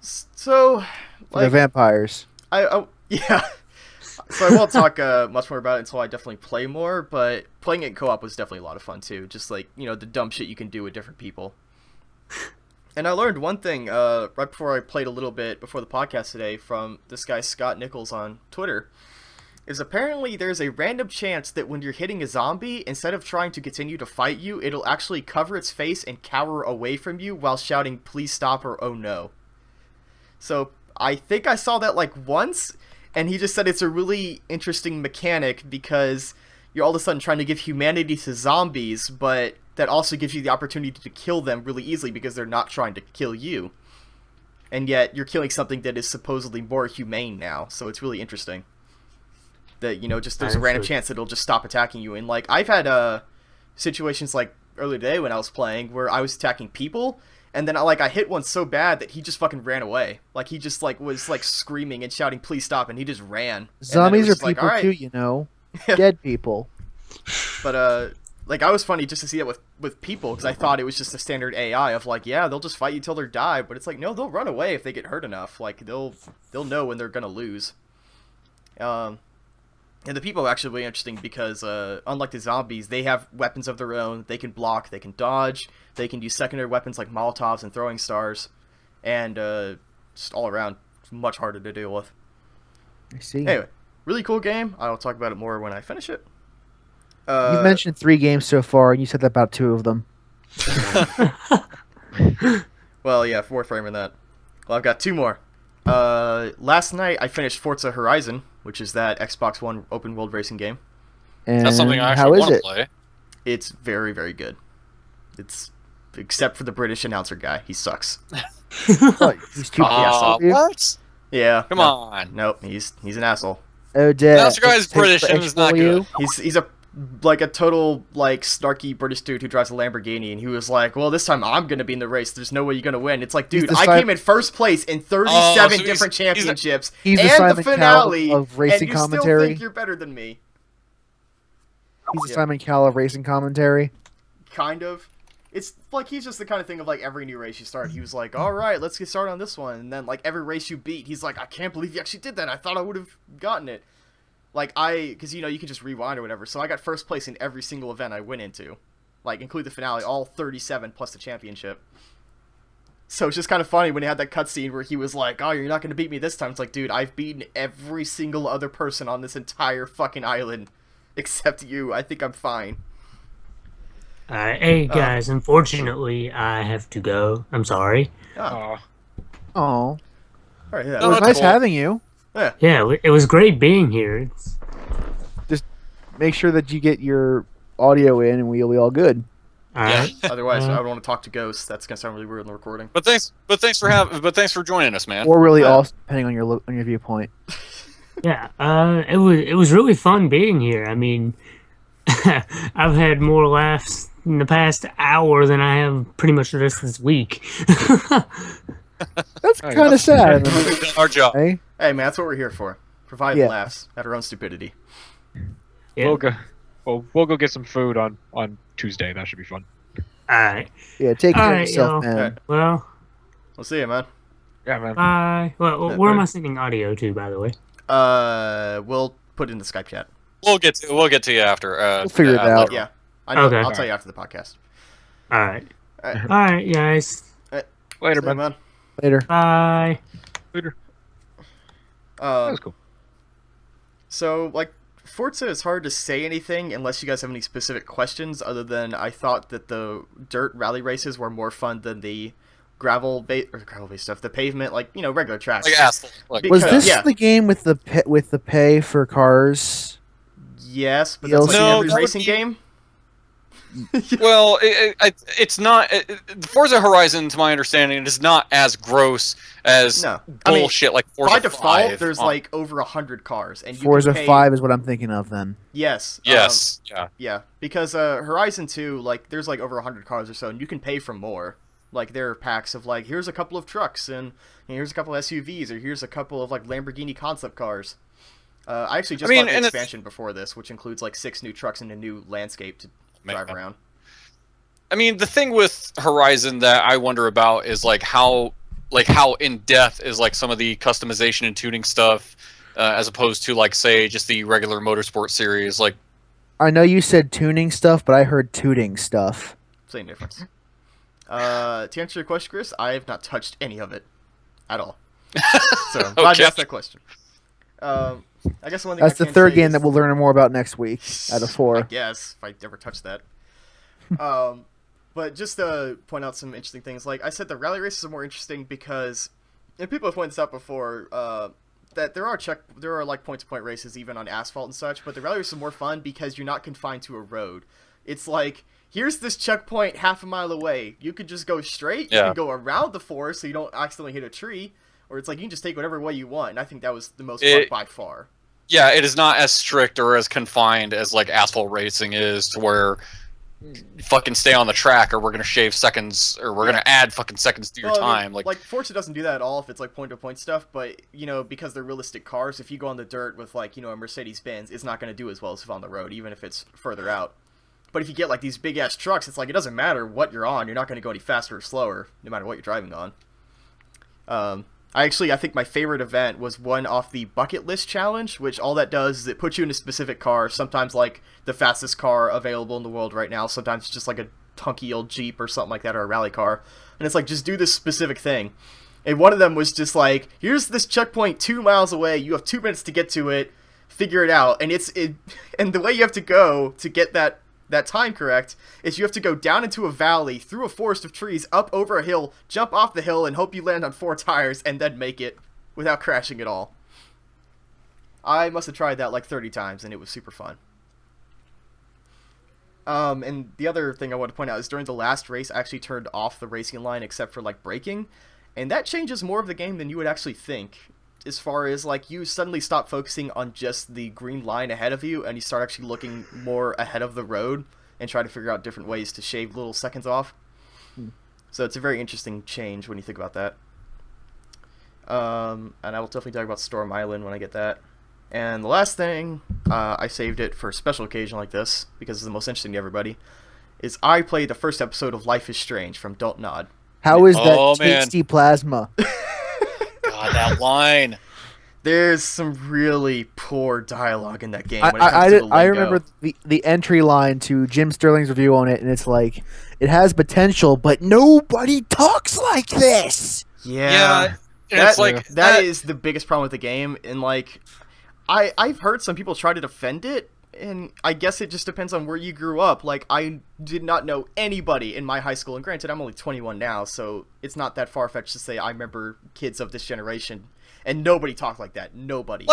So, like, they're vampires. Yeah. So I won't talk much more about it until I definitely play more, but playing it in co-op was definitely a lot of fun too. Just like, you know, the dumb shit you can do with different people. And I learned one thing right before I played a little bit before the podcast today from this guy Scott Nichols on Twitter. Is apparently there's a random chance that when you're hitting a zombie, instead of trying to continue to fight you, it'll actually cover its face and cower away from you while shouting, "Please stop," or "Oh no." So I think I saw that like once, and he just said it's a really interesting mechanic because you're all of a sudden trying to give humanity to zombies, but that also gives you the opportunity to kill them really easily because they're not trying to kill you. And yet you're killing something that is supposedly more humane now, so it's really interesting. That, you know, just there's a random chance that it'll just stop attacking you. And, like, I've had situations, like, earlier today when I was playing where I was attacking people, and then, I hit one so bad that he just fucking ran away. Like, he just, like, was, like, screaming and shouting, "Please stop," and he just ran. Zombies are people, like, too, you know. Dead people. But, like, I was funny just to see that with people, because I thought it was just a standard AI of, like, yeah, they'll just fight you till they die, but it's like, no, they'll run away if they get hurt enough. Like, they'll know when they're gonna lose. And the people are actually really interesting because, unlike the zombies, they have weapons of their own. They can block, they can dodge, they can use secondary weapons like Molotovs and throwing stars, and just all around, it's much harder to deal with. I see. Anyway, really cool game. I'll talk about it more when I finish it. You've mentioned 3 games so far, and you said about 2 of them. Well, yeah, Warframe that. Well, I've got 2 more. Last night I finished Forza Horizon, which is that Xbox One open world racing game. And that's something I actually want to play. It's very, very good. It's except for the British announcer guy. He sucks. What? He's too what? Yeah. Come on. Nope, he's an asshole. Oh, dear. Master Guy's British and is not good. He's a total like snarky British dude who drives a Lamborghini, and he was like, "Well, this time I'm gonna be in the race. There's no way you're gonna win." It's like, dude, I came in first place in 37 different championships he's and Simon the finale, Cowell of racing and you commentary. still think you're better than me. He's the Simon Cowell of racing commentary. Kind of. It's like he's just the kind of thing of like every new race you start, he was like, "All right, let's get started on this one," and then like every race you beat, he's like, "I can't believe you actually did that. I thought I would have gotten it." Like, because, you can just rewind or whatever, so I got first place in every single event I went into. Like, include the finale, all 37 plus the championship. So it's just kind of funny when he had that cutscene where he was like, "Oh, you're not going to beat me this time." It's like, dude, I've beaten every single other person on this entire fucking island except you. I think I'm fine. Hey, guys, unfortunately, I have to go. I'm sorry. Oh. All right, yeah. It was nice having you. Yeah, it was great being here. Just make sure that you get your audio in, and we'll be all good. All right. Otherwise, I don't want to talk to ghosts. That's gonna sound really weird in the recording. But thanks for joining us, man. Or really awesome, depending on your viewpoint. Yeah, it was really fun being here. I mean, I've had more laughs in the past hour than I have pretty much the rest of this week. That's kind of sad. Our job. Hey, man, that's what we're here for. Provide laughs at our own stupidity. Yeah. We'll go get some food on Tuesday. That should be fun. All right. Yeah, take care of yourself, y'all. man. Right. Well, We'll see you, man. Yeah, man. bye. Well, where am I sending audio to, by the way? We'll put it in the Skype chat. We'll get to you after. We'll figure it out. Yeah, I know. Okay. I'll tell you after the podcast. All right. All right. All right, guys. Later, See you, man. Later. Bye. Later. That was cool. So, like, Forza is hard to say anything unless you guys have any specific questions, other than I thought that the dirt rally races were more fun than the gravel-based stuff, the pavement, like, regular tracks. Like asphalt. Was this the game with the pay for cars? Yes, but that's like every racing game. Well, it's not. Forza Horizon, to my understanding, is not as gross as bullshit like Forza 5. By default, there's like over 100 cars, and Forza 5 is what I'm thinking of then. Yes. Yes. Yeah, because Horizon 2, like, there's like over 100 cars or so, and you can pay for more. Like, there are packs of like, here's a couple of trucks, and here's a couple of SUVs, or here's a couple of like Lamborghini concept cars. I actually just bought the expansion before this, which includes like 6 new trucks and a new landscape to drive around. I mean, the thing with Horizon that I wonder about is like how in depth is like some of the customization and tuning stuff, as opposed to like say just the regular motorsport series. Like, I know you said tuning stuff, but I heard tooting stuff. Same difference. To answer your question, Chris, I have not touched any of it at all. So I'm glad you asked that question. I guess one thing that's the third game that we'll learn more about next week out of 4. I guess if I ever touch that. But just to point out some interesting things, like I said, the rally races are more interesting because, and people have pointed this out before, that there are like point-to-point races even on asphalt and such, but the rally races are more fun because you're not confined to a road. It's like, here's this checkpoint half a mile away. You could just go straight. You can go around the forest so you don't accidentally hit a tree. Or it's like you can just take whatever way you want. And I think that was the most fun by far. Yeah, it is not as strict or as confined as like asphalt racing is, to where you fucking stay on the track or we're going to shave seconds or we're going to add fucking seconds to your time. Like Forza doesn't do that at all if it's like point-to-point stuff. But, because they're realistic cars, if you go on the dirt with like, a Mercedes-Benz, it's not going to do as well as if on the road, even if it's further out. But if you get like these big ass trucks, it's like it doesn't matter what you're on. You're not going to go any faster or slower, no matter what you're driving on. I think my favorite event was one off the bucket list challenge, which all that does is it puts you in a specific car. Sometimes like the fastest car available in the world right now. Sometimes it's just like a hunky old Jeep or something like that, or a rally car. And it's like, just do this specific thing. And one of them was just like, here's this checkpoint 2 miles away. You have 2 minutes to get to it. Figure it out. And and the way you have to go to get that time correct is you have to go down into a valley, through a forest of trees, up over a hill, jump off the hill, and hope you land on 4 tires, and then make it without crashing at all. I must have tried that like 30 times, and it was super fun. And the other thing I want to point out is during the last race, I actually turned off the racing line except for like braking, and that changes more of the game than you would actually think. as far as like you suddenly stop focusing on just the green line ahead of you and you start actually looking more ahead of the road and try to figure out different ways to shave little seconds off. So it's a very interesting change when you think about that. And I will definitely talk about Storm Island when I get that. And the last thing, I saved it for a special occasion like this, because it's the most interesting to everybody, is I played the first episode of Life is Strange from Don't Nod. How is that tasty plasma? God, that line. There's some really poor dialogue in that game. I remember the entry line to Jim Sterling's review on it, and it's like, it has potential, but nobody talks like this. Yeah. It's like that is the biggest problem with the game, and like I've heard some people try to defend it, and I guess it just depends on where you grew up. Like, I did not know anybody in my high school, and granted, I'm only 21 now, so it's not that far-fetched to say I remember kids of this generation, and nobody talked like that. Nobody.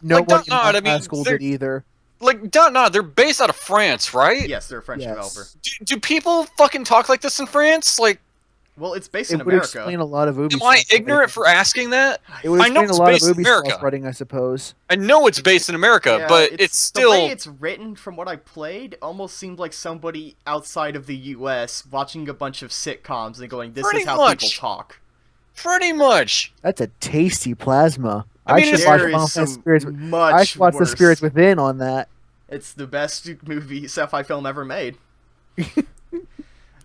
Nobody in my school did either. Like, Nod, they're based out of France, right? Yes, they're a French developer. Do people fucking talk like this in France? Like, well, it's based in America. It would explain a lot of Ubisoft. Am I ignorant for asking that? It would explain a lot of Ubisoft writing, I suppose. I know it's based in America, but it's still... The way it's written, from what I played, almost seemed like somebody outside of the U.S. watching a bunch of sitcoms and going, this is how people talk. Pretty much. That's a tasty plasma. I mean, I should watch The Spirits Within on that. It's the best movie sci-fi film ever made.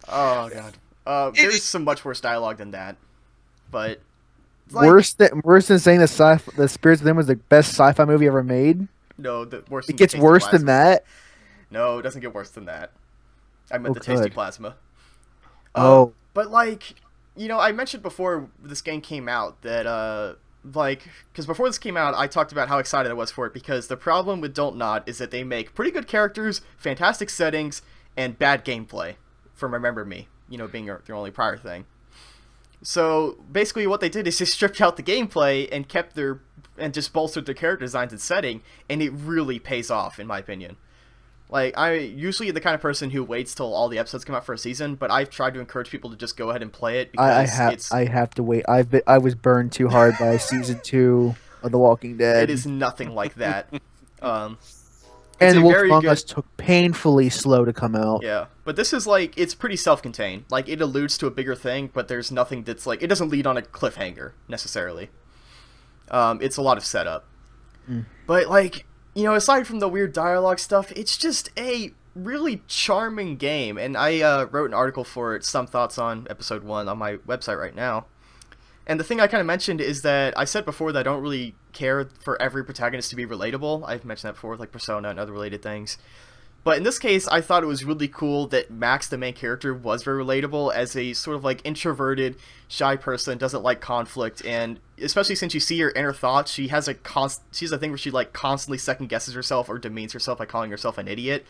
Oh, God. There's some much worse dialogue than that, but like, worse than saying The Spirits Within was the best sci-fi movie ever made. No, it gets worse than that. No, it doesn't get worse than that. I meant the tasty plasma. But like, you know, I mentioned before this game came out that because before this came out, I talked about how excited I was for it, because the problem with Don't Nod is that they make pretty good characters, fantastic settings, and bad gameplay. From Remember Me. You know, being their only prior thing. So basically what they did is they stripped out the gameplay and just bolstered their character designs and setting, and it really pays off, in my opinion. Like, I usually the kind of person who waits till all the episodes come out for a season, but I've tried to encourage people to just go ahead and play it, because I have to wait. I was burned too hard by season 2 of The Walking Dead. It is nothing like that. And Wolf Among Us took painfully slow to come out. Yeah, but this is like, it's pretty self-contained. Like, it alludes to a bigger thing, but there's nothing that's like, it doesn't lead on a cliffhanger, necessarily. It's a lot of setup. But like, you know, aside from the weird dialogue stuff, it's just a really charming game. And I wrote an article for it, Some Thoughts on Episode 1, on my website right now. And the thing I kind of mentioned is that I said before that I don't really care for every protagonist to be relatable. I've mentioned that before with like Persona and other related things. But in this case, I thought it was really cool that Max, the main character, was very relatable as a sort of like introverted, shy person, doesn't like conflict, and especially since you see her inner thoughts, she has a thing where she like constantly second guesses herself or demeans herself by calling herself an idiot.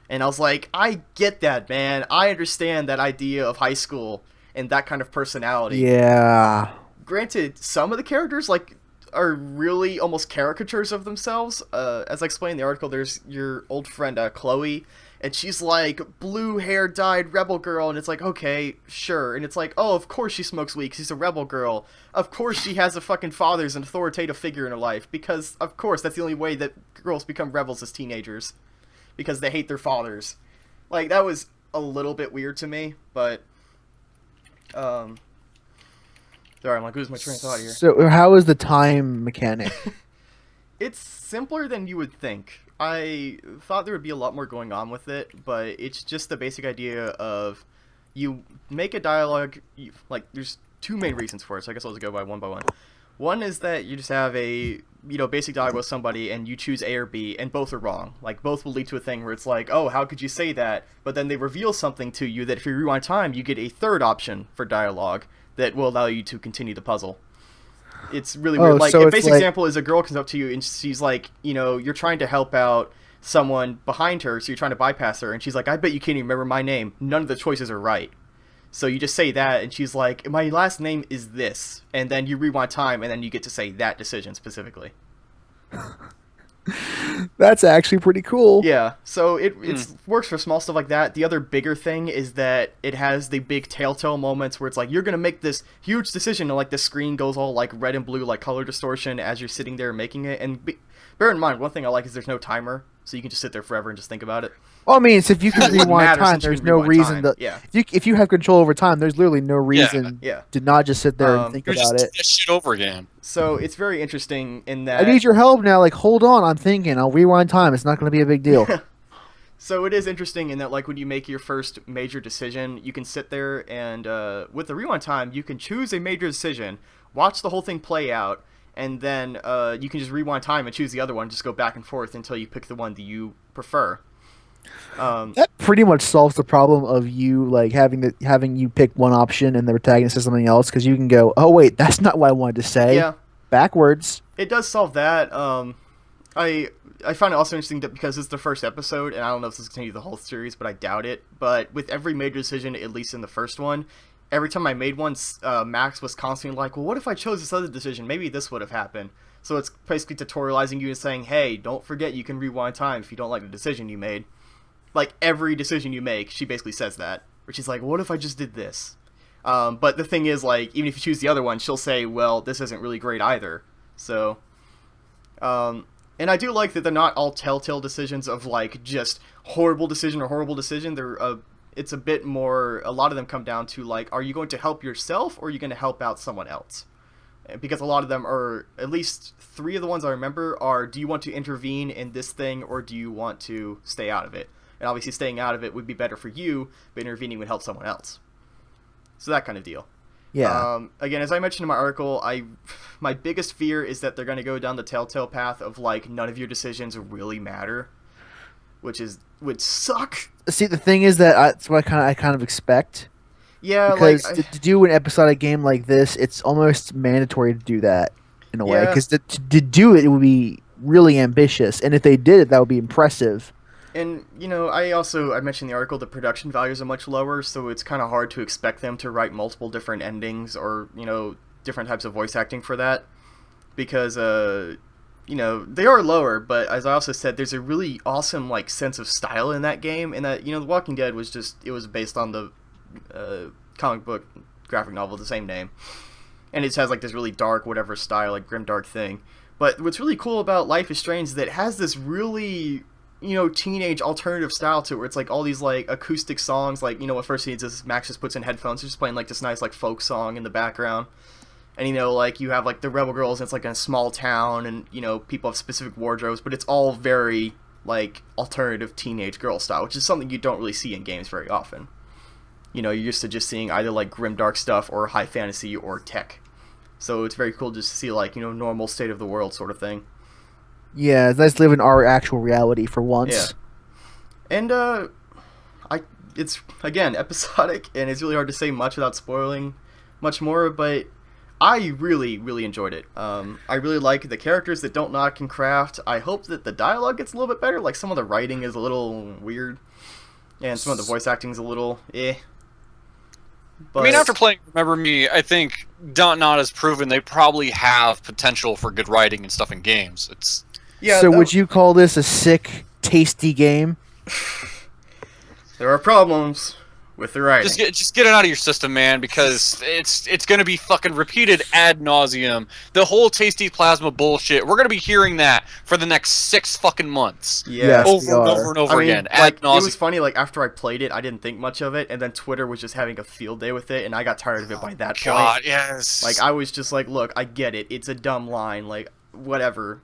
And I was like, I get that, man. I understand that idea of high school and that kind of personality. Yeah. Granted, some of the characters like are really almost caricatures of themselves. As I explained in the article, there's your old friend Chloe, and she's like blue hair dyed rebel girl, and it's like, okay, sure. And it's like, oh, of course she smokes weed 'cause she's a rebel girl. Of course she has a fucking father as an authoritative figure in her life, because of course that's the only way that girls become rebels as teenagers, because they hate their fathers. Like, that was a little bit weird to me, but sorry, I'm like, losing my train of thought here. So, how is the time mechanic? It's simpler than you would think. I thought there would be a lot more going on with it, but it's just the basic idea of you make a dialogue. Like, there's two main reasons for it, so I guess I'll just go by one. One is that you just have a, you know, basic dialogue with somebody, and you choose A or B, and both are wrong. Like, both will lead to a thing where it's like, oh, how could you say that? But then they reveal something to you that if you rewind time, you get a third option for dialogue that will allow you to continue the puzzle. It's really weird. Like, so a basic example is a girl comes up to you and she's like, you know, you're trying to help out someone behind her, so you're trying to bypass her, and she's like, I bet you can't even remember my name. None of the choices are right. So you just say that, and she's like, my last name is this. And then you rewind time, and then you get to say that decision specifically. That's actually pretty cool. Yeah, so it works for small stuff like that. The other bigger thing is that it has the big telltale moments where it's like, you're going to make this huge decision, and like the screen goes all like red and blue, like color distortion as you're sitting there making it. And bear in mind, one thing I like is there's no timer, so you can just sit there forever and just think about it. Well, I mean, so if you can rewind time, there's no reason to. Yeah. If you have control over time, there's literally no reason to not just sit there and think about it. That shit over again. So it's very interesting in that. I need your help now. Like, hold on, I'm thinking. I'll rewind time. It's not going to be a big deal. So it is interesting in that, like, when you make your first major decision, you can sit there and with the rewind time, you can choose a major decision, watch the whole thing play out, and then you can just rewind time and choose the other one. Just go back and forth until you pick the one that you prefer. That pretty much solves the problem of you like having you pick one option and the protagonist says something else, because you can go, oh wait, that's not what I wanted to say. Yeah, backwards. It does solve that. I find it also interesting that because it's the first episode, and I don't know if this is going to be the whole series, but I doubt it. But with every major decision, at least in the first one, every time I made one, Max was constantly like, well, what if I chose this other decision? Maybe this would have happened. So it's basically tutorializing you and saying, hey, don't forget you can rewind time if you don't like the decision you made. Like, every decision you make, she basically says that. Where she's like, what if I just did this? But the thing is, like, even if you choose the other one, she'll say, well, this isn't really great either. So, and I do like that they're not all telltale decisions of, like, just horrible decision or horrible decision. It's a bit more, a lot of them come down to, like, are you going to help yourself or are you going to help out someone else? Because a lot of them are, at least 3 of the ones I remember are, do you want to intervene in this thing or do you want to stay out of it? And obviously staying out of it would be better for you, but intervening would help someone else. So that kind of deal. Yeah. Again, as I mentioned in my article, my biggest fear is that they're going to go down the telltale path of, like, none of your decisions really matter, would suck. See, the thing is that's what I kind of expect. Yeah, because like, to do an episodic game like this, it's almost mandatory to do that in a way. Because to do it, it would be really ambitious, and if they did it, that would be impressive. And, you know, I mentioned in the article the production values are much lower, so it's kind of hard to expect them to write multiple different endings or, you know, different types of voice acting for that. Because, you know, they are lower, but as I also said, there's a really awesome, like, sense of style in that game. And that, you know, The Walking Dead was based on the comic book graphic novel of the same name. And it has, like, this really dark, whatever style, like, grimdark thing. But what's really cool about Life is Strange is that it has this really, you know, teenage alternative style to it, where it's like all these like acoustic songs, like, you know, what first scenes is Max just puts in headphones, he's just playing like this nice like folk song in the background, and, you know, like you have like the Rebel Girls, and it's like in a small town, and, you know, people have specific wardrobes, but it's all very like alternative teenage girl style, which is something you don't really see in games very often. You know, you're used to just seeing either like grimdark stuff or high fantasy or tech, so it's very cool just to see, like, you know, normal state of the world sort of thing. Yeah, it's nice to live in our actual reality for once. Yeah. And, it's, again, episodic, and it's really hard to say much without spoiling much more, but I really, really enjoyed it. I really like the characters that don't knock and craft. I hope that the dialogue gets a little bit better. Like, some of the writing is a little weird, and some of the voice acting is a little But, I mean, after playing Remember Me, I think Dontnod has proven they probably have potential for good writing and stuff in games. So would you call this a sick, tasty game? There are problems with the writing. Just get it out of your system, man, because it's going to be fucking repeated ad nauseum. The whole Tasty Plasma bullshit, we're going to be hearing that for the next 6 fucking months. Yeah. Yes, over and over again. Ad nauseum. It was funny, like, after I played it, I didn't think much of it, and then Twitter was just having a field day with it, and I got tired of it by that point. Yes. Like, I was just like, look, I get it. It's a dumb line. Like, whatever.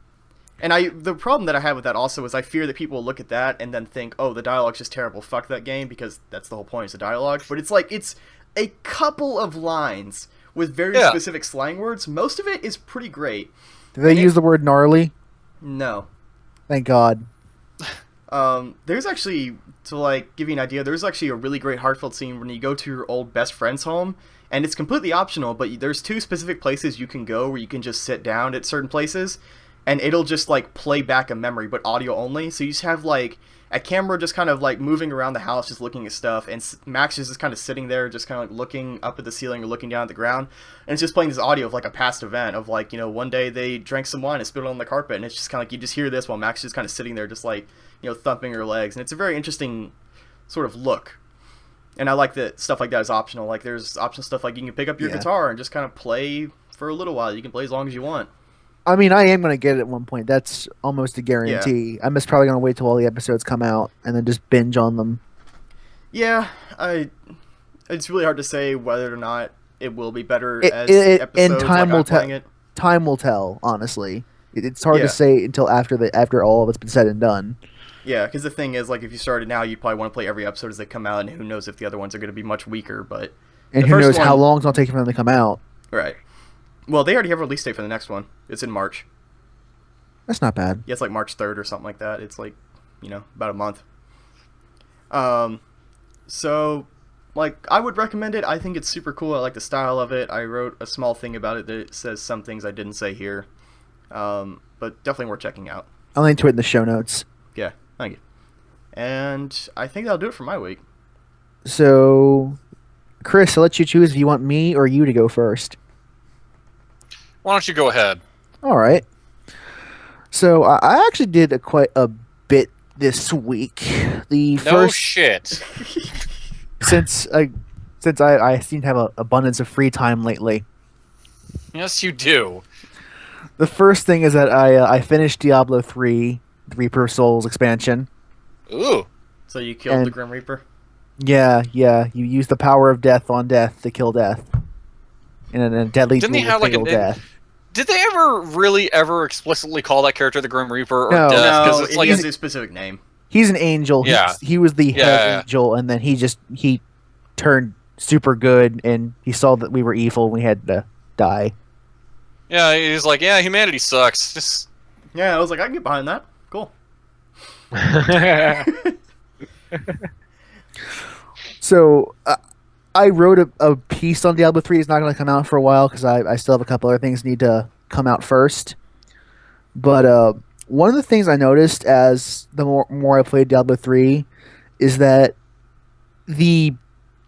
And the problem that I have with that also is I fear that people will look at that and then think, oh, the dialogue's just terrible, fuck that game, because that's the whole point, is the dialogue. But it's like, it's a couple of lines with very specific slang words. Most of it is pretty great. Do they use the word gnarly? No. Thank God. There's actually, to like give you an idea, there's actually a really great heartfelt scene when you go to your old best friend's home, and it's completely optional, but there's 2 specific places you can go where you can just sit down at certain places, and it'll just like play back a memory, but audio only. So you just have like a camera just kind of like moving around the house, just looking at stuff, and Max is just kind of sitting there, just kind of like looking up at the ceiling or looking down at the ground, and it's just playing this audio of like a past event of like, one day they drank some wine and spit it on the carpet, and it's just kind of like you just hear this while Max is just kind of sitting there, just like thumping her legs, and it's a very interesting sort of look. And I like that stuff like that is optional. Like there's optional stuff like you can pick up your guitar and just kind of play for a little while. You can play as long as you want. I mean, I am going to get it at one point. That's almost a guarantee. Yeah. I'm just probably going to wait till all the episodes come out and then just binge on them. Yeah, it's really hard to say whether or not it will be better as episodes. And time will tell. It. Time will tell. Honestly, it's hard to say until after all of it's been said and done. Yeah, because the thing is, like, if you started now, you probably want to play every episode as they come out, and who knows if the other ones are going to be much weaker. But who knows how long it's going to take for them to come out. Right. Well, they already have a release date for the next one. It's in March. That's not bad. Yeah, it's like March 3rd or something like that. It's like, about a month. So, like, I would recommend it. I think it's super cool. I like the style of it. I wrote a small thing about it that says some things I didn't say here. But definitely worth checking out. I'll link to it in the show notes. Yeah, thank you. And I think that'll do it for my week. So, Chris, I'll let you choose if you want me or you to go first. Why don't you go ahead? All right. So I actually did quite a bit this week. Shit. Since I seem to have an abundance of free time lately. Yes, you do. The first thing is that I finished Diablo 3, the Reaper of Souls expansion. Ooh. So you killed the Grim Reaper? Yeah. You use the power of death on death to kill death. In a deadly Didn't he have like death. Did they ever explicitly call that character the Grim Reaper or No. Death? No, it's it like has a specific name. He's an angel. Yeah. He was the head angel, and then he turned super good, and he saw that we were evil, and we had to die. Yeah, he's like, humanity sucks. Just I was like, I can get behind that. Cool. So, I wrote a piece on Diablo 3. It's not going to come out for a while because I still have a couple other things need to come out first. But one of the things I noticed as the more I played Diablo 3 is that the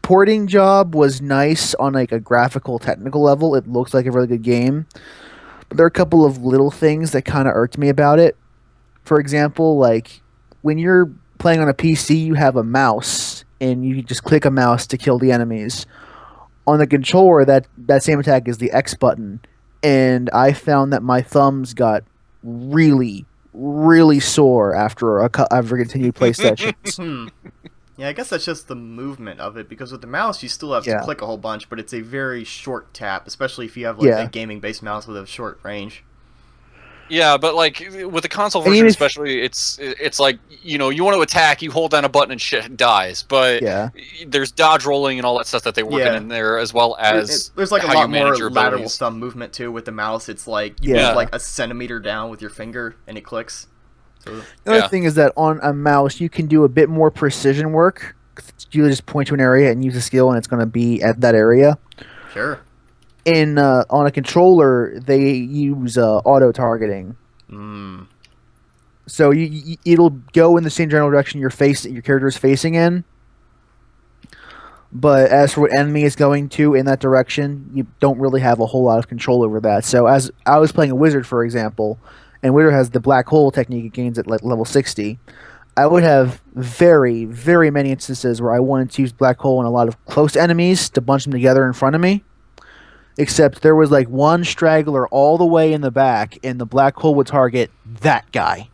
porting job was nice on like a graphical, technical level. It looks like a really good game. But there are a couple of little things that kind of irked me about it. For example, like when you're playing on a PC, you have a mouse, and you just click a mouse to kill the enemies. On the controller, that same attack is the X button, and I found that my thumbs got really, really sore after continued play sessions. Yeah, I guess that's just the movement of it, because with the mouse, you still have to click a whole bunch, but it's a very short tap, especially if you have like a gaming-based mouse with a short range. Yeah, but like with the console version especially, it's like, you want to attack, you hold down a button and shit dies. But there's dodge rolling and all that stuff that they work in there, as well as there's like how a lot you manage more your lateral abilities. thumb movement too with the mouse. It's like you move like a centimeter down with your finger and it clicks. So, the other thing is that on a mouse you can do a bit more precision work. You just point to an area and use a skill, and it's going to be at that area. Sure. On a controller, they use auto targeting. So it'll go in the same general direction your character is facing in. But as for what enemy is going to in that direction, you don't really have a whole lot of control over that. So as I was playing a wizard, for example, and wizard has the black hole technique it gains at like level 60. I would have very, very many instances where I wanted to use black hole on a lot of close enemies to bunch them together in front of me. Except there was like one straggler all the way in the back, and the black hole would target that guy.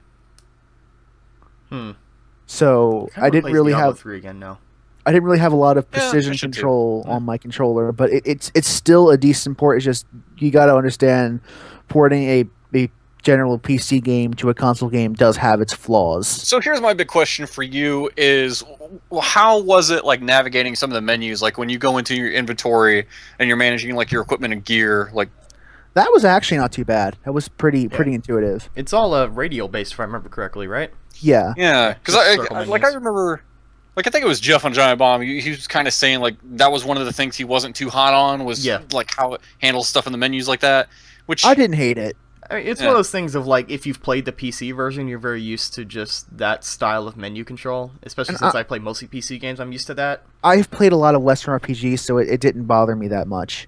So I didn't really have 3 again now. I didn't really have a lot of precision control on my controller, but it's still a decent port. It's just you got to understand porting a general PC game to a console game does have its flaws. So here's my big question for you is, how was it like navigating some of the menus, like when you go into your inventory and you're managing like your equipment and gear? Like that was actually not too bad. That was pretty intuitive. It's all radial based, if I remember correctly, right? Yeah. Yeah, because I remember, like I think it was Jeff on Giant Bomb. He was kind of saying like that was one of the things he wasn't too hot on was like how it handles stuff in the menus like that. Which I didn't hate it. I mean, it's one of those things of like, if you've played the PC version, you're very used to just that style of menu control. Especially since I play mostly PC games, I'm used to that. I've played a lot of Western RPGs, so it didn't bother me that much.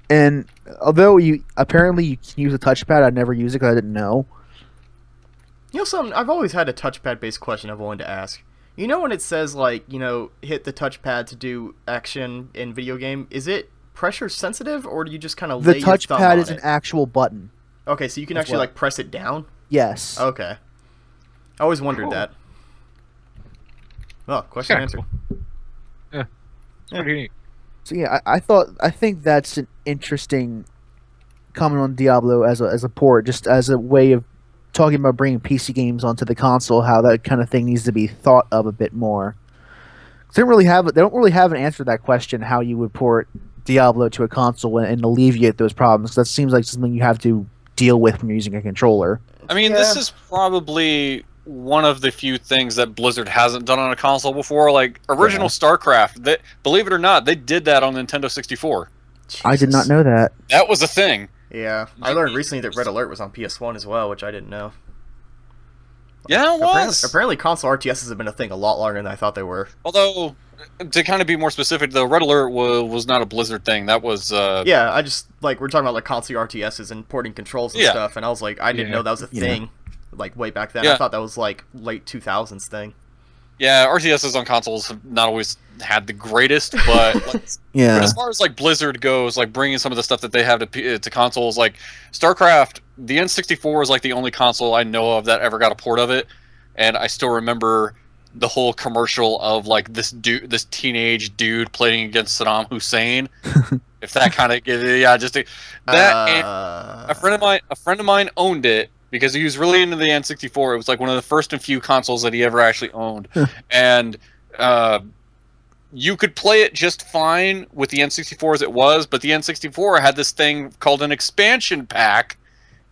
And although apparently you can use a touchpad, I'd never use it because I didn't know. You know something? I've always had a touchpad-based question I've wanted to ask. You know when it says, like, hit the touchpad to do action in video game, is it pressure sensitive, or do you just kind of lay your thumb on it? The touchpad is an actual button. Okay, so you can actually, like, press it down? Yes. Okay. I always wondered that. Well, question answered. Cool. Yeah. It's pretty neat. So yeah, I think that's an interesting comment on Diablo as a port, just as a way of talking about bringing PC games onto the console, how that kind of thing needs to be thought of a bit more. They don't really have an answer to that question, how you would port Diablo to a console and alleviate those problems. That seems like something you have to deal with when you're using a controller. I mean, this is probably one of the few things that Blizzard hasn't done on a console before. Like, original StarCraft, believe it or not, they did that on Nintendo 64. Jesus. I did not know that. That was a thing. Yeah, I learned recently that Red Alert was on PS1 as well, which I didn't know. Yeah, it was. Apparently console RTSs have been a thing a lot longer than I thought they were. Although, to kind of be more specific, the Red Alert was not a Blizzard thing. That was... Yeah, I just, like, we're talking about, like, console RTSs and porting controls and stuff, and I was like, I didn't know that was a thing, like, way back then. I thought that was, like, late 2000s thing. Yeah, RTSs on consoles have not always had the greatest, but but as far as like Blizzard goes, like bringing some of the stuff that they have to consoles, like StarCraft, the N64 is like the only console I know of that ever got a port of it, and I still remember the whole commercial of like this teenage dude playing against Saddam Hussein. If that kind of and a friend of mine owned it. Because he was really into the N64. It was like one of the first and few consoles that he ever actually owned. And you could play it just fine with the N64 as it was, but the N64 had this thing called an expansion pack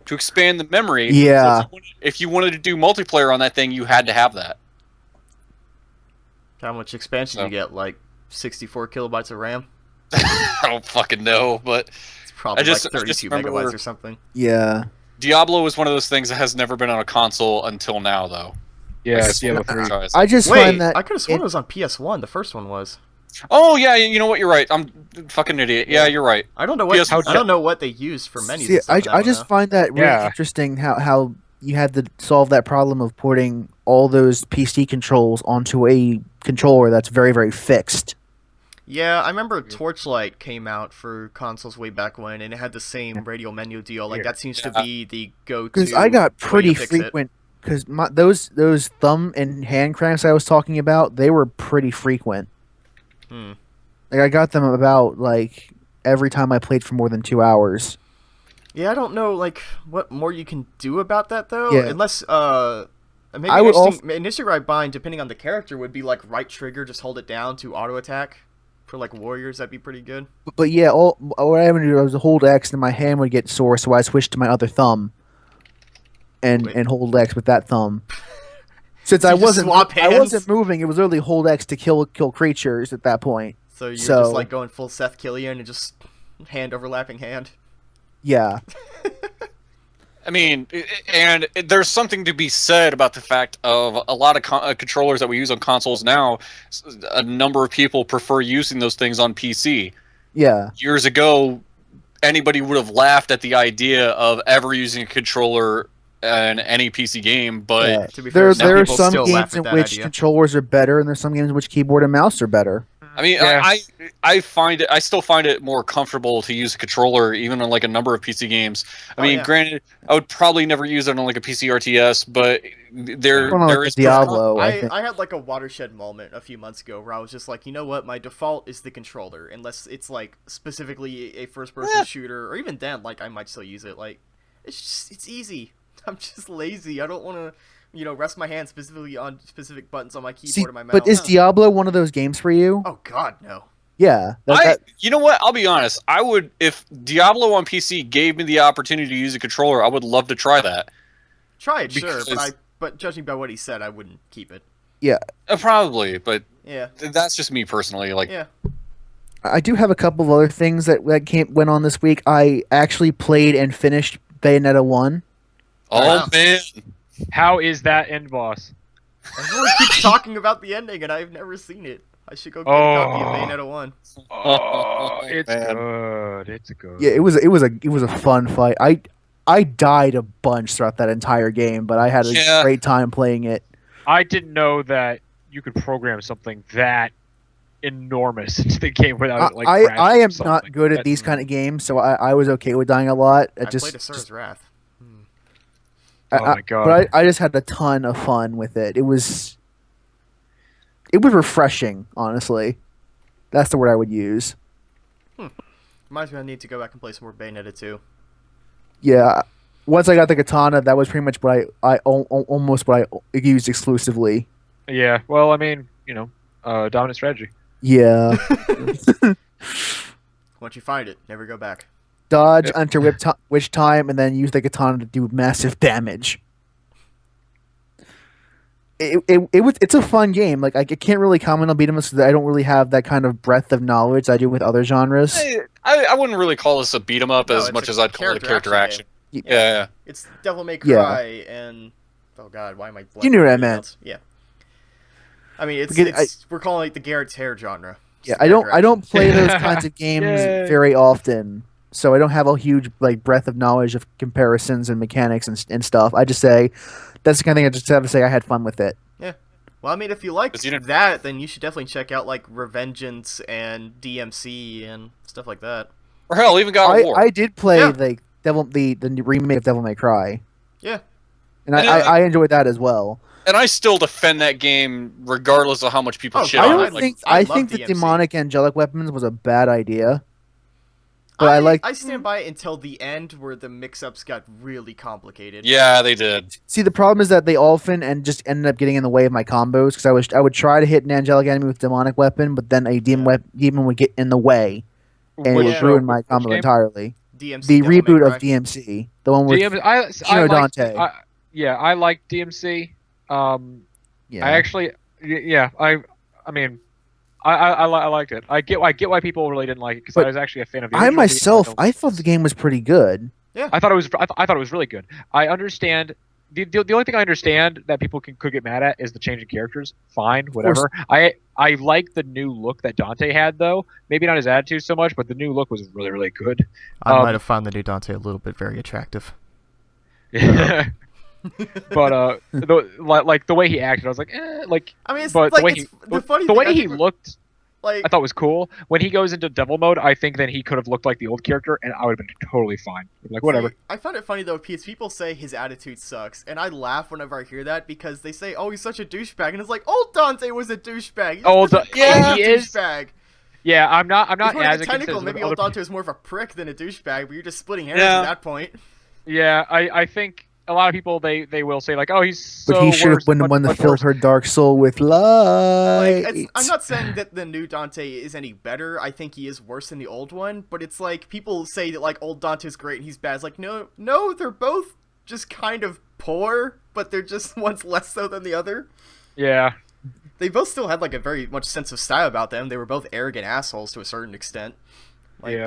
to expand the memory. Yeah. So if you wanted to do multiplayer on that thing, you had to have that. How much expansion do you get? Like 64 kilobytes of RAM? I don't fucking know, but... It's probably like 32 megabytes or something. Yeah. Diablo is one of those things that has never been on a console until now, though. Yeah, it's Diablo 3. I just find that I could have sworn it was on PS1. The first one was. Oh yeah, you know what? You're right. I'm a fucking idiot. Yeah, you're right. I don't know what I don't know what they used for menus. See, I just find that really interesting how you had to solve that problem of porting all those PC controls onto a controller that's very, very fixed. Yeah, I remember Torchlight came out for consoles way back when, and it had the same radio menu deal. Like, that seems to be the go-to. Because I got pretty frequent, because those thumb and hand cramps I was talking about, they were pretty frequent. Like, I got them about, like, every time I played for more than 2 hours. Yeah, I don't know, like, what more you can do about that, though. Yeah. Unless, maybe an interesting right bind, depending on the character, would be, like, right trigger, just hold it down to auto-attack. For like warriors, that'd be pretty good. But yeah, what I would do was hold X and my hand would get sore, so I switched to my other thumb and hold X with that thumb. Since I wasn't moving, it was literally hold X to kill creatures at that point. So you're just like going full Seth Killian and just hand overlapping hand. Yeah. I mean, and there's something to be said about the fact of a lot of controllers that we use on consoles now. A number of people prefer using those things on PC. Yeah. Years ago, anybody would have laughed at the idea of ever using a controller in any PC game. But to be fair, there are some games in which controllers are better, and there's some games in which keyboard and mouse are better. I mean, I still find it more comfortable to use a controller, even on like a number of PC games. I mean, granted, I would probably never use it on like a PC RTS, but there is Diablo. I had like a watershed moment a few months ago where I was just like, you know what, my default is the controller, unless it's like specifically a first-person shooter, or even then, like I might still use it. Like, it's easy. I'm just lazy. I don't want to. Rest my hand specifically on specific buttons on my keyboard or my mouse. But is Diablo one of those games for you? Oh, God, no. Yeah. You know what? I'll be honest. I would, if Diablo on PC gave me the opportunity to use a controller, I would love to try that. Try it, sure, but judging by what he said, I wouldn't keep it. Yeah. Probably, but yeah, that's just me personally. Like, yeah. I do have a couple of other things that went on this week. I actually played and finished Bayonetta 1. Oh man, How is that end boss? Everyone keeps talking about the ending, and I've never seen it. I should go get a copy of Bayonetta 1. Oh, it's man. good. It's good. Yeah, it was a fun fight. I died a bunch throughout that entire game, but I had a great time playing it. I didn't know that you could program something that enormous into the game without like. I am not good at these kind of games, so I was okay with dying a lot. I played Asura's Wrath. Oh my god! But I just had a ton of fun with it. It was refreshing, honestly. That's the word I would use. Reminds me I need to go back and play some more Bayonetta 2. Yeah, once I got the katana, that was pretty much what I almost what I used exclusively. Yeah, well, I mean, dominant strategy. Yeah. Once you find it, never go back. Dodge, enter witch time, and then use the katana to do massive damage. It's a fun game. Like I can't really comment on beat 'em ups because I don't really have that kind of breadth of knowledge I do with other genres. I wouldn't really call this a beat 'em up as much as I'd call it a character action. Yeah. It's Devil May Cry and oh god, why am I? You knew what I meant. Yeah. I mean, we're calling it the Garrett's hair genre. Yeah, I don't play those kinds of games very often, so I don't have a huge breadth of knowledge of comparisons and mechanics and stuff. I just say that's the kind of thing I just have to say. I had fun with it. Yeah. Well, I mean, if you like that, then you should definitely check out like Revengeance and DMC and stuff like that. Or hell, even God of War. I did play the remake of Devil May Cry. Yeah. And I enjoyed that as well. And I still defend that game regardless of how much people shit I on don't it. think I think the demonic angelic weapons was a bad idea. But I stand by it until the end where the mix-ups got really complicated. Yeah, they did. See, the problem is that they often just ended up getting in the way of my combos because I would try to hit an angelic enemy with demonic weapon, but then a demon would get in the way and it would ruin my combo entirely. DMC, the reboot of DMC, the one with Dante. I like DMC. I actually, I liked it. I get why people really didn't like it because I was actually a fan of the original. I thought the game was pretty good. Yeah, I thought it was really good. I understand. The only thing I understand that people could get mad at is the change in characters. Fine, whatever. I like the new look that Dante had though. Maybe not his attitude so much, but the new look was really, really good. I might have found the new Dante a little bit very attractive. Yeah. But the way he acted, I was like, I mean, the way he looked, I thought was cool. When he goes into devil mode, I think that he could have looked like the old character, and I would have been totally fine. Like whatever. See, I find it funny though, because people say his attitude sucks, and I laugh whenever I hear that because they say, "Oh, he's such a douchebag," and it's like, "Old Dante was a douchebag." He is. Douchebag. Yeah, I'm not as technical. Maybe old Dante was more of a prick than a douchebag, but you're just splitting hairs at that point. Yeah, I think. A lot of people they will say like, oh, he's so but he should have won the filled her dark soul with light. I'm not saying that the new Dante is any better. I think he is worse than the old one. But it's like people say that like old Dante's great and he's bad. It's like no, they're both just kind of poor, but they're just one's less so than the other. Yeah, they both still had like a very much sense of style about them. They were both arrogant assholes to a certain extent. Like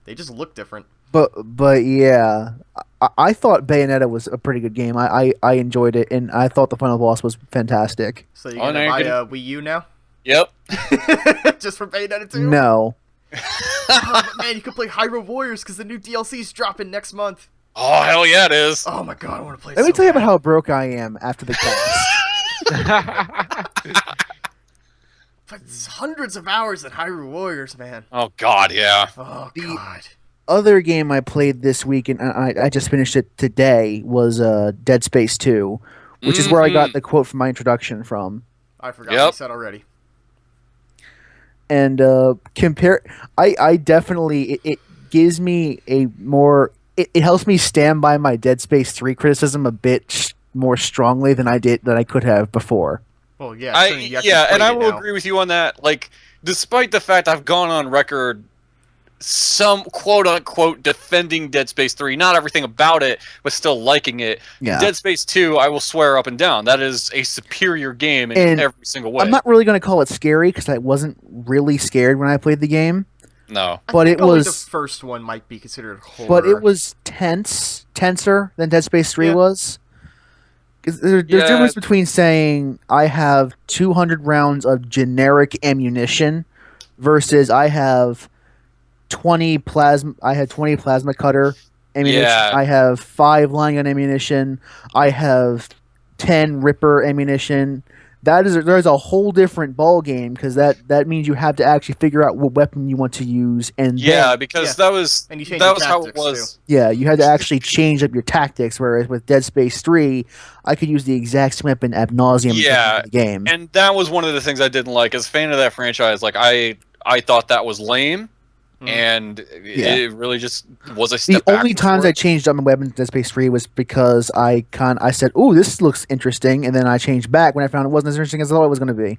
they just look different. But yeah, I thought Bayonetta was a pretty good game. I enjoyed it, and I thought the final boss was fantastic. So you're gonna buy a Wii U now? Yep. Just for Bayonetta 2? No. Oh, man, you can play Hyrule Warriors because the new DLC is dropping next month. Oh, hell yeah, it is. Oh my god, I want to play Let me tell you about how broke I am after the cast. But hundreds of hours in Hyrule Warriors, man. Oh god, yeah. Oh god. Other game I played this week, and I just finished it today, was Dead Space 2, which is where I got the quote from my introduction from. I forgot what you said already. And I definitely, it gives me a more, it helps me stand by my Dead Space 3 criticism a bit more strongly than I could have before. Well, yeah. And I will agree with you on that. Like, despite the fact I've gone on record some quote-unquote defending Dead Space 3, not everything about it, but still liking it. Yeah. Dead Space 2, I will swear up and down, that is a superior game in every single way. I'm not really going to call it scary, because I wasn't really scared when I played the game. No. But it was the first one might be considered horror. But it was tenser than Dead Space 3 was. There's a difference between saying I have 200 rounds of generic ammunition versus I have 20 plasma cutter ammunition. Yeah. I have 5 line gun ammunition. I have 10 Ripper ammunition. There's a whole different ball game because that means you have to actually figure out what weapon you want to use and that was how it was. Too. Yeah, you had to actually change up your tactics. Whereas with Dead Space 3, I could use the exact same weapon ad nauseum in the game. And that was one of the things I didn't like. As a fan of that franchise, like I thought that was lame. And it really just was a step back. The only times I changed up my weapon in Dead Space 3 was because I said, "Ooh, this looks interesting," and then I changed back when I found it wasn't as interesting as I thought it was going to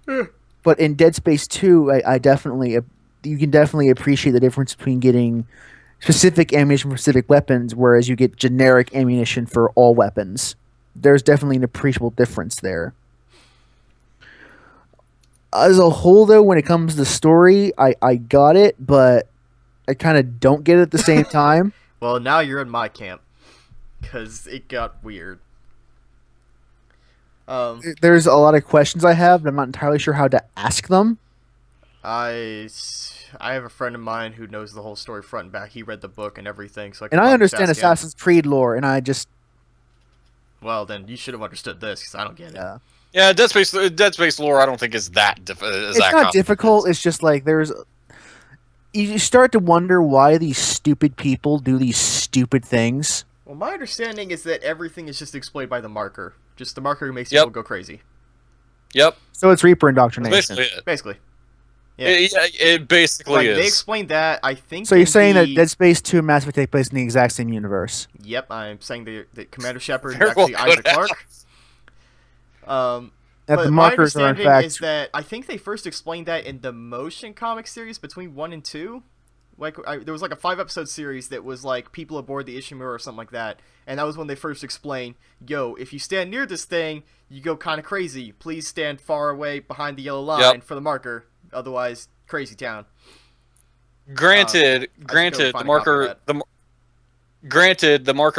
be. But in Dead Space 2, you can definitely appreciate the difference between getting specific ammunition for specific weapons, whereas you get generic ammunition for all weapons. There's definitely an appreciable difference there. As a whole, though, when it comes to the story, I got it, but I kind of don't get it at the same time. Well, now you're in my camp, because it got weird. There's a lot of questions I have, but I'm not entirely sure how to ask them. I have a friend of mine who knows the whole story front and back. He read the book and everything, so I understand Assassin's Creed lore, and I just... Well, then you should have understood this, because I don't get it. Yeah, Dead Space lore I don't think is that it's not difficult. It's just like you start to wonder why these stupid people do these stupid things. Well, my understanding is that everything is just explained by the marker. Just the marker who makes people go crazy. Yep. So it's Reaper indoctrination. That's basically it. Basically. Yeah. It basically is. They explained that, I think. So you're saying that Dead Space 2 and Mass Effect take place in the exact same universe? Yep, I'm saying that Commander Shepard is actually Isaac Clarke. But the my markers are in understanding fact... is that I think they first explained that in the motion comic series between 1 and 2. There was like a 5-episode series that was like people aboard the Ishimura or something like that, and that was when they first explained, yo, if you stand near this thing, you go kind of crazy. Please stand far away behind the yellow line for the marker, otherwise crazy town. Granted, the marker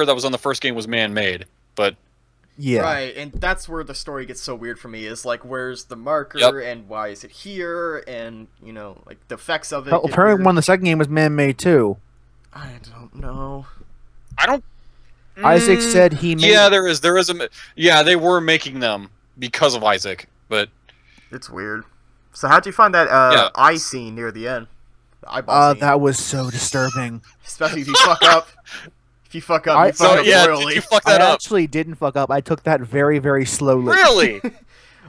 that was on the first game was man-made, but yeah, right, and that's where the story gets so weird for me. Is like, where's the marker, and why is it here, and like the effects of it. Well, apparently, one of the second game was man-made too. I don't know. Isaac said he made. Yeah, there is they were making them because of Isaac, but it's weird. So how'd you find that eye scene near the end? The eyeball scene. That was so disturbing. Especially if you fuck up. If you fuck up, you fuck up royally. Did you fuck that up? I actually didn't fuck up. I took that very, very slowly. Really?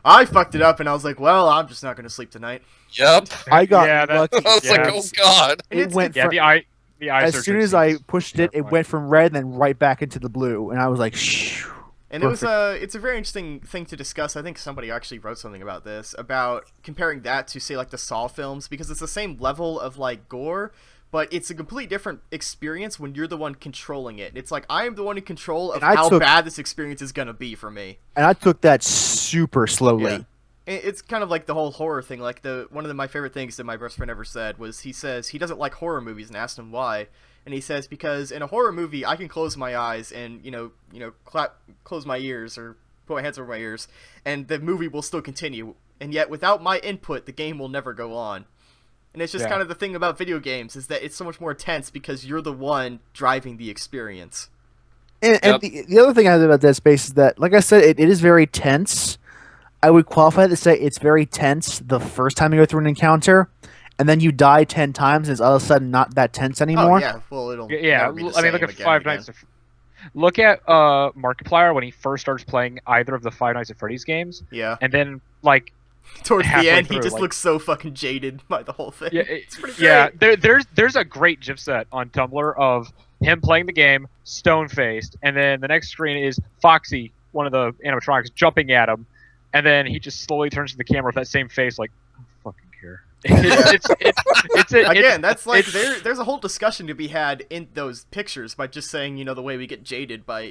I fucked it up, and I was like, well, I'm just not going to sleep tonight. Yep. I got lucky. I was like, oh god. It went from, the eye as soon as I pushed it, it went from red and then right back into the blue, and I was like, shh. And it's a very interesting thing to discuss. I think somebody actually wrote something about this, about comparing that to, say, like the Saw films, because it's the same level of like gore, but it's a completely different experience when you're the one controlling it. It's like, I am the one in control of how bad this experience is going to be for me. And I took that super slowly. Yeah. It's kind of like the whole horror thing. Like, one of my favorite things that my best friend ever said was, he says he doesn't like horror movies, and asked him why. And he says, because in a horror movie, I can close my eyes and, close my ears or put my hands over my ears, and the movie will still continue. And yet, without my input, the game will never go on. And it's just kind of the thing about video games, is that it's so much more intense because you're the one driving the experience. And the other thing I have about Dead Space is that, like I said, it is very tense. I would qualify it to say it's very tense the first time you go through an encounter, and then you die 10 times, and it's all of a sudden not that tense anymore. Oh, yeah, well, it'll never be the same. Look at Five Nights. Look at Markiplier when he first starts playing either of the Five Nights at Freddy's games. Yeah. And then, like, towards the end, he just looks so fucking jaded by the whole thing. Yeah, it's pretty great. Yeah, there's a great GIF set on Tumblr of him playing the game, stone-faced, and then the next screen is Foxy, one of the animatronics, jumping at him, and then he just slowly turns to the camera with that same face, like, I don't fucking care. That's like there's a whole discussion to be had in those pictures by just saying, the way we get jaded by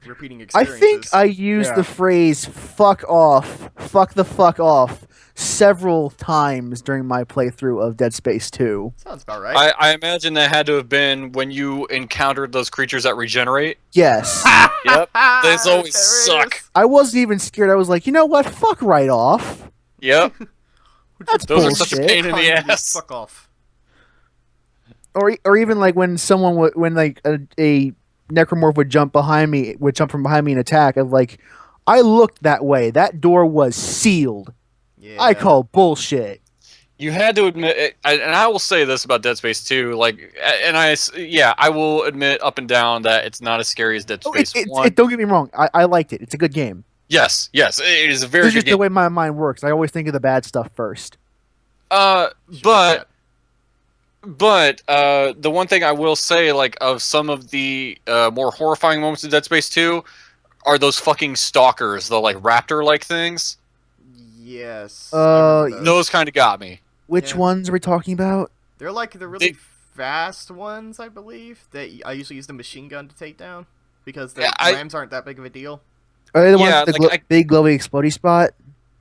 repeating experiences. I think I used the phrase "fuck off," "fuck the fuck off," several times during my playthrough of Dead Space 2. Sounds about right. I imagine that had to have been when you encountered those creatures that regenerate. Yes. Yep. Those always suck. I wasn't even scared. I was like, you know what? Fuck right off. Yep. That's Those bullshit. are such a pain in the ass. Fuck off. Or even like when someone when like a necromorph would jump from behind me and attack. I'm like, I looked that way. That door was sealed. Yeah. I call bullshit. You had to admit, and I will say this about Dead Space 2, I will admit up and down that it's not as scary as Dead Space 1. Don't get me wrong. I liked it. It's a good game. Yes, it is a very It's good just game. the way my mind works. I always think of the bad stuff first. But the one thing I will say, like, of some of the more horrifying moments in Dead Space 2 are those fucking stalkers, the like raptor-like things. Yes. Those kind of got me. Which ones are we talking about? They're like the really fast ones, I believe, that I usually use the machine gun to take down because the rams aren't that big of a deal. Are they the ones with the big glowy explodey spot?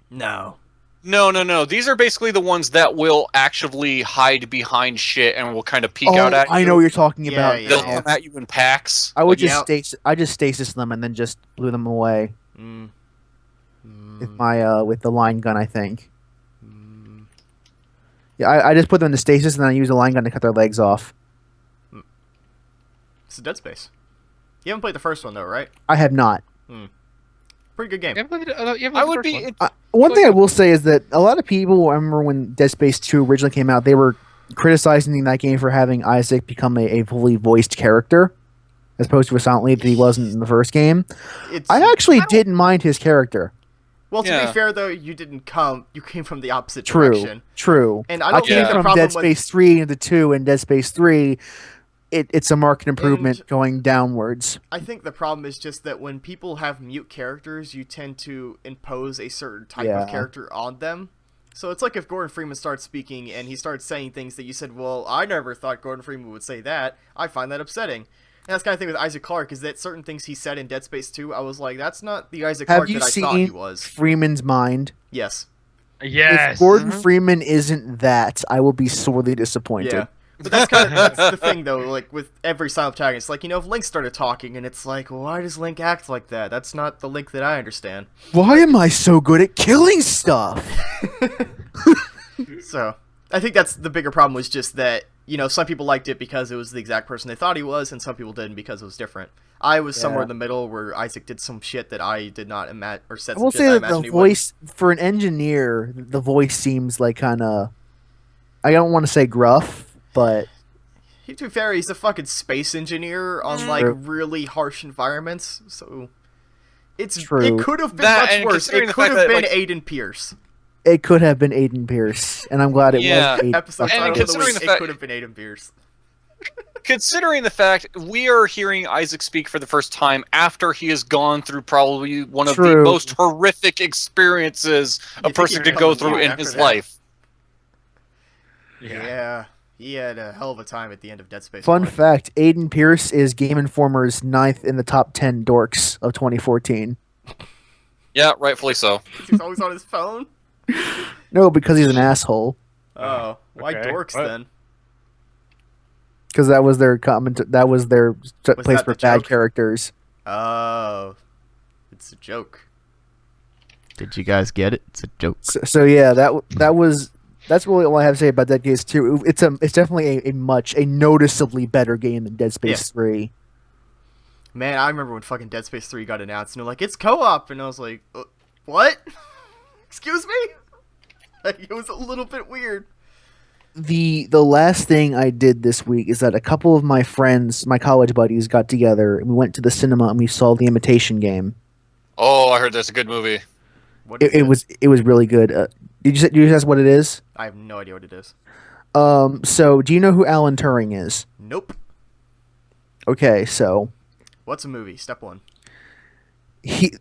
No. No. These are basically the ones that will actually hide behind shit and will kind of peek out at you. I know what you're talking about. They'll come at you in packs. I would just stasis them and then just blew them away. With the line gun, I think. Yeah, I just put them in the stasis and then I use a line gun to cut their legs off. It's a Dead Space. You haven't played the first one though, right? I have not. Pretty good game. One thing I will say is that a lot of people, I remember when Dead Space 2 originally came out, they were criticizing that game for having Isaac become a fully voiced character, as opposed to a silent lead that he wasn't in the first game. I actually didn't mind his character. Well, to be fair, though, you came from the opposite True. direction. True. And I came from Dead Space 3 into 2, and Dead Space 3, it's a marked improvement going downwards. I think the problem is just that when people have mute characters, you tend to impose a certain type of character on them. So it's like if Gordon Freeman starts speaking and he starts saying things that you said, well, I never thought Gordon Freeman would say that. I find that upsetting. And that's kind of thing with Isaac Clarke, is that certain things he said in Dead Space 2, I was like, that's not the Isaac Clarke that I thought he was. Have you seen Freeman's Mind? Yes. If Gordon Freeman isn't that, I will be sorely disappointed. Yeah. But that's the thing, though, like, with every silent protagonist. Like, if Link started talking, and it's like, well, why does Link act like that? That's not the Link that I understand. Why am I so good at killing stuff? So, I think that's the bigger problem, was just that, some people liked it because it was the exact person they thought he was, and some people didn't because it was different. I was somewhere in the middle where Isaac did some shit that I did not imagine, or said some shit I imagined he would. I will say that the voice, for an engineer, the voice seems like kind of, I don't want to say gruff, but... To be fair, he's a fucking space engineer on, really harsh environments, so... True. It could have been much worse. It could have been Aiden Pierce. It could have been Aiden Pierce, and I'm glad it was Aiden. Episode title of the week, it could have been Aiden Pierce. Considering the fact we are hearing Isaac speak for the first time after he has gone through probably one of the most horrific experiences a person could go through in his life. Yeah. He had a hell of a time at the end of Dead Space. Fun fact, Aiden Pierce is Game Informer's 9th in the top 10 dorks of 2014. Yeah, rightfully so. He's always on his phone? No, because he's an asshole. Oh, why dorks then? Because that was their place for bad characters. Oh, it's a joke. Did you guys get it? It's a joke. So yeah, that's really all I have to say about Dead Space 2. It's definitely a noticeably better game than Dead Space 3. Man, I remember when fucking Dead Space 3 got announced, and they're like, it's co-op, and I was like, what? Excuse me? It was a little bit weird. The last thing I did this week is that a couple of my friends, my college buddies, got together and we went to the cinema and we saw The Imitation Game. Oh, I heard that's a good movie. It was really good. Did you ask what it is? I have no idea what it is. So do you know who Alan Turing is? Nope. Okay, so what's a movie? Step 1.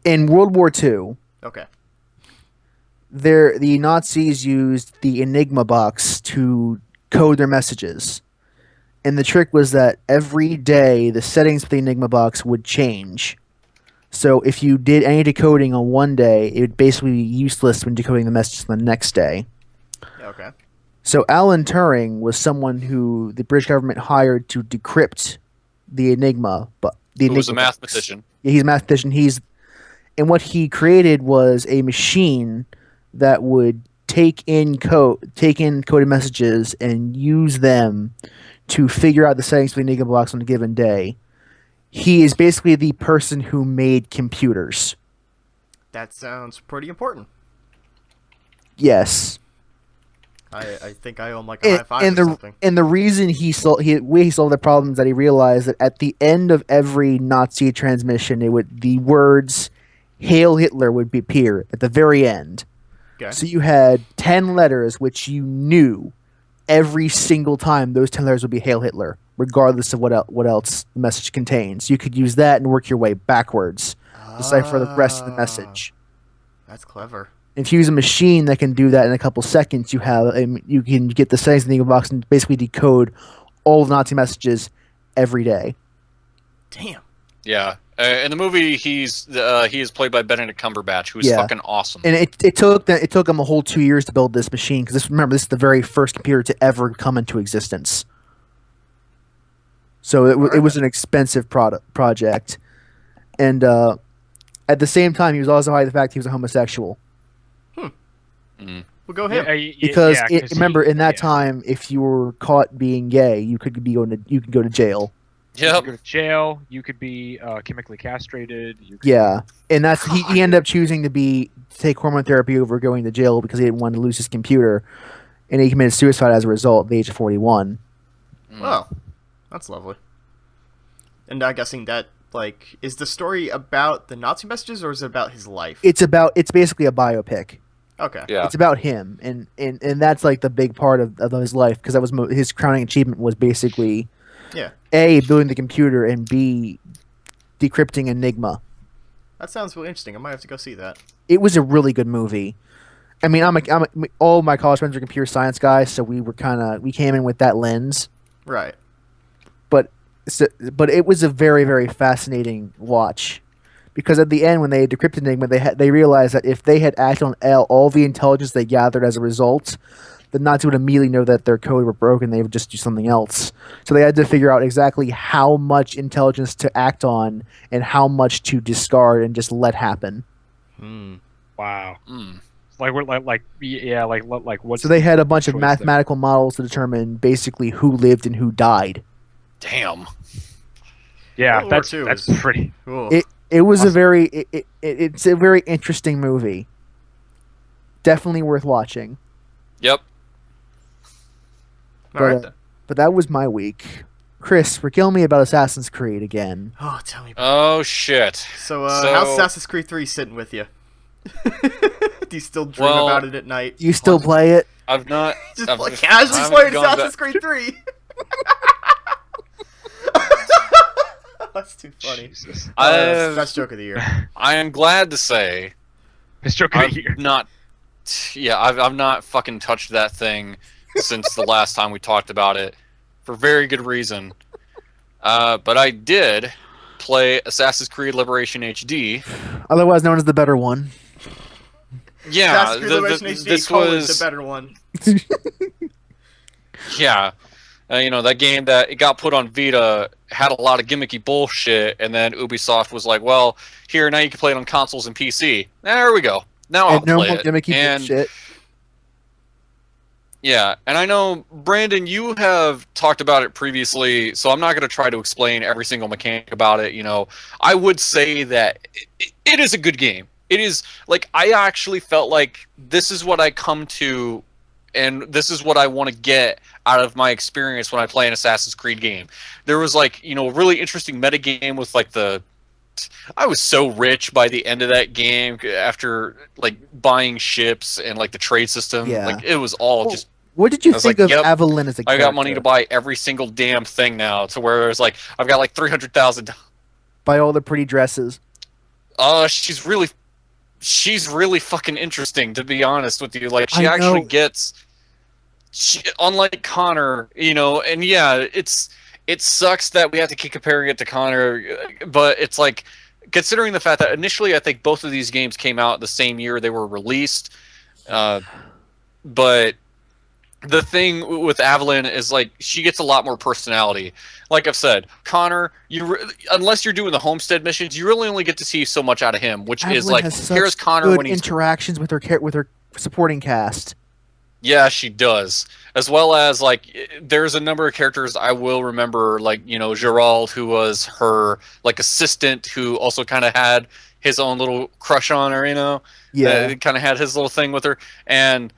In World War II. Okay. The Nazis used the Enigma box to code their messages. And the trick was that every day the settings for the Enigma box would change. So if you did any decoding on one day, it would basically be useless when decoding the messages the next day. Okay. So Alan Turing was someone who the British government hired to decrypt the Enigma. But the Who Enigma was a mathematician. Yeah, he's a mathematician. And what he created was a machine that would take in coded messages and use them to figure out the settings for the Enigma blocks on a given day. He is basically the person who made computers. That sounds pretty important. Yes. I think I owe him like a high five or something. And the reason he solved the problems that he realized that at the end of every Nazi transmission, the words "Hail Hitler" would appear at the very end. Okay. So you had 10 letters which you knew every single time those 10 letters would be "Hail Hitler," regardless of what else the message contains. You could use that and work your way backwards, decipher the rest of the message. That's clever. If you use a machine that can do that in a couple seconds, you can get the settings in the Enigma box and basically decode all the Nazi messages every day. Damn. Yeah. In the movie, he is played by Benedict Cumberbatch, who is fucking awesome. And it took him a whole 2 years to build this machine, because this is the very first computer to ever come into existence. So it was an expensive project, and at the same time, he was also hiding the fact he was a homosexual. We'll go him. Because remember, in that time, if you were caught being gay, you could go to jail. Yep. You could go to jail. You could be chemically castrated. And that's he ended up choosing to take hormone therapy over going to jail because he didn't want to lose his computer, and he committed suicide as a result at the age of 41. Well, that's lovely. And I'm guessing that is the story about the Nazi messages, or is it about his life? It's basically a biopic. Okay. Yeah. It's about him, and that's like the big part of his life, because that was his crowning achievement was basically A, building the computer, and B, decrypting Enigma. That sounds really interesting. I might have to go see that. It was a really good movie. I mean, all of my college friends are computer science guys, so we came in with that lens. Right. But it was a very, very fascinating watch. Because at the end, when they decrypted Enigma, they realized that if they had acted on all the intelligence they gathered as a result, the Nazis would immediately know that their code were broken. They would just do something else. So they had to figure out exactly how much intelligence to act on and how much to discard and just let happen. Wow. Like what? So they had a bunch of mathematical models to determine basically who lived and who died. Damn. Yeah, that's pretty. Cool. It was it's a very interesting movie. Definitely worth watching. Yep. But that was my week. Chris, regale me about Assassin's Creed again. Oh, tell me. Oh shit. So how's Assassin's Creed 3 sitting with you? Do you still dream about it at night? Do you still play it? I've not. Casually playing Assassin's Creed 3. That's too funny. Jesus. Best joke of the year. I am glad to say, Best joke of the year. I've not fucking touched that thing since the last time we talked about it, for very good reason. But I did play Assassin's Creed Liberation HD, otherwise known as the better one. Yeah, Assassin's Creed Liberation HD this was was the better one. Yeah. That game that it got put on Vita had a lot of gimmicky bullshit, and then Ubisoft was like, well, here, now you can play it on consoles and PC. There we go. Now I'll no play more it. Gimmicky bullshit. Yeah, and I know, Brandon, you have talked about it previously, so I'm not going to try to explain every single mechanic about it. I would say that it is a good game. It is, I actually felt like this is what I come to, and this is what I want to get out of my experience when I play an Assassin's Creed game. There was a really interesting metagame with I was so rich by the end of that game after buying ships and the trade system. Yeah. It was all just. What did you think of Evelyn as a character? I got money to buy every single damn thing now, to where it's I've got 300,000. Buy all the pretty dresses. She's really fucking interesting, to be honest with you. She actually gets. Unlike Connor, and yeah, it sucks that we have to keep comparing it to Connor, but it's considering the fact that initially I think both of these games came out the same year they were released, but the thing with Evelyn is like she gets a lot more personality. Like I've said, Connor, unless you're doing the homestead missions, you really only get to see so much out of him, which is like here's Connor when he's interactions with her supporting cast. Yeah, she does. As well as like there's a number of characters I will remember, like, you know, Gerald, who was her like assistant, who also kind of had his own little crush on her, you know. Yeah, kind of had his little thing with her, and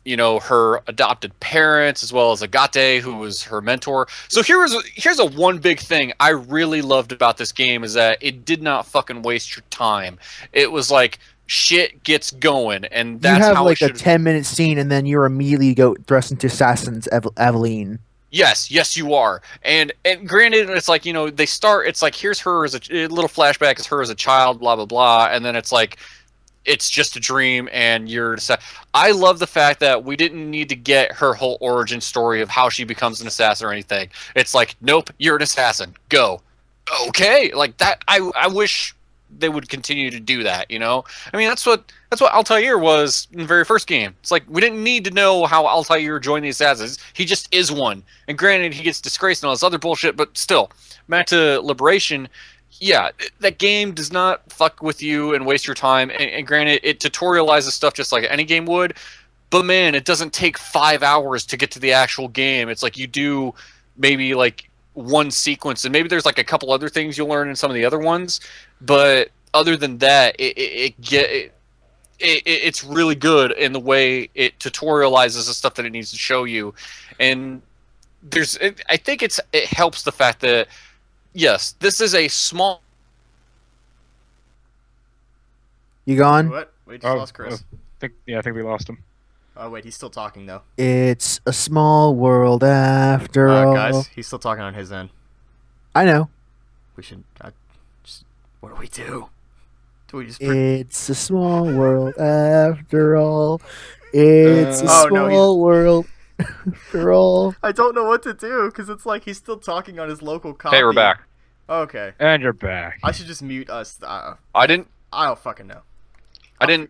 you know, her adopted parents, as well as Agate, who was her mentor. So here's a one big thing I really loved about this game is that it did not fucking waste your time. It was like shit gets going, and that's how you have like a 10-minute scene, and then you're immediately go thrust into Assassin's Aveline. Yes, you are. And granted, it's like, you know, they start. It's like here's her as a little flashback as her as a child, blah blah blah, and then it's like, it's just a dream, and you're. I love the fact that we didn't need to get her whole origin story of how she becomes an assassin or anything. It's like, nope, you're an assassin. Go. Okay, like that. I wish they would continue to do that. You know, I mean, that's what Altair was in the very first game. It's like we didn't need to know how Altair joined the assassins. He just is one. And granted, he gets disgraced and all this other bullshit, but still, back to Liberation. Yeah, that game does not fuck with you and waste your time. And granted, it tutorializes stuff just like any game would. But man, it doesn't take 5 hours to get to the actual game. It's like you do maybe like one sequence, and maybe there's like a couple other things you'll learn in some of the other ones. But other than that, it's really good in the way it tutorializes the stuff that it needs to show you. And I think it helps the fact that, yes, this is a small. You gone? What? We just lost Chris. I think we lost him. Oh wait, he's still talking though. It's a small world after all. Guys, he's still talking on his end. I know. We should. What do we do? Do we just? It's a small world after all. It's a small world after all. I don't know what to do because it's like he's still talking on his local copy. Hey, we're back. Okay. And you're back. I should just mute us. I don't fucking know. I didn't.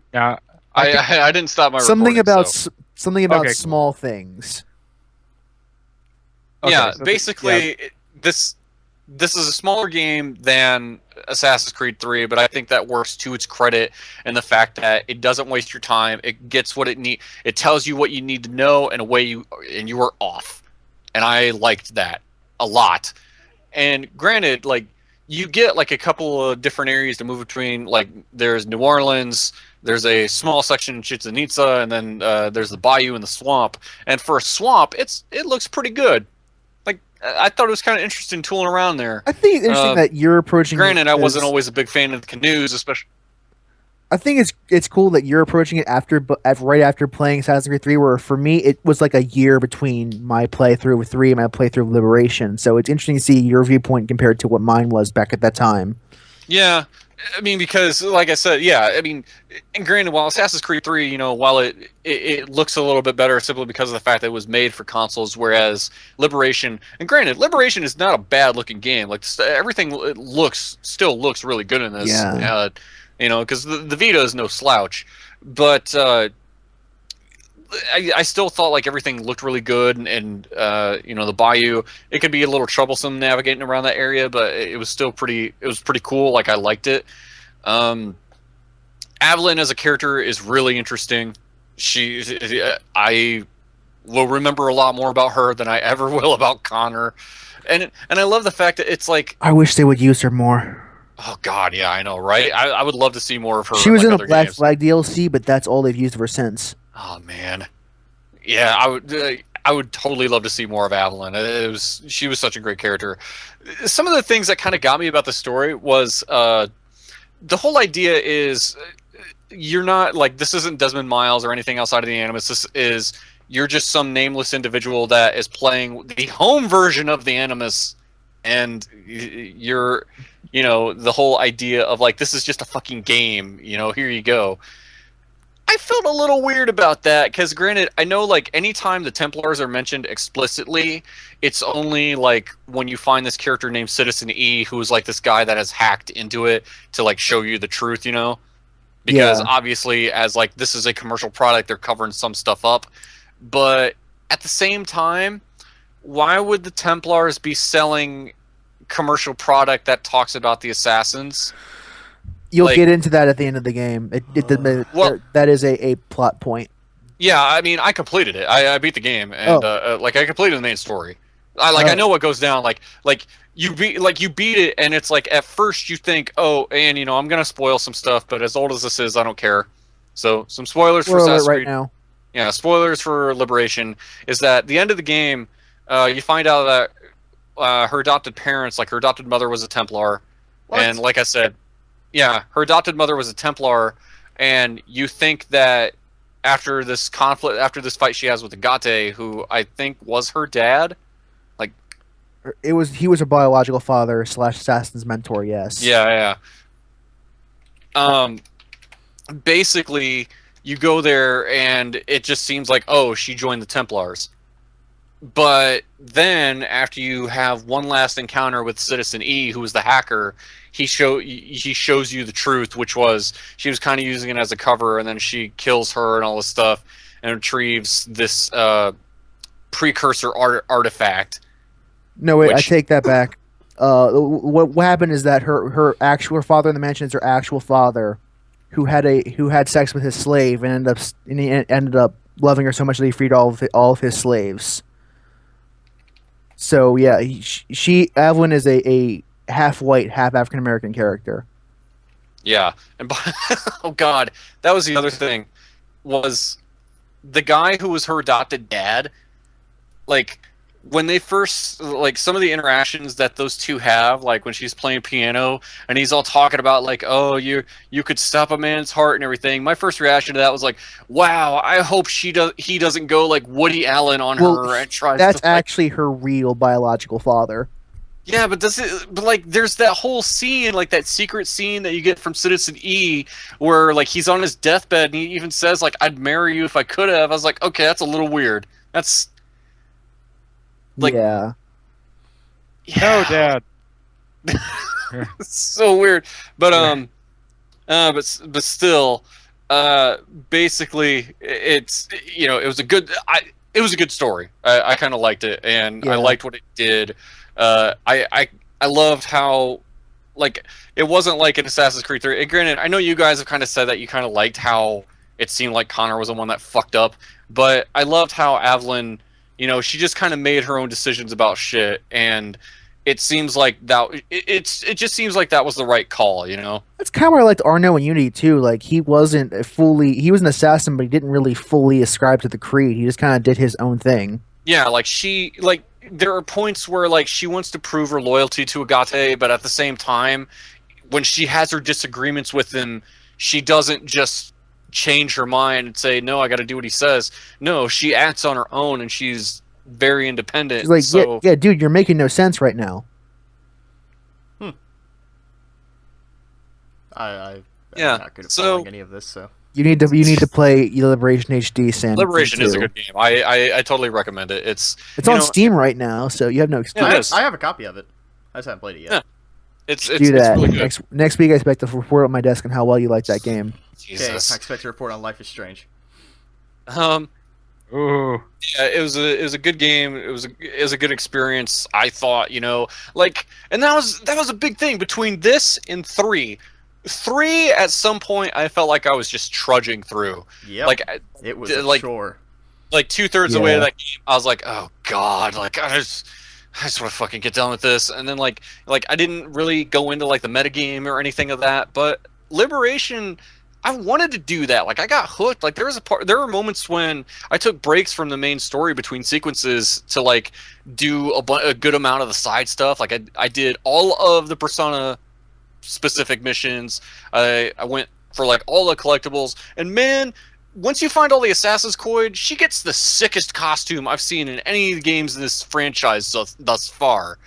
I didn't stop my something recording, about something about small things. Okay, yeah, so basically, this is a smaller game than Assassin's Creed 3, but I think that works to its credit in the fact that it doesn't waste your time. It gets what it needs. It tells you what you need to know in a way you are off, and I liked that a lot. And granted, like you get like a couple of different areas to move between. Like there's New Orleans. There's a small section in Chichen Itza, and then there's the bayou and the swamp. And for a swamp, it looks pretty good. Like I thought it was kind of interesting tooling around there. I think it's interesting that you're approaching. Granted, I wasn't always a big fan of the canoes, especially. I think it's cool that you're approaching it right after playing Assassin's Creed 3, where for me it was like a year between my playthrough with 3 and my playthrough of Liberation. So it's interesting to see your viewpoint compared to what mine was back at that time. Yeah. I mean, because, like I said, yeah, I mean, and granted, while Assassin's Creed 3, you know, while it looks a little bit better simply because of the fact that it was made for consoles, whereas Liberation, and granted, Liberation is not a bad-looking game. Like, everything still looks really good in this. Yeah. You know, because the Vita is no slouch. But I still thought, like, everything looked really good, and you know, the bayou, it could be a little troublesome navigating around that area, but it was still pretty cool. Like, I liked it. Evelyn as a character is really interesting. I will remember a lot more about her than I ever will about Connor. And I love the fact that it's like, I wish they would use her more. Oh God, yeah, I know, right? I would love to see more of her. She was in a Black Flag DLC, but that's all they've used of her since. Oh man, yeah, I would totally love to see more of Evelyn. She was such a great character. Some of the things that kind of got me about the story was the whole idea is you're not like, this isn't Desmond Miles or anything outside of the Animus. This is, you're just some nameless individual that is playing the home version of the Animus, and you're, you know, the whole idea of like, this is just a fucking game, you know, here you go. I felt a little weird about that, because granted, I know, like, anytime the Templars are mentioned explicitly, it's only, like, when you find this character named Citizen E, who is, like, this guy that has hacked into it to, like, show you the truth, you know? Because, obviously, as, like, this is a commercial product, they're covering some stuff up. But, at the same time, why would the Templars be selling commercial product that talks about the Assassins? You'll get into that at the end of the game. That is a plot point. Yeah, I mean, I completed it. I beat the game, and like I completed the main story. I know what goes down. Like you beat it, and it's like at first you think, oh, and I'm gonna spoil some stuff, but as old as this is, I don't care. So some spoilers for Assassin's Creed. Now. Yeah, spoilers for Liberation is that at the end of the game, you find out that her adopted parents, like her adopted mother, was a Templar, and like I said. Yeah, her adopted mother was a Templar, and you think that after this conflict, after this fight she has with Agate, who I think was her dad, like he was her biological father / assassin's mentor. Yes. Yeah. Basically, you go there, and it just seems like, oh, she joined the Templars. But then, after you have one last encounter with Citizen E, who is the hacker, he shows you the truth, which was she was kind of using it as a cover, and then she kills her and all this stuff, and retrieves this precursor artifact. No, wait, I take that back. What happened is that her father in the mansion is her actual father, who had sex with his slave, and he ended up loving her so much that he freed all of his slaves. So yeah, Evelyn is a half white, half African American character. Yeah, and oh god, that was the other thing, was the guy who was her adopted dad. Like when they first, like some of the interactions that those two have, like when she's playing piano and he's all talking about like, oh, you could stop a man's heart and everything. My first reaction to that was like, wow, I hope he doesn't go like Woody Allen on her and tries. That's actually her real biological father. Yeah, but there's that whole scene, like that secret scene that you get from Citizen E, where like he's on his deathbed and he even says like, "I'd marry you if I could have." I was like, okay, that's a little weird. That's like, yeah. No, Dad. So weird, but still, basically, it's it was a good story. I kind of liked it, and I liked what it did. I loved how, like, it wasn't like an Assassin's Creed 3. And granted, I know you guys have kind of said that you kind of liked how it seemed like Connor was the one that fucked up, but I loved how Evelyn, she just kind of made her own decisions about shit, and it seems like that. It just seems like that was the right call, That's kind of where I liked Arno and Unity too. Like he was an assassin, but he didn't really fully ascribe to the creed. He just kind of did his own thing. Yeah, there are points where she wants to prove her loyalty to Agate, but at the same time, when she has her disagreements with him, she doesn't just change her mind and say, no, I got to do what he says. No, she acts on her own, and she's very independent. She's like, yeah, dude, you're making no sense right now. I'm not good at following any of this, so. You need to play Liberation HD, Sam. Liberation is a good game. I totally recommend it. It's on Steam right now, so you have no excuse. I have a copy of it. I just haven't played it yet. Yeah. It's really good. Next week I expect to report on my desk on how well you like that game. Jesus. Okay, I expect to report on Life is Strange. Ooh. Yeah, it was a good game. It was a good experience. I thought, and that was a big thing between this and 3. 3 at some point I felt like I was just trudging through. Yeah, it was a chore. Like 2/3 of the way of that game, I was like, oh god, like I just want to fucking get done with this. And then like I didn't really go into like the metagame or anything of that. But Liberation, I wanted to do that. Like I got hooked. Like there were moments when I took breaks from the main story between sequences to like do a good amount of the side stuff. Like I did all of the Persona specific missions. I went for like all the collectibles, and man, once you find all the Assassin's Coin, she gets the sickest costume I've seen in any of the games in this franchise thus far.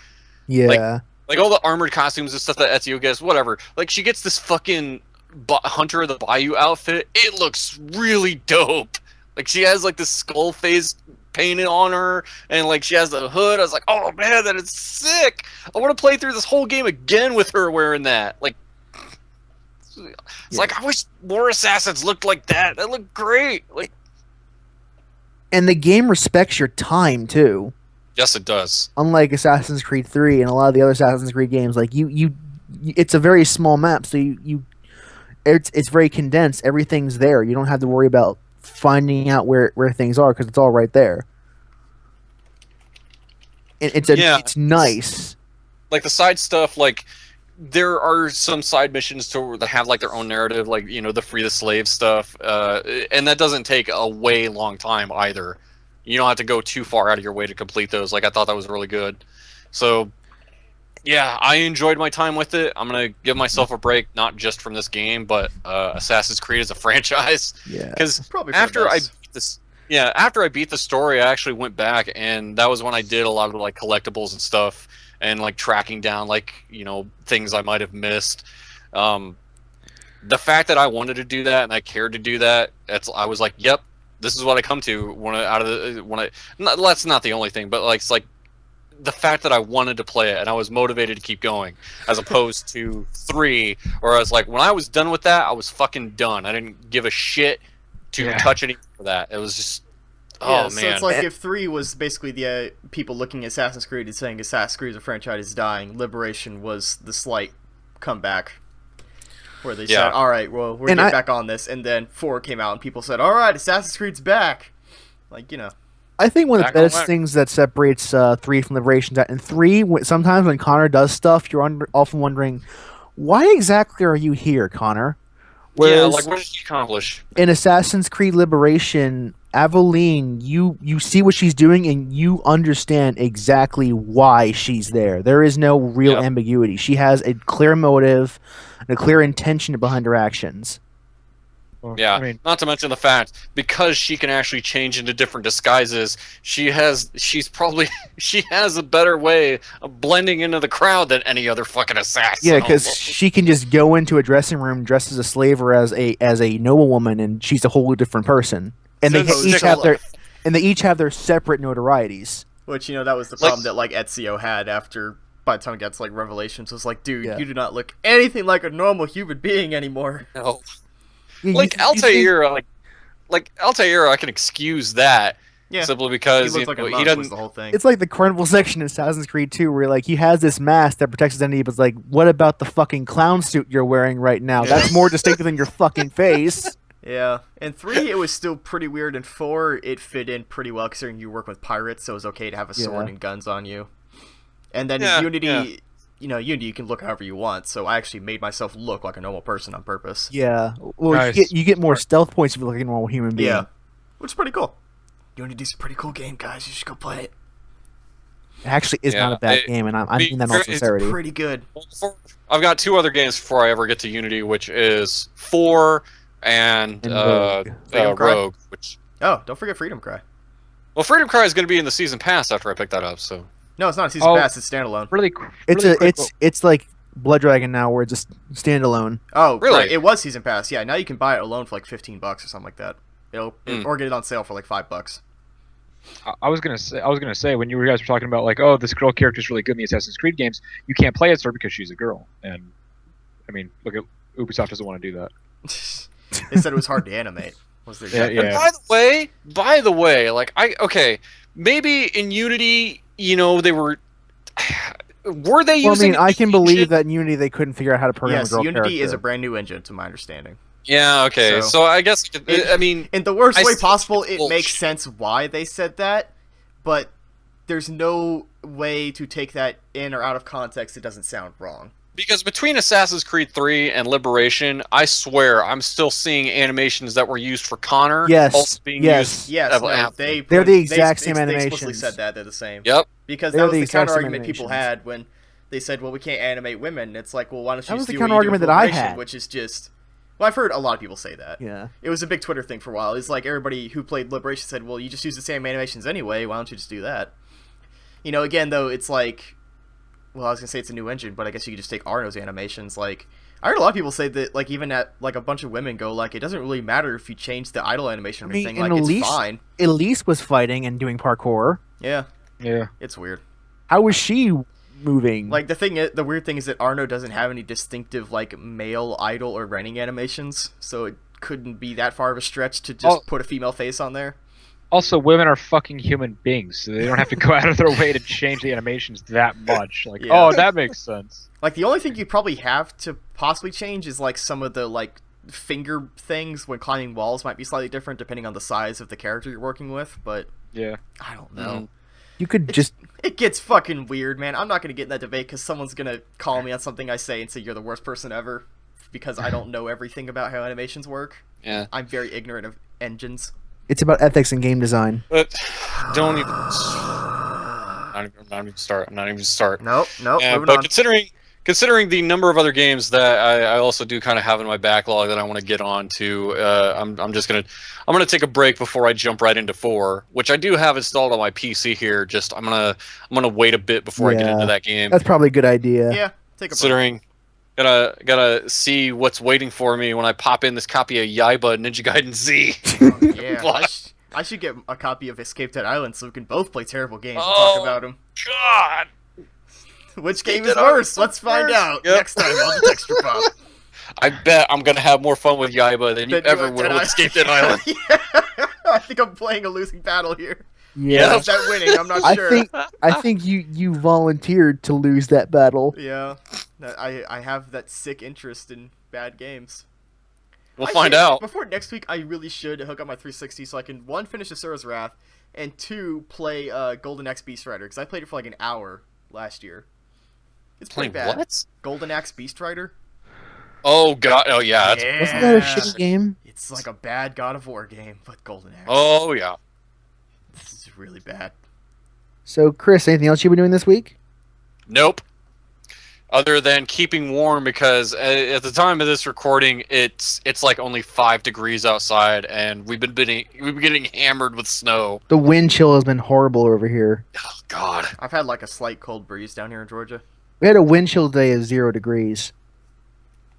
Yeah, like all the armored costumes and stuff that Ezio gets, whatever. Like she gets this fucking Hunter of the Bayou outfit, it looks really dope. Like, she has like this skull face painted on her, and like she has the hood. I was like, oh man, that is sick. I want to play through this whole game again with her wearing that. Like, it's like, I wish more assassins looked like that. That looked great. Like, and the game respects your time too. Yes, it does. Unlike Assassin's Creed 3 and a lot of the other Assassin's Creed games, like it's a very small map, so it's very condensed. Everything's there. You don't have to worry about finding out where things are because it's all right there. And it's nice. Like the side stuff, like there are some side missions that have like their own narrative, like, you know, the free the slave stuff, and that doesn't take a way long time either. You don't have to go too far out of your way to complete those. Like, I thought that was really good. So yeah, I enjoyed my time with it. I'm gonna give myself a break, not just from this game, but Assassin's Creed as a franchise. Yeah, because after I beat the story, I actually went back, and that was when I did a lot of like collectibles and stuff, and like tracking down, like, you know, things I might have missed. The fact that I wanted to do that and I cared to do that, I was like, yep, this is what I come to that's not the only thing, but like, it's like the fact that I wanted to play it and I was motivated to keep going, as opposed to 3, where I was like, when I was done with that, I was fucking done. I didn't give a shit to touch anything for that. It was just, oh man. So it's like if 3 was basically the people looking at Assassin's Creed and saying Assassin's Creed as a franchise is dying, Liberation was the slight comeback, where they said, all right, well, we're getting back on this, and then 4 came out and people said, all right, Assassin's Creed's back. Like, you know. I think one of the best things that separates 3 from Liberation is that in 3, sometimes when Connor does stuff, you're often wondering, why exactly are you here, Connor? Whereas, like, what did she accomplish? In Assassin's Creed Liberation, Aveline, you see what she's doing and you understand exactly why she's there. There is no real ambiguity. She has a clear motive and a clear intention behind her actions. Well, yeah, I mean, not to mention the fact, because she can actually change into different disguises, she has a better way of blending into the crowd than any other fucking assassin. Yeah, because she can just go into a dressing room dressed as a slave or as a noblewoman, and she's a whole different person. And they each have their separate notorieties. Which, you know, that was the problem that like Ezio had after, by the time it got to like Revelations, was like, dude, you do not look anything like a normal human being anymore. No. Like Altair, I can excuse that simply because he doesn't. The whole thing. It's like the carnival section in Assassin's Creed 2, where like he has this mask that protects his identity, but it's like, what about the fucking clown suit you're wearing right now? That's more distinctive than your fucking face. Yeah, in 3 it was still pretty weird. In 4 it fit in pretty well considering you work with pirates, so it was okay to have a sword and guns on you. And then in Unity. You know, Unity, you can look however you want, so I actually made myself look like a normal person on purpose. Yeah. Well, nice. you get more stealth points if you look like a normal human being. Yeah. Which is pretty cool. Unity's a pretty cool game, guys. You should go play it. It actually is not a bad game, and I mean that in all sincerity. It's pretty good. I've got 2 other games before I ever get to Unity, which is 4 and Rogue. Oh, don't forget Freedom Cry. Well, Freedom Cry is going to be in the Season Pass after I pick that up, so... No, it's not a season pass. It's standalone. It's like Blood Dragon now, where it's just standalone. Oh, really? Right. It was season pass. Yeah, now you can buy it alone for like $15 or something like that. Or get it on sale for like $5. I was gonna say when you guys were talking about like, oh, this girl character is really good in the Assassin's Creed games, you can't play as her because she's a girl. And I mean, look at Ubisoft doesn't want to do that. They said it was hard to animate. Was there? Yeah. By the way, like maybe in Unity. You know, they were they using... I can believe that in Unity they couldn't figure out how to program a girl Unity character. is a brand new engine, to my understanding. Yeah, okay. So I guess, in the worst way possible, it makes sense why they said that, but there's no way to take that in or out of context. It doesn't sound wrong. Because between Assassin's Creed 3 and Liberation, I swear I'm still seeing animations that were used for Connor. Yes. They're the exact same animations. They explicitly said that they're the same. Yep. Because that was the counter argument people had when they said, "Well, we can't animate women." It's like, well, why don't you just do what you do with Liberation, which is just. Well, I've heard a lot of people say that. Yeah. It was a big Twitter thing for a while. It's like everybody who played Liberation said, "Well, you just use the same animations anyway. Why don't you just do that?" You know, again though, it's like. Well, I was going to say it's a new engine, but I guess you could just take Arno's animations. Like, I heard a lot of people say that, like, even at, like, a bunch of women go, like, it doesn't really matter if you change the idle animation or anything, like, it's fine. Elise was fighting and doing parkour. Yeah. Yeah. It's weird. How was she moving? Like, the weird thing is that Arno doesn't have any distinctive, like, male idle or running animations, so it couldn't be that far of a stretch to just put a female face on there. Also, women are fucking human beings, so they don't have to go out of their way to change the animations that much. Like, oh, that makes sense. Like, the only thing you probably have to possibly change is, like, some of the, like, finger things when climbing walls might be slightly different depending on the size of the character you're working with, but... Yeah. I don't know. You could It gets fucking weird, man. I'm not gonna get in that debate because someone's gonna call me on something I say and say you're the worst person ever because I don't know everything about how animations work. Yeah. I'm very ignorant of engines. It's about ethics in game design. But don't even. I'm not even start. Nope. Moving but on. considering the number of other games that I also do kind of have in my backlog that I want to get on to, I'm gonna take a break before I jump right into 4, which I do have installed on my PC here. Just I'm gonna wait a bit before I get into that game. That's probably a good idea. Yeah, take a break. Considering. Gotta see what's waiting for me when I pop in this copy of Yaiba Ninja Gaiden Z. Yeah, I should get a copy of Escape Dead Island so we can both play terrible games and talk about them. God! Which game is worse? Let's find out next time on the Texture Pop. I bet I'm gonna have more fun with Yaiba than you ever would with Escape Dead Island. Yeah. I think I'm playing a losing battle here. Yeah. Is that winning? I'm not sure. I think you volunteered to lose that battle. Yeah. I have that sick interest in bad games. We'll find out. Before next week, I really should hook up my 360 so I can, 1, finish Asura's Wrath, and 2, play Golden Axe Beast Rider, because I played it for like an hour last year. It's pretty bad. What? Golden Axe Beast Rider? Oh, God. Oh, yeah. Wasn't that a shitty game? It's like a bad God of War game, but Golden Axe. Oh, yeah. This is really bad. So, Chris, anything else you've been doing this week? Nope. Other than keeping warm, because at the time of this recording, it's like only 5 degrees outside, and we've been getting hammered with snow. The wind chill has been horrible over here. Oh, God. I've had like a slight cold breeze down here in Georgia. We had a wind chill day of 0 degrees.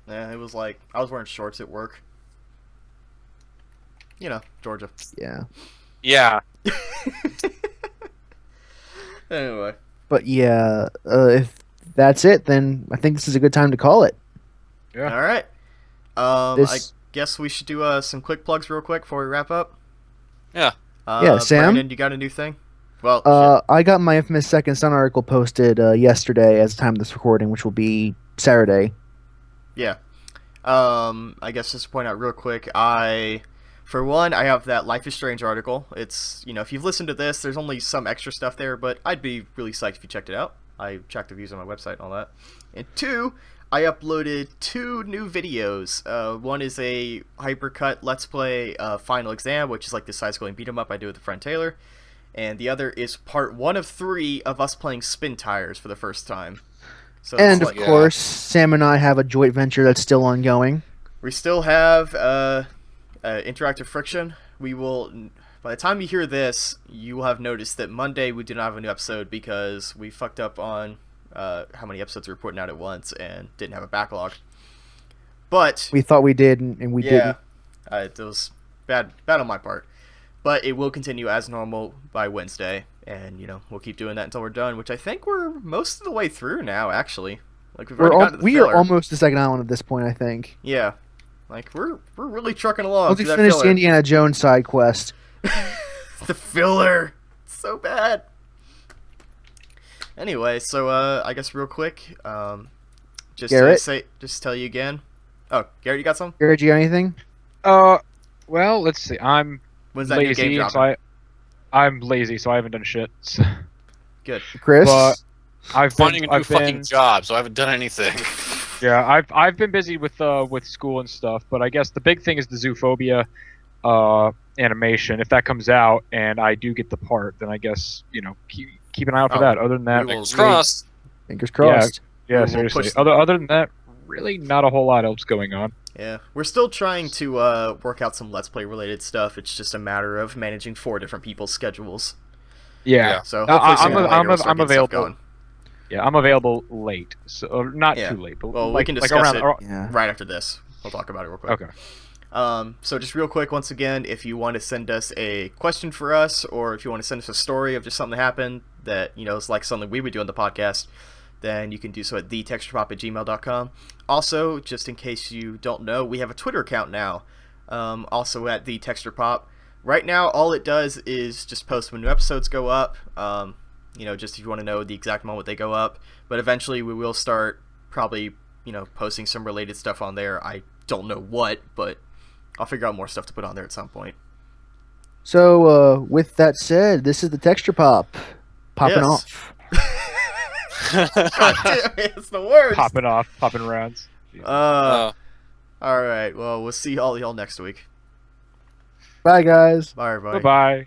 Yeah, it was like, I was wearing shorts at work. You know, Georgia. Yeah. Yeah. Anyway. But yeah, if that's it, then I think this is a good time to call it. Yeah. All right. I guess we should do some quick plugs real quick before we wrap up. Yeah. Yeah, Sam? Brandon, you got a new thing? Well, I got my infamous Second Son article posted yesterday as the time of this recording, which will be Saturday. yeah. I guess just to point out real quick, for one, I have that Life is Strange article. It's, if you've listened to this, there's only some extra stuff there, but I'd be really psyched if you checked it out. I checked the views on my website and all that. And 2, I uploaded 2 new videos. One is a hypercut Let's Play Final Exam, which is like the side-scrolling beat-em-up I do with a friend Taylor. And the other is part 1 of 3 of us playing Spin Tires for the first time. So And, of course, Sam and I have a joint venture that's still ongoing. we still have Interactive Friction. We will... By the time you hear this, you will have noticed that Monday we did not have a new episode because we fucked up on how many episodes we were putting out at once and didn't have a backlog. But We thought we did, and we didn't. it was bad on my part. But it will continue as normal by Wednesday, and we'll keep doing that until we're done. Which I think we're most of the way through now. Actually, like we've already gotten to the We filler. are almost the second island at this point, I think. Yeah, like we're really trucking along. Once we through that finish the filler. Indiana Jones side quest. The filler, it's so bad. Anyway, so I guess real quick, just Garrett? just tell you again. Oh, Garrett, you got some? Garrett, you got anything? Well, let's see. I'm When's that new lazy, game so dropping? I'm lazy, so I haven't done shit. So. Good. Chris? But Finding a new fucking job, so I haven't done anything. Yeah, I've been busy with school and stuff, but I guess the big thing is the Zoophobia animation. If that comes out and I do get the part, then I guess keep an eye out for that. Other than that, Fingers crossed. Fingers crossed. Yeah, We'll seriously. push- Other than that, really not a whole lot else going on. Yeah, we're still trying to work out some Let's Play related stuff. It's just a matter of managing 4 different people's schedules. Yeah. So hopefully sooner than later we'll start I'm getting stuff available. going. Yeah, I'm available late, so not Yeah. too late, but Well, we like, can like discuss around. it right after this. We'll talk about it real quick. Okay. So just real quick, once again, if you want to send us a question for us, or if you want to send us a story of just something that happened that, you know, is like something we would do on the podcast, then you can do so at thetexturepop@gmail.com. Also, just in case you don't know, we have a Twitter account now, also at thetexturepop. Right now, all it does is just post when new episodes go up, you know, just if you want to know the exact moment they go up. But eventually we will start probably, you know, posting some related stuff on there. I don't know what, but I'll figure out more stuff to put on there at some point. So, with that said, this is the Texture Pop. Popping Yes. off. God damn it, it's the worst. Popping off, popping rounds. All right. Well, we'll see all y'all next week. Bye, guys. Bye, everybody. Bye-bye.